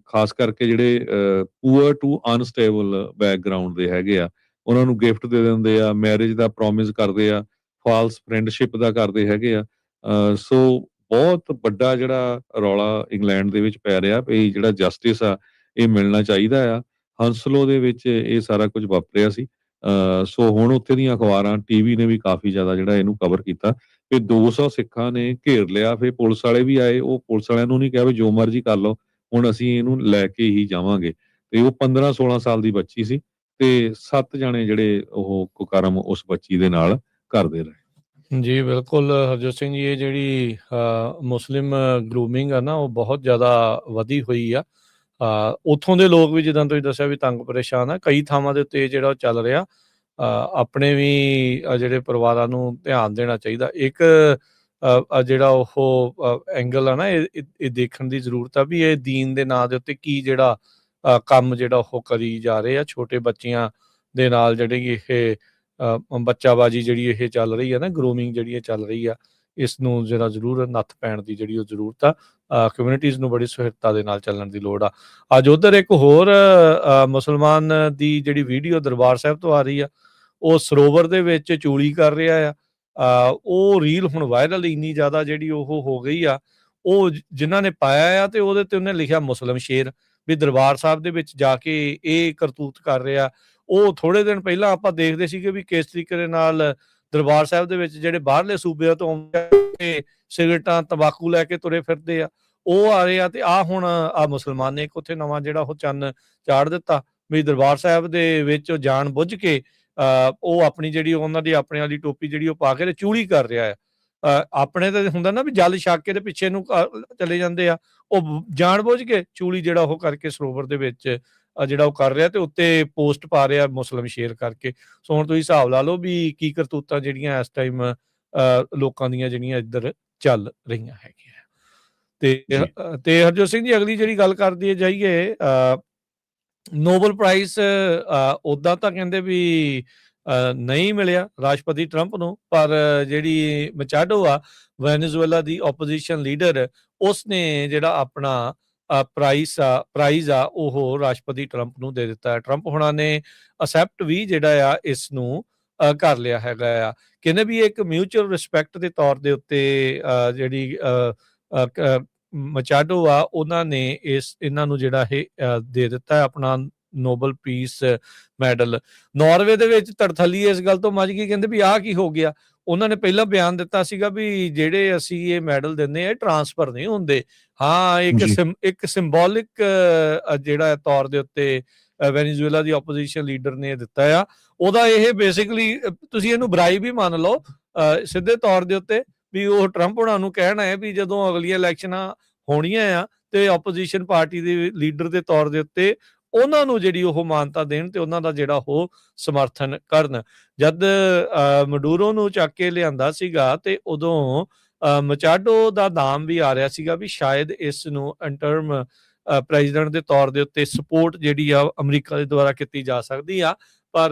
ਖਾਸ ਕਰਕੇ ਜਿਹੜੇ ਪੂਅਰ ਟੂ ਅਨਸਟੇਬਲ ਬੈਕਗਰਾਉਂਡ ਦੇ ਹੈਗੇ ਆ ਉਹਨਾਂ ਨੂੰ ਗਿਫਟ ਦੇ ਦਿੰਦੇ ਆ, ਮੈਰਿਜ ਦਾ ਪ੍ਰੋਮਿਸ ਕਰਦੇ ਆ, ਫਾਲਸ ਫਰੈਂਡਸ਼ਿਪ ਦਾ ਕਰਦੇ ਹੈਗੇ ਆ। ਸੋ ਬਹੁਤ ਵੱਡਾ ਜਿਹੜਾ ਰੌਲਾ ਇੰਗਲੈਂਡ ਦੇ ਵਿੱਚ ਪੈ ਰਿਹਾ ਵੀ ਜਿਹੜਾ ਜਸਟਿਸ ਆ ਇਹ ਮਿਲਣਾ ਚਾਹੀਦਾ ਆ। ਹੰਸਲੋ ਦੇ ਵਿੱਚ ਇਹ ਸਾਰਾ ਕੁਝ ਵਾਪਰਿਆ ਸੀ। ਸੋ ਹੁਣ ਉੱਥੇ ਦੀਆਂ ਅਖਬਾਰਾਂ ਟੀਵੀ ਨੇ ਵੀ ਕਾਫੀ ਜ਼ਿਆਦਾ ਜਿਹੜਾ ਇਹਨੂੰ ਕਵਰ ਕੀਤਾ ਤੇ 200 ਸਿੱਖਾਂ ਨੇ ਘੇਰ ਲਿਆ। ਫਿਰ ਪੁਲਿਸ ਵਾਲੇ ਵੀ ਆਏ, ਉਹ ਪੁਲਿਸ ਵਾਲਿਆਂ ਨੂੰ ਨਹੀਂ ਕਿਹਾ ਵੀ ਜੋ ਮਰਜ਼ੀ ਕਰ ਲਓ, ਹੁਣ ਅਸੀਂ ਇਹਨੂੰ ਲੈ ਕੇ ਹੀ ਜਾਵਾਂਗੇ। ਤੇ ਉਹ 15-16 ਸਾਲ ਦੀ ਬੱਚੀ ਸੀ ਤੇ 7 ਜਾਣੇ ਜਿਹੜੇ ਉਹ ਕੁਕਰਮ ਉਸ ਬੱਚੀ ਦੇ ਨਾਲ ਕਰਦੇ ਰਹੇ। ਜੀ ਬਿਲਕੁਲ ਹਰਜੋਤ ਸਿੰਘ ਜੀ, ਇਹ ਜਿਹੜੀ ਮੁਸਲਿਮ ਗਰੂਮਿੰਗ ਆ ਨਾ ਉਹ ਬਹੁਤ ਜ਼ਿਆਦਾ ਵਧੀ ਹੋਈ ਆ। ਉੱਥੋਂ ਦੇ ਲੋਕ ਵੀ ਜਿੱਦਾਂ ਤੁਸੀਂ ਦੱਸਿਆ ਵੀ ਤੰਗ ਪਰੇਸ਼ਾਨ ਆ। ਕਈ ਥਾਵਾਂ ਦੇ ਉੱਤੇ ਜਿਹੜਾ ਉਹ ਚੱਲ ਰਿਹਾ। ਆਪਣੇ ਵੀ ਜਿਹੜੇ ਪਰਿਵਾਰਾਂ ਨੂੰ ਧਿਆਨ ਦੇਣਾ ਚਾਹੀਦਾ। ਇੱਕ ਜਿਹੜਾ ਉਹ ਐਂਗਲ ਆ ਨਾ ਇਹ ਦੇਖਣ ਦੀ ਜ਼ਰੂਰਤ ਆ ਵੀ ਇਹ ਦੀਨ ਦੇ ਨਾਂ ਦੇ ਉੱਤੇ ਕੀ ਜਿਹੜਾ ਕੰਮ ਜਿਹੜਾ ਉਹ ਕਰੀ ਜਾ ਰਹੇ ਆ। ਛੋਟੇ ਬੱਚਿਆਂ ਦੇ ਨਾਲ ਜਿਹੜੀ ਇਹ ਬੱਚਾਬਾਜੀ ਜਿਹੜੀ ਇਹ ਚੱਲ ਰਹੀ ਆ ਨਾ, ਗਰੂਮਿੰਗ ਜਿਹੜੀ ਇਹ ਚੱਲ ਰਹੀ ਆ, ਇਸ ਨੂੰ ਜਿਹੜਾ ਜ਼ਰੂਰ ਨੱਥ ਪੈਣ ਦੀ ਜਿਹੜੀ ਉਹ ਜ਼ਰੂਰਤ ਆ। ਕਮਿਊਨਿਟੀਜ਼ ਨੂੰ ਬੜੀ ਸੁਹਿਰਦਤਾ ਦੇ ਨਾਲ ਚੱਲਣ ਦੀ ਲੋੜ ਆ। ਅੱਜ ਉੱਧਰ ਇੱਕ ਹੋਰ ਮੁਸਲਮਾਨ ਦੀ ਜਿਹੜੀ ਵੀਡੀਓ ਦਰਬਾਰ ਸਾਹਿਬ ਤੋਂ ਆ ਰਹੀ ਆ, ਉਹ ਸਰੋਵਰ ਦੇ ਵਿੱਚ ਚੂਲੀ ਕਰ ਰਿਹਾ ਆ। ਉਹ ਰੀਲ ਹੁਣ ਵਾਇਰਲ ਇੰਨੀ ਜ਼ਿਆਦਾ ਜਿਹੜੀ ਉਹ ਹੋ ਗਈ ਆ। ਉਹ ਜਿਨ੍ਹਾਂ ਨੇ ਪਾਇਆ ਆ ਤੇ ਉਹਦੇ ਤੇ ਉਹਨੇ ਲਿਖਿਆ ਮੁਸਲਿਮ ਸ਼ੇਰ, ਵੀ ਦਰਬਾਰ ਸਾਹਿਬ ਦੇ ਵਿੱਚ ਜਾ ਕੇ ਇਹ ਕਰਤੂਤ ਕਰ ਰਿਹਾ। ਉਹ ਥੋੜੇ ਦਿਨ ਪਹਿਲਾਂ ਆਪਾਂ ਦੇਖਦੇ ਸੀਗੇ ਵੀ ਕਿਸ ਤਰੀਕੇ ਦੇ ਨਾਲ ਦਰਬਾਰ ਸਾਹਿਬ ਦੇ ਵਿੱਚ ਜਿਹੜੇ ਬਾਹਰਲੇ ਸੂਬਿਆਂ ਤੋਂ ਆਉਂਦੇ ਸਿਗਰਟਾਂ ਤੰਬਾਕੂ ਲੈ ਕੇ ਤੁਰੇ ਫਿਰਦੇ ਆ, ਉਹ ਆ ਰਹੇ ਆ। ਤੇ ਹੁਣ ਮੁਸਲਮਾਨ ਨੇ ਇੱਕ ਉੱਥੇ ਨਵਾਂ ਜਿਹੜਾ ਉਹ ਚੰਨ ਚਾੜ ਦਿੱਤਾ ਵੀ ਦਰਬਾਰ ਸਾਹਿਬ ਦੇ ਵਿੱਚ ਜਾਣ ਬੁੱਝ ਕੇ ਉਹ ਆਪਣੀ ਜਿਹੜੀ ਉਹਨਾਂ ਦੀ ਆਪਣੇ ਵਾਲੀ ਟੋਪੀ ਜਿਹੜੀ ਉਹ ਪਾ ਕੇ ਤੇ ਚੂਲੀ ਕਰ ਰਿਹਾ ਹੈ। ਆਪਣੇ ਤਾਂ ਹੁੰਦਾ ਨਾ ਵੀ ਜਲ ਛੱਕ ਕੇ ਤੇ ਪਿੱਛੇ ਨੂੰ ਚਲੇ ਜਾਂਦੇ ਆ, ਉਹ ਜਾਣ ਬੁੱਝ ਕੇ ਚੂਲੀ ਜਿਹੜਾ ਉਹ ਕਰਕੇ ਸਰੋਵਰ ਦੇ ਵਿੱਚ ਜਿਹੜਾ ਉਹ ਕਰ ਰਿਹਾ ਤੇ ਉੱਤੇ ਪੋਸਟ ਪਾ ਰਿਹਾ ਮੁਸਲਿਮ ਸ਼ੇਰ ਕਰਕੇ। ਸੋ ਹੁਣ ਤੁਸੀਂ ਹਿਸਾਬ ਲਾ ਲਓ ਵੀ ਕੀ ਕਰਤੂਤਾਂ ਜਿਹੜੀਆਂ ਇਸ ਟਾਈਮ ਲੋਕਾਂ ਦੀਆਂ ਜਿਹੜੀਆਂ ਇੱਧਰ ਚੱਲ ਰਹੀਆਂ ਹੈਗੀਆਂ। ਤੇ ਹਰਜੋਤ ਸਿੰਘ ਜੀ, ਅਗਲੀ ਜਿਹੜੀ ਗੱਲ ਕਰਦੀ ਜਾਈਏ, ਨੋਬਲ ਪ੍ਰਾਈਜ਼ ਉੱਦਾਂ ਤਾਂ ਕਹਿੰਦੇ ਵੀ ਨਹੀਂ ਮਿਲਿਆ ਰਾਸ਼ਟਰਪਤੀ ਟਰੰਪ ਨੂੰ, ਪਰ ਜਿਹੜੀ ਮਚਾਡੋ ਆ ਵੈਨੇਜ਼ੁਏਲਾ ਦੀ ਓਪੋਜੀਸ਼ਨ ਲੀਡਰ, ਉਸਨੇ ਜਿਹੜਾ ਆਪਣਾ ਪ੍ਰਾਈਜ਼ ਆ ਉਹ ਰਾਸ਼ਟਰਪਤੀ ਟਰੰਪ ਨੂੰ ਦੇ ਦਿੱਤਾ ਹੈ। ਟਰੰਪ ਹੁਣਾਂ ਨੇ ਅਸੈਪਟ ਵੀ ਜਿਹੜਾ ਆ ਇਸ ਨੂੰ ਕਰ ਲਿਆ ਹੈਗਾ ਆ। ਕਹਿੰਦੇ ਵੀ ਇੱਕ ਮਿਊਚੁਅਲ ਰਿਸਪੈਕਟ ਦੇ ਤੌਰ ਦੇ ਉੱਤੇ ਜਿਹੜੀ ਮਚਾਡੋ ਆ ਉਹਨਾਂ ਨੇ ਇਹਨਾਂ ਨੂੰ ਜਿਹੜਾ ਇਹ ਦੇ ਦਿੱਤਾ ਹੈ ਆਪਣਾ ਨੋਬਲ ਪੀਸ ਮੈਡਲ। ਨਾਰਵੇ ਦੇ ਵਿੱਚ ਤੜਥੱਲੀ ਇਸ ਗੱਲ ਤੋਂ ਮੱਚ ਗਈ, ਕਹਿੰਦੇ ਵੀ ਆਹ ਕੀ ਹੋ ਗਿਆ। ਉਹਨਾਂ ਨੇ ਪਹਿਲਾਂ ਬਿਆਨ ਦਿੱਤਾ ਸੀਗਾ ਵੀ ਜਿਹੜੇ ਅਸੀਂ ਇਹ ਮੈਡਲ ਦਿੰਦੇ ਆ ਟ੍ਰਾਂਸਫਰ ਨਹੀਂ ਹੁੰਦੇ। ਹਾਂ, ਇੱਕ ਸਿੰਬੋਲਿਕ ਜਿਹੜਾ ਤੌਰ ਦੇ ਉੱਤੇ ਵੈਨੇਜ਼ੁਏਲਾ ਦੀ ਓਪੋਜੀਸ਼ਨ ਲੀਡਰ ਨੇ ਦਿੱਤਾ ਆ। ਉਹਦਾ ਇਹ ਬੇਸਿਕਲੀ ਤੁਸੀਂ ਇਹਨੂੰ ਬੁਰਾਈ ਵੀ ਮੰਨ ਲਓ ਸਿੱਧੇ ਤੌਰ ਦੇ ਉੱਤੇ, ਵੀ ਉਹ ਟਰੰਪ ਉਹਨਾਂ ਨੂੰ ਕਹਿਣਾ ਹੈ ਵੀ ਜਦੋਂ ਅਗਲੀਆਂ ਇਲੈਕਸ਼ਨਾਂ ਹੋਣੀਆਂ ਆ ਤੇ ਓਪੋਜੀਸ਼ਨ ਪਾਰਟੀ ਦੇ ਲੀਡਰ ਦੇ ਤੌਰ ਦੇ ਉੱਤੇ ਉਹਨਾਂ ਨੂੰ ਜਿਹੜੀ ਉਹ ਮਾਨਤਾ ਦੇਣ ਤੇ ਉਹਨਾਂ ਦਾ ਜਿਹੜਾ ਉਹ ਸਮਰਥਨ ਕਰਨ। ਜਦ ਮਡੂਰੋ ਨੂੰ ਚੱਕ ਕੇ ਲਿਆਂਦਾ ਸੀਗਾ ਤੇ ਉਦੋਂ ਮਚਾਡੋ ਦਾ ਨਾਮ ਵੀ ਆ ਰਿਹਾ ਸੀਗਾ ਵੀ ਸ਼ਾਇਦ ਇਸ ਨੂੰ ਇੰਟਰਮ ਪ੍ਰੈਜ਼ੀਡੈਂਟ ਦੇ ਤੌਰ ਦੇ ਉੱਤੇ ਸਪੋਰਟ ਜਿਹੜੀ ਆ ਅਮਰੀਕਾ ਦੇ ਦੁਆਰਾ ਕੀਤੀ ਜਾ ਸਕਦੀ ਆ, ਪਰ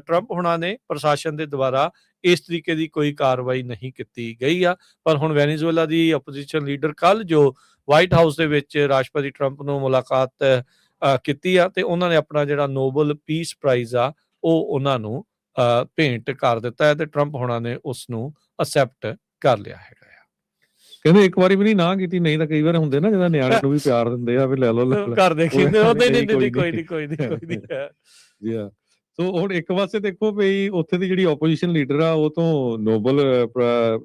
ਟਰੰਪ ਹੁਣਾਂ ਨੇ ਪ੍ਰਸ਼ਾਸਨ ਦੇ ਦੁਆਰਾ ਇਸ ਤਰੀਕੇ ਦੀ ਕੋਈ ਕਾਰਵਾਈ ਨਹੀਂ ਕੀਤੀ ਗਈ ਆ। ਪਰ ਹੁਣ ਵੈਨੇਜ਼ੁਏਲਾ ਦੀ ਆਪੋਜੀਸ਼ਨ ਲੀਡਰ ਕੱਲ ਜੋ ਵਾਈਟ ਹਾਊਸ ਦੇ ਵਿੱਚ ਰਾਸ਼ਟਰਪਤੀ ਟਰੰਪ ਨੂੰ ਮੁਲਾਕਾਤ ਕੀਤੀ ਆ, ਤੇ ਉਹਨਾਂ ਨੇ ਆਪਣਾ ਜਿਹੜਾ ਨੋਬਲ ਪੀਸ ਪ੍ਰਾਈਜ਼ ਆ ਉਹ ਉਹਨਾਂ ਨੂੰ ਭੇਂਟ ਕਰ ਦਿੱਤਾ ਹੈ, ਤੇ ਟਰੰਪ ਹੁਣਾਂ ਨੇ ਉਸ ਨੂੰ ਅਸੈਪਟ ਕਰ ਲਿਆ ਹੈਗਾ ਆ। ਕਹਿੰਦੇ ਇੱਕ ਵਾਰੀ ਵੀ ਨਹੀਂ ਨਾ ਕੀਤੀ, ਨਹੀਂ ਤਾਂ ਕਈ ਵਾਰ ਹੁੰਦੇ ਨਾ ਜਦੋਂ ਨਿਆਣੇ ਨੂੰ ਵੀ ਪਿਆਰ ਦਿੰਦੇ ਆ ਵੀ ਲੈ ਲਓ ਘਰ ਦੇ ਕਹਿੰਦੇ ਨਹੀਂ ਕੋਈ ਨਹੀਂ ਜੀ ਹਾਂ। ਸੋ ਹੁਣ ਇੱਕ ਪਾਸੇ ਦੇਖੋ ਵੀ ਉੱਥੇ ਦੀ ਜਿਹੜੀ ਆਪੋਜੀਸ਼ਨ ਲੀਡਰ ਆ ਉਹ ਤੋਂ ਨੋਬਲ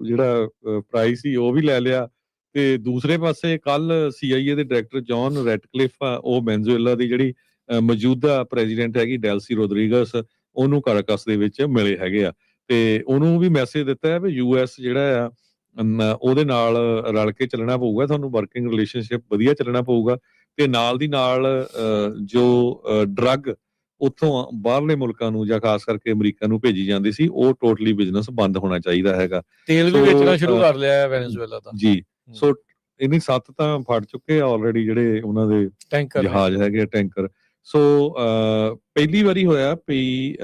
ਜਿਹੜਾ ਪ੍ਰਾਈਜ਼ ਸੀ ਉਹ ਵੀ ਲੈ ਲਿਆ, ਤੇ ਦੂਸਰੇ ਪਾਸੇ ਕੱਲ CIA ਦੇ ਡਾਇਰੈਕਟਰ ਜੌਨ ਰੈਟਕਲਿਫ ਆ, ਉਹ ਵੈਨੇਜ਼ੁਏਲਾ ਦੀ ਜਿਹੜੀ ਮੌਜੂਦਾ ਪ੍ਰੈਜ਼ੀਡੈਂਟ ਹੈਗੀ ਡੈਲਸੀ ਰੋਦਰੀਗਸ, ਉਹਨੂੰ ਕਾਰਾਕਸ ਦੇ ਵਿੱਚ ਮਿਲੇ ਹੈਗੇ ਆ, ਤੇ ਉਹਨੂੰ ਵੀ ਮੈਸੇਜ ਦਿੱਤਾ ਹੈ ਵੀ US ਜਿਹੜਾ ਆ ਉਹਦੇ ਨਾਲ ਰਲ ਕੇ ਚੱਲਣਾ ਪਊਗਾ, ਤੁਹਾਨੂੰ ਵਰਕਿੰਗ ਰਿਲੇਸ਼ਨਸ਼ਿਪ ਵਧੀਆ ਚੱਲਣਾ ਪਊਗਾ, ਤੇ ਨਾਲ ਦੀ ਨਾਲ ਜੋ ਡਰੱਗ ਉੱਥੋਂ ਬਾਹਰਲੇ ਮੁਲਕਾਂ ਨੂੰ ਜਾਂ ਖਾਸ ਕਰਕੇ ਅਮਰੀਕਾ ਨੂੰ ਭੇਜੀ ਜਾਂਦੀ ਸੀ, ਉਹ ਟੋਟਲੀ ਬਿਜ਼ਨਸ ਬੰਦ ਹੋਣਾ ਚਾਹੀਦਾ ਹੈਗਾ। ਤੇਲ ਵੀ ਵੇਚਣਾ ਸ਼ੁਰੂ ਕਰ ਲਿਆ ਹੈ ਵੈਨੇਜ਼ੁਏਲਾ ਦਾ ਜੀ। ਸੋ ਇਹਨੀ 7 ਤਾਂ ਫਟ ਚੁੱਕੇ ਆ ਆਲਰੇਡੀ ਜਿਹੜੇ ਉਹਨਾਂ ਦੇ ਜਹਾਜ਼ ਹੈਗੇ ਟੈਂਕਰ। ਸੋ ਪਹਿਲੀ ਵਾਰੀ ਹੋਇਆ ਵੀ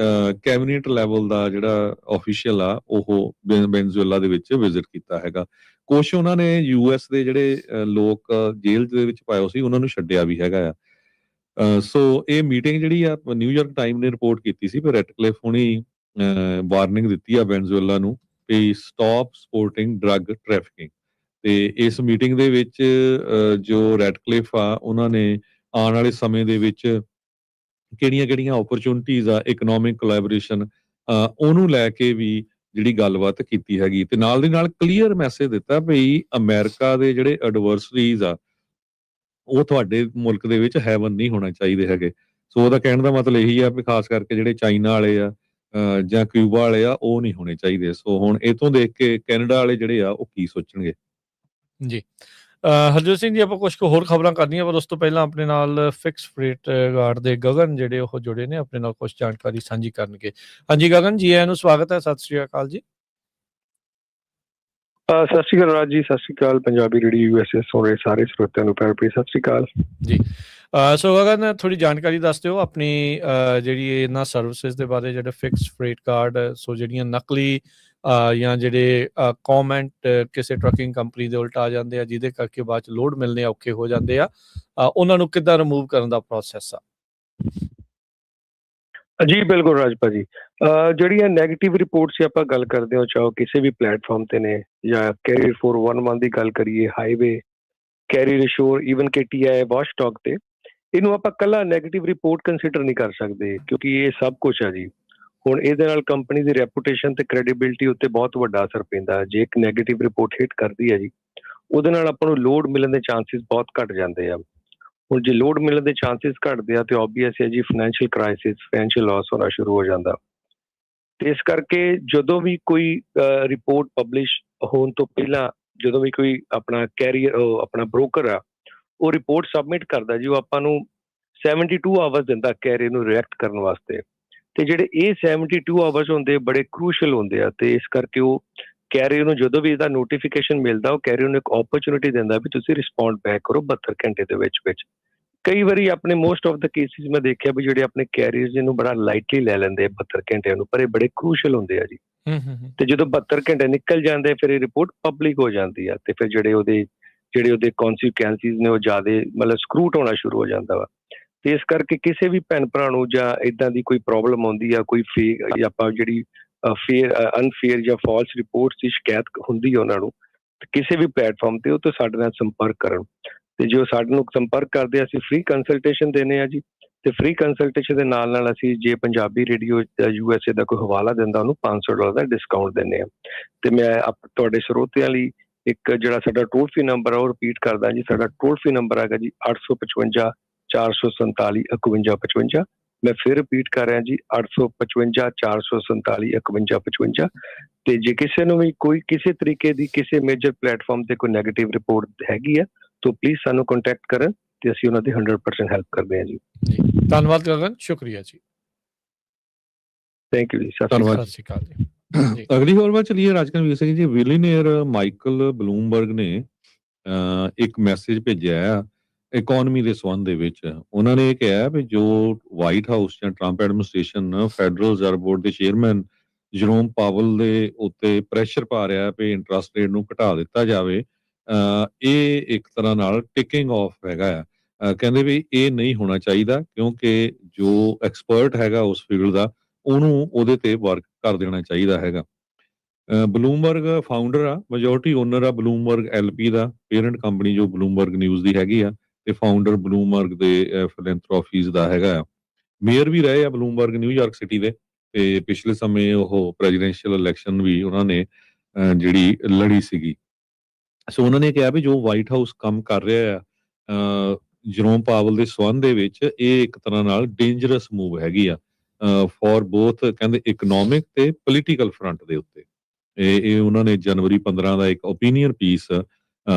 ਕੈਬਨਿਟ ਲੈਵਲ ਦਾ ਜਿਹੜਾ ਆਫੀਸ਼ੀਅਲ ਆ ਉਹ ਵੈਨੇਜ਼ੁਏਲਾ ਦੇ ਵਿੱਚ ਵਿਜ਼ਿਟ ਕੀਤਾ ਹੈਗਾ। ਕੁਛ ਉਹਨਾਂ ਨੇ US ਦੇ ਜਿਹੜੇ ਲੋਕ ਜੇਲ੍ਹ ਦੇ ਵਿੱਚ ਪਾਏ ਸੀ ਉਹਨਾਂ ਨੂੰ ਛੱਡਿਆ ਵੀ ਹੈਗਾ ਆ। ਸੋ ਇਹ ਮੀਟਿੰਗ ਜਿਹੜੀ ਆ ਨਿਊਯਾਰਕ ਟਾਈਮ ਨੇ ਰਿਪੋਰਟ ਕੀਤੀ ਸੀ ਵੀ ਰੈਟਕਲਿਫ ਹੁਣੀ ਵਾਰਨਿੰਗ ਦਿੱਤੀ ਆ ਵੈਨੇਜ਼ੁਏਲਾ ਨੂੰ ਵੀ ਸਟਾਪ ਸਪੋਰਟਿੰਗ ਡਰੱਗ ਟ੍ਰੈਫਿਕਿੰਗ, ਤੇ ਇਸ ਮੀਟਿੰਗ ਦੇ ਵਿੱਚ ਜੋ ਰੈਟਕਲਿਫ ਆ ਉਹਨਾਂ ਨੇ ਆਉਣ ਵਾਲੇ ਸਮੇਂ ਦੇ ਵਿੱਚ ਕਿਹੜੀਆਂ ਓਪਰਚੁਨਿਟੀਜ਼ ਆ ਇਕਨੋਮਿਕ ਕੋਲੈਬੋਰੇਸ਼ਨ ਉਹਨੂੰ ਲੈ ਕੇ ਵੀ ਜਿਹੜੀ ਗੱਲਬਾਤ ਕੀਤੀ ਹੈਗੀ, ਤੇ ਨਾਲ ਦੀ ਨਾਲ ਕਲੀਅਰ ਮੈਸੇਜ ਦਿੱਤਾ ਵੀ ਅਮਰੀਕਾ ਦੇ ਜਿਹੜੇ ਐਡਵਰਸਰੀਜ਼ ਆ ਉਹ ਤੁਹਾਡੇ ਮੁਲਕ ਦੇ ਵਿੱਚ ਹੈਵਨ ਨਹੀਂ ਹੋਣਾ ਚਾਹੀਦੇ ਹੈਗੇ। ਸੋ ਉਹਦਾ ਕਹਿਣ ਦਾ ਮਤਲਬ ਇਹੀ ਆ ਵੀ ਖਾਸ ਕਰਕੇ ਜਿਹੜੇ ਚਾਈਨਾ ਵਾਲੇ ਆ ਜਾਂ ਕਿਊਬਾ ਵਾਲੇ ਆ ਉਹ ਨਹੀਂ ਹੋਣੇ ਚਾਹੀਦੇ। ਸੋ ਹੁਣ ਇਹ ਤੋਂ ਦੇਖ ਕੇ ਕੈਨੇਡਾ ਵਾਲੇ ਜਿਹੜੇ ਆ ਉਹ ਕੀ ਸੋਚਣਗੇ। ਜੀ ਹਰਜੋਤ ਸਿੰਘ ਜੀ, ਆਪਾਂ ਕੁਝ ਕੁ ਹੋਰ ਖਬਰਾਂ ਕਰਨੀਆਂ, ਪਰ ਉਸ ਤੋਂ ਪਹਿਲਾਂ ਆਪਣੇ ਨਾਲ ਫਿਕਸ ਫਰੇਟ ਗਾਰਡ ਦੇ ਗਗਨ ਜਿਹੜੇ ਉਹ ਜੁੜੇ ਨੇ, ਆਪਣੇ ਨਾਲ ਕੁਝ ਜਾਣਕਾਰੀ ਸਾਂਝੀ ਕਰਨਗੇ। ਹਾਂਜੀ ਗਗਨ ਜੀ, ਆਇਆਂ ਨੂੰ ਸਵਾਗਤ ਹੈ। ਸਤਿ ਸ੍ਰੀ ਅਕਾਲ ਜੀ। ਸਤਿ ਸ਼੍ਰੀ ਅਕਾਲ ਰਾਜ ਜੀ, ਸਤਿ ਸ਼੍ਰੀ ਅਕਾਲ ਪੰਜਾਬੀ ਰੇਡੀਓ USA ਸੁਣ ਰਹੇ ਸਾਰੇ ਸਰੋਤਿਆਂ ਨੂੰ ਪਿਆਰ ਭਰੀ ਸਤਿ ਸ਼੍ਰੀ ਅਕਾਲ ਜੀ। ਸੋ ਗਗਨ, ਥੋੜੀ ਜਾਣਕਾਰੀ ਦੱਸ ਦਿਓ ਆਪਣੀ ਜਿਹੜੀ ਇਹਨਾਂ ਸਰਵਿਸਿਜ਼ ਦੇ ਬਾਰੇ, ਜਿਹੜੇ ਫਿਕਸ ਫਰੇਟ ਕਾਰਡ, ਸੋ ਜਿਹੜੀਆਂ ਨਕਲੀ ਜਾਂ ਜਿਹੜੇ ਕਮੈਂਟ ਕਿਸੇ ਟਰੱਕਿੰਗ ਕੰਪਨੀ ਦੇ ਉਲਟ ਆ ਜਾਂਦੇ ਆ ਜਿਹਦੇ ਕਰਕੇ ਬਾਅਦ ਚ ਲੋਡ ਮਿਲਣੇ ਔਖੇ ਹੋ ਜਾਂਦੇ ਆ, ਉਹਨਾਂ ਨੂੰ ਕਿੱਦਾਂ ਰਿਮੂਵ ਕਰਨ ਦਾ ਪ੍ਰੋਸੈਸ ਆ? ਜੀ ਬਿਲਕੁਲ ਰਾਜ ਭਾਜੀ, ਜਿਹੜੀਆਂ ਨੈਗੇਟਿਵ ਰਿਪੋਰਟਸ ਦੀ ਆਪਾਂ ਗੱਲ ਕਰਦੇ ਹਾਂ, ਚਾਹੇ ਕਿਸੇ ਵੀ ਪਲੇਟਫਾਰਮ ਤੇ ਨੇ, ਜਾਂ ਕੈਰੀਅਰ 411 ਦੀ ਗੱਲ ਕਰੀਏ, highway, carrier assure, even KTI watchdog ਤੇ, ਇਹਨੂੰ ਆਪਾਂ ਕੱਲਾ ਨੈਗੇਟਿਵ ਰਿਪੋਰਟ ਕੰਸੀਡਰ ਨਹੀਂ ਕਰ ਸਕਦੇ, ਕਿਉਂਕਿ ਇਹ ਸਭ ਕੁਝ ਆ ਜੀ। ਹੁਣ ਇਹਦੇ ਨਾਲ ਕੰਪਨੀ ਦੀ ਰੈਪੂਟੇਸ਼ਨ ਤੇ ਕ੍ਰੈਡੀਬਿਲਿਟੀ ਉੱਤੇ ਬਹੁਤ ਵੱਡਾ ਅਸਰ ਪੈਂਦਾ। ਜੇ ਇੱਕ ਨੈਗੇਟਿਵ ਰਿਪੋਰਟ ਹਿੱਟ ਕਰਦੀ ਹੈ ਜੀ, ਉਹਦੇ ਨਾਲ ਆਪਾਂ ਨੂੰ ਲੋਡ ਮਿਲਣ ਦੇ ਚਾਂਸਿਸ ਬਹੁਤ ਘੱਟ ਜਾਂਦੇ ਆ। ਹੁਣ ਜੇ ਲੋਡ ਮਿਲਣ ਦੇ ਚਾਂਸਿਸ ਘਟਦੇ ਆ ਤੇ ਓਬਵੀਅਸ ਹੈ ਜੀ ਫਾਈਨੈਂਸ਼ੀਅਲ ਕ੍ਰਾਈਸਿਸ, ਫਾਈਨੈਂਸ਼ੀਅਲ ਲਾਸ ਹੋਣਾ ਸ਼ੁਰੂ ਹੋ ਜਾਂਦਾ। ਤੇ ਇਸ ਕਰਕੇ ਜਦੋਂ ਵੀ ਕੋਈ ਰਿਪੋਰਟ ਪਬਲਿਸ਼ ਹੋਣ ਤੋਂ ਪਹਿਲਾਂ, ਜਦੋਂ ਵੀ ਕੋਈ ਆਪਣਾ ਕੈਰੀਅਰ ਆਪਣਾ ਬ੍ਰੋਕਰ ਆ ਉਹ ਰਿਪੋਰਟ ਸਬਮਿਟ ਕਰਦਾ ਜੀ, ਉਹ ਆਪਾਂ ਨੂੰ 72 ਆਵਰਸ ਦਿੰਦਾ ਕੈਰੀਅਰ ਨੂੰ ਰਿਐਕਟ ਕਰਨ ਵਾਸਤੇ। ਤੇ ਜਿਹੜੇ ਇਹ 72 ਆਵਰਸ ਹੁੰਦੇ ਬੜੇ ਕਰੂਸ਼ਲ ਹੁੰਦੇ ਆ, ਤੇ ਇਸ ਕਰਕੇ ਉਹ ਕੈਰੀਅਰ ਨੂੰ ਜਦੋਂ ਵੀ ਇਹਦਾ ਨੋਟੀਫਿਕੇਸ਼ਨ ਮਿਲਦਾ, ਉਹ ਕੈਰੀਅਰ ਨੂੰ ਇੱਕ ਓਪਰਚੁਨਿਟੀ ਦਿੰਦਾ ਵੀ ਤੁਸੀਂ ਰਿਸਪੌਂਡ ਬੈਕ ਕਰੋ 72 ਘੰਟੇ ਦੇ ਵਿੱਚ। ਕਈ ਵਾਰੀ ਆਪਣੇ ਮੋਸਟ ਆਫ ਦਾ ਕੇਸਿਸ ਮੈਂ ਦੇਖਿਆ ਵੀ ਜਿਹੜੇ ਆਪਣੇ ਕੈਰੀਅਰਸ ਇਹਨੂੰ ਬੜਾ ਲਾਈਟਲੀ ਲੈ ਲੈਂਦੇ 72 ਘੰਟਿਆਂ ਨੂੰ, ਪਰ ਇਹ ਬੜੇ ਕਰੂਸ਼ਲ ਹੁੰਦੇ ਆ ਜੀ। ਤੇ ਜਦੋਂ 72 ਘੰਟੇ ਨਿਕਲ ਜਾਂਦੇ ਫਿਰ ਇਹ ਰਿਪੋਰਟ ਪਬਲਿਕ ਹੋ ਜਾਂਦੀ ਆ, ਤੇ ਫਿਰ ਜਿਹੜੇ ਉਹਦੇ ਕੌਨਸੀਕੁਐਂਸਿਸ ਨੇ ਉਹ ਜ਼ਿਆਦਾ ਮਤਲਬ ਸਕਰੂਟ ਹੋਣਾ ਸ਼ੁਰੂ ਹੋ ਜਾਂਦਾ ਵਾ। ਤੇ ਇਸ ਕਰਕੇ ਕਿਸੇ ਵੀ ਭੈਣ ਭਰਾ ਨੂੰ ਜਾਂ ਇਦਾਂ ਦੀ ਕੋਈ ਪ੍ਰੋਬਲਮ ਆਉਂਦੀ ਆ, ਕੋਈ ਫੇਕ ਜਾਂ ਆਪਾਂ ਜਿਹੜੀ ਅਨਫੇਅਰ ਜਾਂ ਫਾਲਸ ਰਿਪੋਰਟਸ ਦੀ ਸ਼ਿਕਾਇਤ ਹੁੰਦੀ ਆ ਉਹਨਾਂ ਨੂੰ, ਕਿਸੇ ਵੀ ਪਲੇਟਫਾਰਮ ਤੇ ਉਹ ਤੋਂ ਸਾਡੇ ਨਾਲ ਸੰਪਰਕ ਕਰਨ। ਤੇ ਜੋ ਸਾਡੇ ਨੂੰ ਸੰਪਰਕ ਕਰਦੇ ਅਸੀਂ ਫ੍ਰੀ ਕੰਸਲਟੇਸ਼ਨ ਦਿੰਦੇ ਆ ਜੀ। ਤੇ ਫ੍ਰੀ ਕੰਸਲਟੇਸ਼ਨ ਦੇ ਨਾਲ ਅਸੀਂ ਜੇ ਪੰਜਾਬੀ ਰੇਡੀਓ USA ਦਾ ਕੋਈ ਹਵਾਲਾ ਦਿੰਦਾ ਉਹਨੂੰ $500 ਦਾ ਡਿਸਕਾਊਂਟ ਦਿੰਦੇ ਆ। ਤੇ ਮੈਂ ਤੁਹਾਡੇ ਸਰੋਤਿਆਂ ਲਈ ਇੱਕ ਜਿਹੜਾ ਸਾਡਾ ਟੋਲ ਫ੍ਰੀ ਨੰਬਰ ਆ ਉਹ ਰਿਪੀਟ ਕਰਦਾ ਜੀ। ਸਾਡਾ ਟੋਲ ਫ੍ਰੀ ਨੰਬਰ ਹੈਗਾ ਜੀ 855 447 5155। ਮੈਂ ਫਿਰ ਰਿਪੀਟ ਕਰ ਰਿਹਾ ਜੀ 855 447 5155। ਤੇ ਜੇ ਕਿਸੇ ਨੂੰ ਵੀ ਕੋਈ ਕਿਸੇ ਤਰੀਕੇ ਦੀ ਕਿਸੇ ਮੇਜਰ ਪਲੇਟਫਾਰਮ ਤੇ ਕੋਈ ਨੈਗੇਟਿਵ ਰਿਪੋਰਟ ਹੈਗੀ ਆ ਤਾਂ ਪਲੀਜ਼ ਸਾਨੂੰ ਕੰਟੈਕਟ ਕਰਨ ਤੇ ਅਸੀਂ ਉਹਨਾਂ ਦੀ 100% ਹੈਲਪ ਕਰਦੇ ਹਾਂ ਜੀ। ਧੰਨਵਾਦ ਗਗਨ, ਸ਼ੁਕਰੀਆ ਜੀ। ਥੈਂਕ ਯੂ ਜੀ, ਸਤਿ ਸ਼੍ਰੀ ਅਕਾਲ ਜੀ। ਜੀ। ਅਗਲੀ ਖਬਰ ਵੱਲ ਚਲੀਏ ਰਾਜਕਨਵੀਰ ਸਿੰਘ ਜੀ। ਵਿਲੀਨੀਅਰ ਮਾਈਕਲ ਬਲੂਮਬਰਗ ਨੇ ਇੱਕ ਮੈਸੇਜ ਭੇਜਿਆ ਆ ਇਕੋਨਮੀ ਦੇ ਸੰਬੰਧ ਦੇ ਵਿੱਚ। ਉਹਨਾਂ ਨੇ ਇਹ ਕਿਹਾ ਵੀ ਜੋ ਵਾਈਟ ਹਾਊਸ ਜਾਂ Trump administration federal reserve board ਦੇ ਚੇਅਰਮੈਨ ਜਰੋਮ ਪਾਵਲ ਦੇ ਉੱਤੇ ਪ੍ਰੈਸ਼ਰ ਪਾ ਰਿਹਾ ਵੀ ਇੰਟਰਸਟ ਰੇਟ ਨੂੰ ਘਟਾ ਦਿੱਤਾ ਜਾਵੇ, ਇਹ ਇੱਕ ਤਰ੍ਹਾਂ ਨਾਲ ਟਿਕਿੰਗ ਆਫ ਹੈਗਾ ਆ। ਕਹਿੰਦੇ ਵੀ ਇਹ ਨਹੀਂ ਹੋਣਾ ਚਾਹੀਦਾ ਕਿਉਂਕਿ ਜੋ ਐਕਸਪਰਟ ਹੈਗਾ ਉਸ ਫੀਲਡ ਦਾ ਉਹਨੂੰ ਉਹਦੇ ਤੇ ਵਰਕ ਕਰ ਦੇਣਾ ਚਾਹੀਦਾ ਹੈਗਾ। ਬਲੂਮਬਰਗ ਫਾਊਂਡਰ ਆ, ਮੈਜੋਰਟੀ ਓਨਰ ਆ ਬਲੂਮਬਰਗ ਐਲਪੀ ਦਾ, ਪੇਰੈਂਟ ਕੰਪਨੀ ਜੋ ਬਲੂਮਬਰਗ ਨਿਊਜ਼ ਦੀ ਹੈਗੀ ਆ, ਤੇ ਫਾਊਂਡਰ ਬਲੂਮਬਰਗ ਦੇ ਫਿਲੈਂਥਰੋਪੀਜ਼ ਦਾ ਹੈਗਾ ਆ। ਮੇਅਰ ਵੀ ਰਹੇ ਆ ਬਲੂਮਬਰਗ ਨਿਊਯਾਰਕ ਸਿਟੀ ਦੇ, ਤੇ ਪਿਛਲੇ ਸਮੇਂ ਉਹ ਪ੍ਰੈਜ਼ੀਡੈਂਸ਼ੀਅਲ ਇਲੈਕਸ਼ਨ ਵੀ ਉਹਨਾਂ ਨੇ ਜਿਹੜੀ ਲੜੀ ਸੀਗੀ। ਸੋ ਉਹਨਾਂ ਨੇ ਕਿਹਾ ਵੀ ਜੋ ਵਾਈਟ ਹਾਊਸ ਕੰਮ ਕਰ ਰਿਹਾ ਆ ਜਰੋਮ ਪਾਵਲ ਦੇ ਸੰਬੰਧ ਦੇ ਵਿੱਚ, ਇਹ ਇੱਕ ਤਰ੍ਹਾਂ ਨਾਲ ਡੇਂਜਰਸ ਮੂਵ ਹੈਗੀ ਆ ਫॉर ਬੋਥ, ਕਹਿੰਦੇ ਇਕਨੋਮਿਕ ਤੇ ਪੋਲੀਟੀਕਲ ਫਰੰਟ ਦੇ ਉੱਤੇ। ਇਹ ਉਹਨਾਂ ਨੇ ਜਨਵਰੀ 15 ਦਾ ਇੱਕ ਓਪੀਨੀਅਨ ਪੀਸ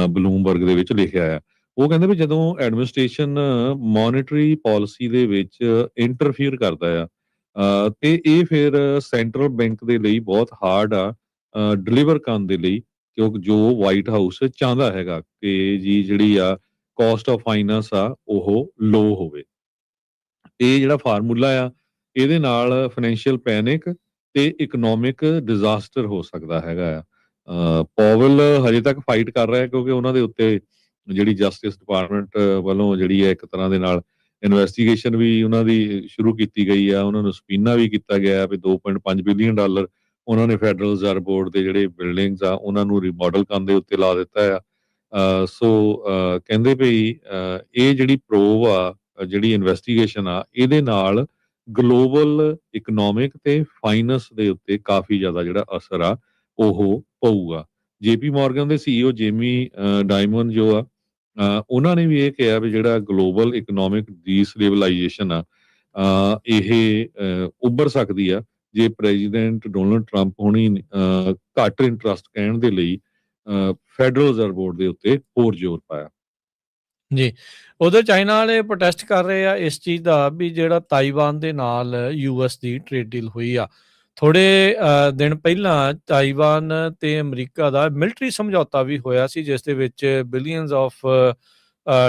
ਬਲੂਮਬਰਗ ਦੇ ਵਿੱਚ ਲਿਖਿਆ ਆ। ਉਹ ਕਹਿੰਦੇ ਵੀ ਜਦੋਂ ਐਡਮਿਨਿਸਟ੍ਰੇਸ਼ਨ ਮੋਨਿਟਰੀ ਪਾਲਿਸੀ ਦੇ ਵਿੱਚ ਇੰਟਰਫੀਅਰ ਕਰਦਾ ਆ ਤੇ ਇਹ ਫਿਰ ਸੈਂਟਰਲ ਬੈਂਕ ਦੇ ਲਈ ਬਹੁਤ ਹਾਰਡ ਆ ਡਿਲੀਵਰ ਕਰਨ ਦੇ ਲਈ, ਕਿਉਂਕਿ ਜੋ ਵਾਈਟ ਹਾਊਸ ਚਾਹੁੰਦਾ ਹੈਗਾ ਕਿ ਜੀ ਜਿਹੜੀ ਆ ਕਾਸਟ ਆਫ ਫਾਈਨੈਂਸ ਆ ਉਹ ਲੋ ਹੋਵੇ। ਇਹ ਜਿਹੜਾ ਫਾਰਮੂਲਾ ਆ ਇਹਦੇ ਨਾਲ ਫਾਈਨੈਂਸ਼ੀਅਲ ਪੈਨਿਕ ਤੇ ਇਕਨੋਮਿਕ ਡਿਜ਼ਾਸਟਰ ਹੋ ਸਕਦਾ ਹੈਗਾ ਆ। ਪਾਵਲ ਹਜੇ ਤੱਕ ਫਾਈਟ ਕਰ ਰਿਹਾ ਕਿਉਂਕਿ ਉਹਨਾਂ ਦੇ ਉੱਤੇ ਜਿਹੜੀ ਜਸਟਿਸ ਡਿਪਾਰਟਮੈਂਟ ਵੱਲੋਂ ਜਿਹੜੀ ਹੈ ਇੱਕ ਤਰ੍ਹਾਂ ਦੇ ਨਾਲ ਇਨਵੈਸਟੀਗੇਸ਼ਨ ਵੀ ਉਹਨਾਂ ਦੀ ਸ਼ੁਰੂ ਕੀਤੀ ਗਈ ਆ। ਉਹਨਾਂ ਨੂੰ ਸਪੀਨਾ ਵੀ ਕੀਤਾ ਗਿਆ ਵੀ $2.5 ਬਿਲੀਅਨ ਉਹਨਾਂ ਨੇ ਫੈਡਰਲ ਰਿਜ਼ਰਵ ਬੋਰਡ ਦੇ ਜਿਹੜੇ ਬਿਲਡਿੰਗਸ ਆ ਉਹਨਾਂ ਨੂੰ ਰੀਮੋਡਲ ਕਰਨ ਦੇ ਉੱਤੇ ਲਾ ਦਿੱਤਾ ਆ। ਸੋ ਕਹਿੰਦੇ ਵੀ ਇਹ ਜਿਹੜੀ ਪ੍ਰੋਵ ਆ, ਜਿਹੜੀ ਇਨਵੈਸਟੀਗੇਸ਼ਨ ਆ, ਇਹਦੇ ਨਾਲ ਗਲੋਬਲ ਇਕਨੋਮਿਕ ਤੇ ਫਾਈਨੈਂਸ ਦੇ ਉੱਤੇ ਕਾਫੀ ਜ਼ਿਆਦਾ ਜਿਹੜਾ ਅਸਰ ਆ ਉਹ ਪਊਗਾ। ਜੇਪੀ ਮਾਰਗਨ ਦੇ ਸੀਈਓ ਜੇਮੀ ਡਾਇਮਨ ਜੋ ਆ, ਉਹਨਾਂ ਨੇ ਵੀ ਇਹ ਕਿਹਾ ਵੀ ਜਿਹੜਾ ਗਲੋਬਲ ਇਕਨੋਮਿਕ ਡੀਸਟੇਬਲਾਈਜੇਸ਼ਨ ਆ ਇਹ ਉੱਭਰ ਸਕਦੀ ਆ ਜੇ ਪ੍ਰੈਜ਼ੀਡੈਂਟ ਡੋਨਲਡ ਟਰੰਪ ਹੁਣੀ ਘੱਟ ਇੰਟਰਸਟ ਕਹਿਣ ਦੇ ਲਈ ਫੈਡਰਲ ਰਿਜ਼ਰਵ ਬੋਰਡ ਦੇ ਉੱਤੇ ਹੋਰ ਜ਼ੋਰ ਪਾਇਆ। ਜੀ, ਉਧਰ ਚਾਈਨਾ ਵਾਲੇ ਪ੍ਰੋਟੈਸਟ ਕਰ ਰਹੇ ਆ ਇਸ ਚੀਜ਼ ਦਾ ਵੀ ਜਿਹੜਾ ਤਾਈਵਾਨ ਦੇ ਨਾਲ ਯੂਐਸ ਦੀ ਟ੍ਰੇਡ ਡੀਲ ਹੋਈ ਆ। ਥੋੜੇ ਦਿਨ ਪਹਿਲਾਂ ਤਾਈਵਾਨ ਤੇ ਅਮਰੀਕਾ ਦਾ ਮਿਲਟਰੀ ਸਮਝੌਤਾ ਵੀ ਹੋਇਆ ਸੀ, ਜਿਸ ਦੇ ਵਿੱਚ ਬਿਲੀਅਨਸ ਆਫ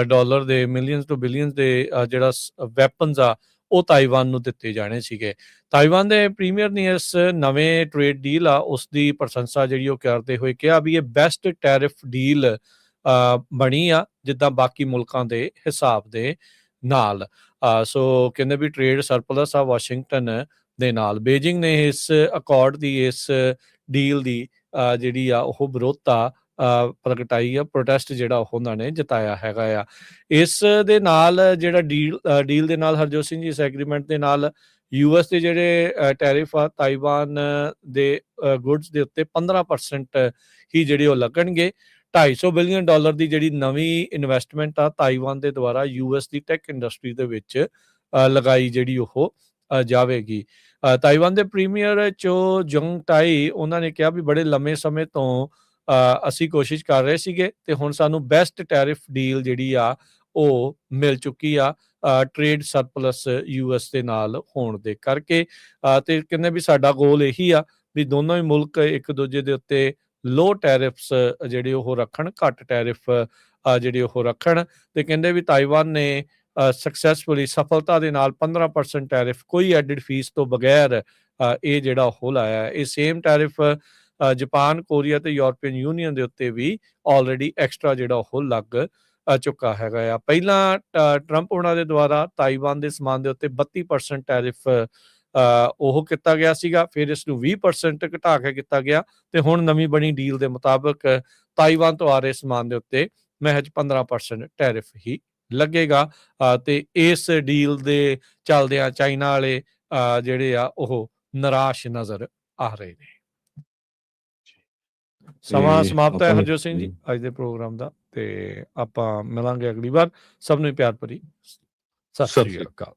ਡਾਲਰ ਦੇ, ਮਿਲੀਅਨਸ ਟੂ ਬਿਲੀਅਨਸ ਦੇ ਜਿਹੜਾ ਵੈਪਨਸ ਆ ਉਹ ਤਾਈਵਾਨ ਨੂੰ ਦਿੱਤੇ ਜਾਣੇ ਸੀਗੇ। ਤਾਈਵਾਨ ਦੇ ਪ੍ਰੀਮੀਅਰ ਨੇ ਇਸ ਨਵੇਂ ਟ੍ਰੇਡ ਡੀਲ ਆ ਉਸ ਦੀ ਪ੍ਰਸ਼ੰਸਾ ਜਿਹੜੀ ਉਹ ਕਰਦੇ ਹੋਏ ਕਿਹਾ ਵੀ ਇਹ ਬੈਸਟ ਟੈਰਿਫ ਡੀਲ ਬਣੀ ਆ ਜਿੱਦਾਂ ਬਾਕੀ ਮੁਲਕਾਂ ਦੇ ਹਿਸਾਬ ਦੇ ਨਾਲ। ਸੋ ਕਹਿੰਦੇ ਵੀ ਟ੍ਰੇਡ ਸਰਪਲਸ ਆ ਵਾਸ਼ਿੰਗਟਨ ਦੇ ਨਾਲ। ਬੀਜਿੰਗ ਨੇ ਇਸ ਅਕੋਰਡ ਦੀ, ਇਸ ਡੀਲ ਦੀ ਜਿਹੜੀ ਆ ਉਹ ਵਿਰੋਧਤਾ ਪ੍ਰਗਟਾਈ ਆ। ਪ੍ਰੋਟੈਸਟ ਜਿਹੜਾ ਉਹਨਾਂ ਨੇ ਜਤਾਇਆ ਹੈਗਾ ਆ। ਇਸ ਦੇ ਨਾਲ ਜਿਹੜਾ ਡੀਲ ਦੇ ਨਾਲ ਹਰਜੋਤ ਸਿੰਘ ਜੀ, ਇਸ ਐਗਰੀਮੈਂਟ ਦੇ ਨਾਲ ਯੂਐਸ ਦੇ ਜਿਹੜੇ ਟੈਰਿਫ ਆ ਤਾਈਵਾਨ ਦੇ ਗੁੱਡਸ ਦੇ ਉੱਤੇ 15% ਹੀ ਜਿਹੜੇ ਉਹ ਲੱਗਣਗੇ। $250 ਬਿਲੀਅਨ ਦੀ ਜਿਹੜੀ ਨਵੀਂ ਇਨਵੈਸਟਮੈਂਟ ਆ ਤਾਈਵਾਨ ਦੇ ਦੁਆਰਾ ਯੂਐਸ ਦੀ ਟੈਕ ਇੰਡਸਟਰੀ ਦੇ ਵਿੱਚ ਲਗਾਈ ਜਿਹੜੀ ਉਹ ਜਾਵੇਗੀ। ਤਾਈਵਾਨ ਦੇ ਪ੍ਰੀਮੀਅਰ ਚੋ ਜੰਗ ਟਾਈ ਉਹਨਾਂ ਨੇ ਕਿਹਾ ਵੀ ਬੜੇ ਲੰਮੇ ਸਮੇਂ ਤੋਂ ਅਸੀਂ ਕੋਸ਼ਿਸ਼ ਕਰ ਰਹੇ ਸੀਗੇ ਤੇ ਹੁਣ ਸਾਨੂੰ ਬੈਸਟ ਟੈਰਿਫ ਡੀਲ ਜਿਹੜੀ ਆ ਉਹ ਮਿਲ ਚੁੱਕੀ ਆ ਟ੍ਰੇਡ ਸਰਪਲਸ ਯੂਐਸ ਦੇ ਨਾਲ ਹੋਣ ਦੇ ਕਰਕੇ। ਤੇ ਕਹਿੰਦੇ ਵੀ ਸਾਡਾ ਗੋਲ ਇਹੀ ਆ ਵੀ ਦੋਨੋਂ ਹੀ ਮੁਲਕ ਇੱਕ ਦੂਜੇ ਦੇ ਉੱਤੇ ਲੋ ਟੈਰਿਫਸ ਜਿਹੜੇ ਉਹ ਰੱਖਣ, ਘੱਟ ਟੈਰਿਫ ਜਿਹੜੇ ਉਹ ਰੱਖਣ। ਤੇ ਕਹਿੰਦੇ ਵੀ ਤਾਈਵਾਨ ਨੇ ਸਕਸੈਸਫੁਲੀ, ਸਫਲਤਾ ਦੇ ਨਾਲ 15% ਟੈਰਿਫ ਕੋਈ ਐਡਿਡ ਫੀਸ ਤੋਂ ਬਗੈਰ ਇਹ ਜਿਹੜਾ ਉਹ ਲਾਇਆ। ਇਹ ਸੇਮ ਟੈਰਿਫ ਜਾਪਾਨ, ਕੋਰੀਆ ਤੇ ਯੂਰਪੀਅਨ ਯੂਨੀਅਨ ਦੇ ਉੱਤੇ ਵੀ ਆਲਰੇਡੀ ਐਕਸਟਰਾ ਜਿਹੜਾ ਉਹ ਲੱਗ ਚੁੱਕਾ ਹੈਗਾ ਆ। ਪਹਿਲਾਂ ਟਰੰਪ ਉਹਨਾਂ ਦੇ ਦੁਆਰਾ ਤਾਈਵਾਨ ਦੇ ਸਮਾਨ ਦੇ ਉੱਤੇ 32% ਟੈਰਿਫ ਉਹ ਕੀਤਾ ਗਿਆ ਸੀਗਾ, ਫਿਰ ਇਸ ਨੂੰ 20% ਘਟਾ ਕੇ ਕੀਤਾ ਗਿਆ ਤੇ ਹੁਣ ਨਵੀਂ ਬਣੀ ਡੀਲ ਦੇ ਮੁਤਾਬਕ ਤਾਈਵਾਨ ਤੋਂ ਆ ਰਹੇ ਸਮਾਨ ਦੇ ਉੱਤੇ ਮਹਿਜ 15% ਟੈਰਿਫ ਹੀ ਲੱਗੇਗਾ। ਤੇ ਇਸ ਡੀਲ ਦੇ ਚੱਲਦਿਆਂ ਚਾਈਨਾ ਵਾਲੇ ਜਿਹੜੇ ਆ ਉਹ ਨਿਰਾਸ਼ ਨਜ਼ਰ ਆ ਰਹੇ ਨੇ। ਸਮਾਂ ਸਮਾਪਤ ਹੈ ਹਰਜੋਤ ਸਿੰਘ ਜੀ ਅੱਜ ਦੇ ਪ੍ਰੋਗਰਾਮ ਦਾ, ਤੇ ਆਪਾਂ ਮਿਲਾਂਗੇ ਅਗਲੀ ਵਾਰ। ਸਭ ਨੂੰ ਪਿਆਰ ਭਰੀ ਸਤਿ ਸ਼੍ਰੀ ਅਕਾਲ।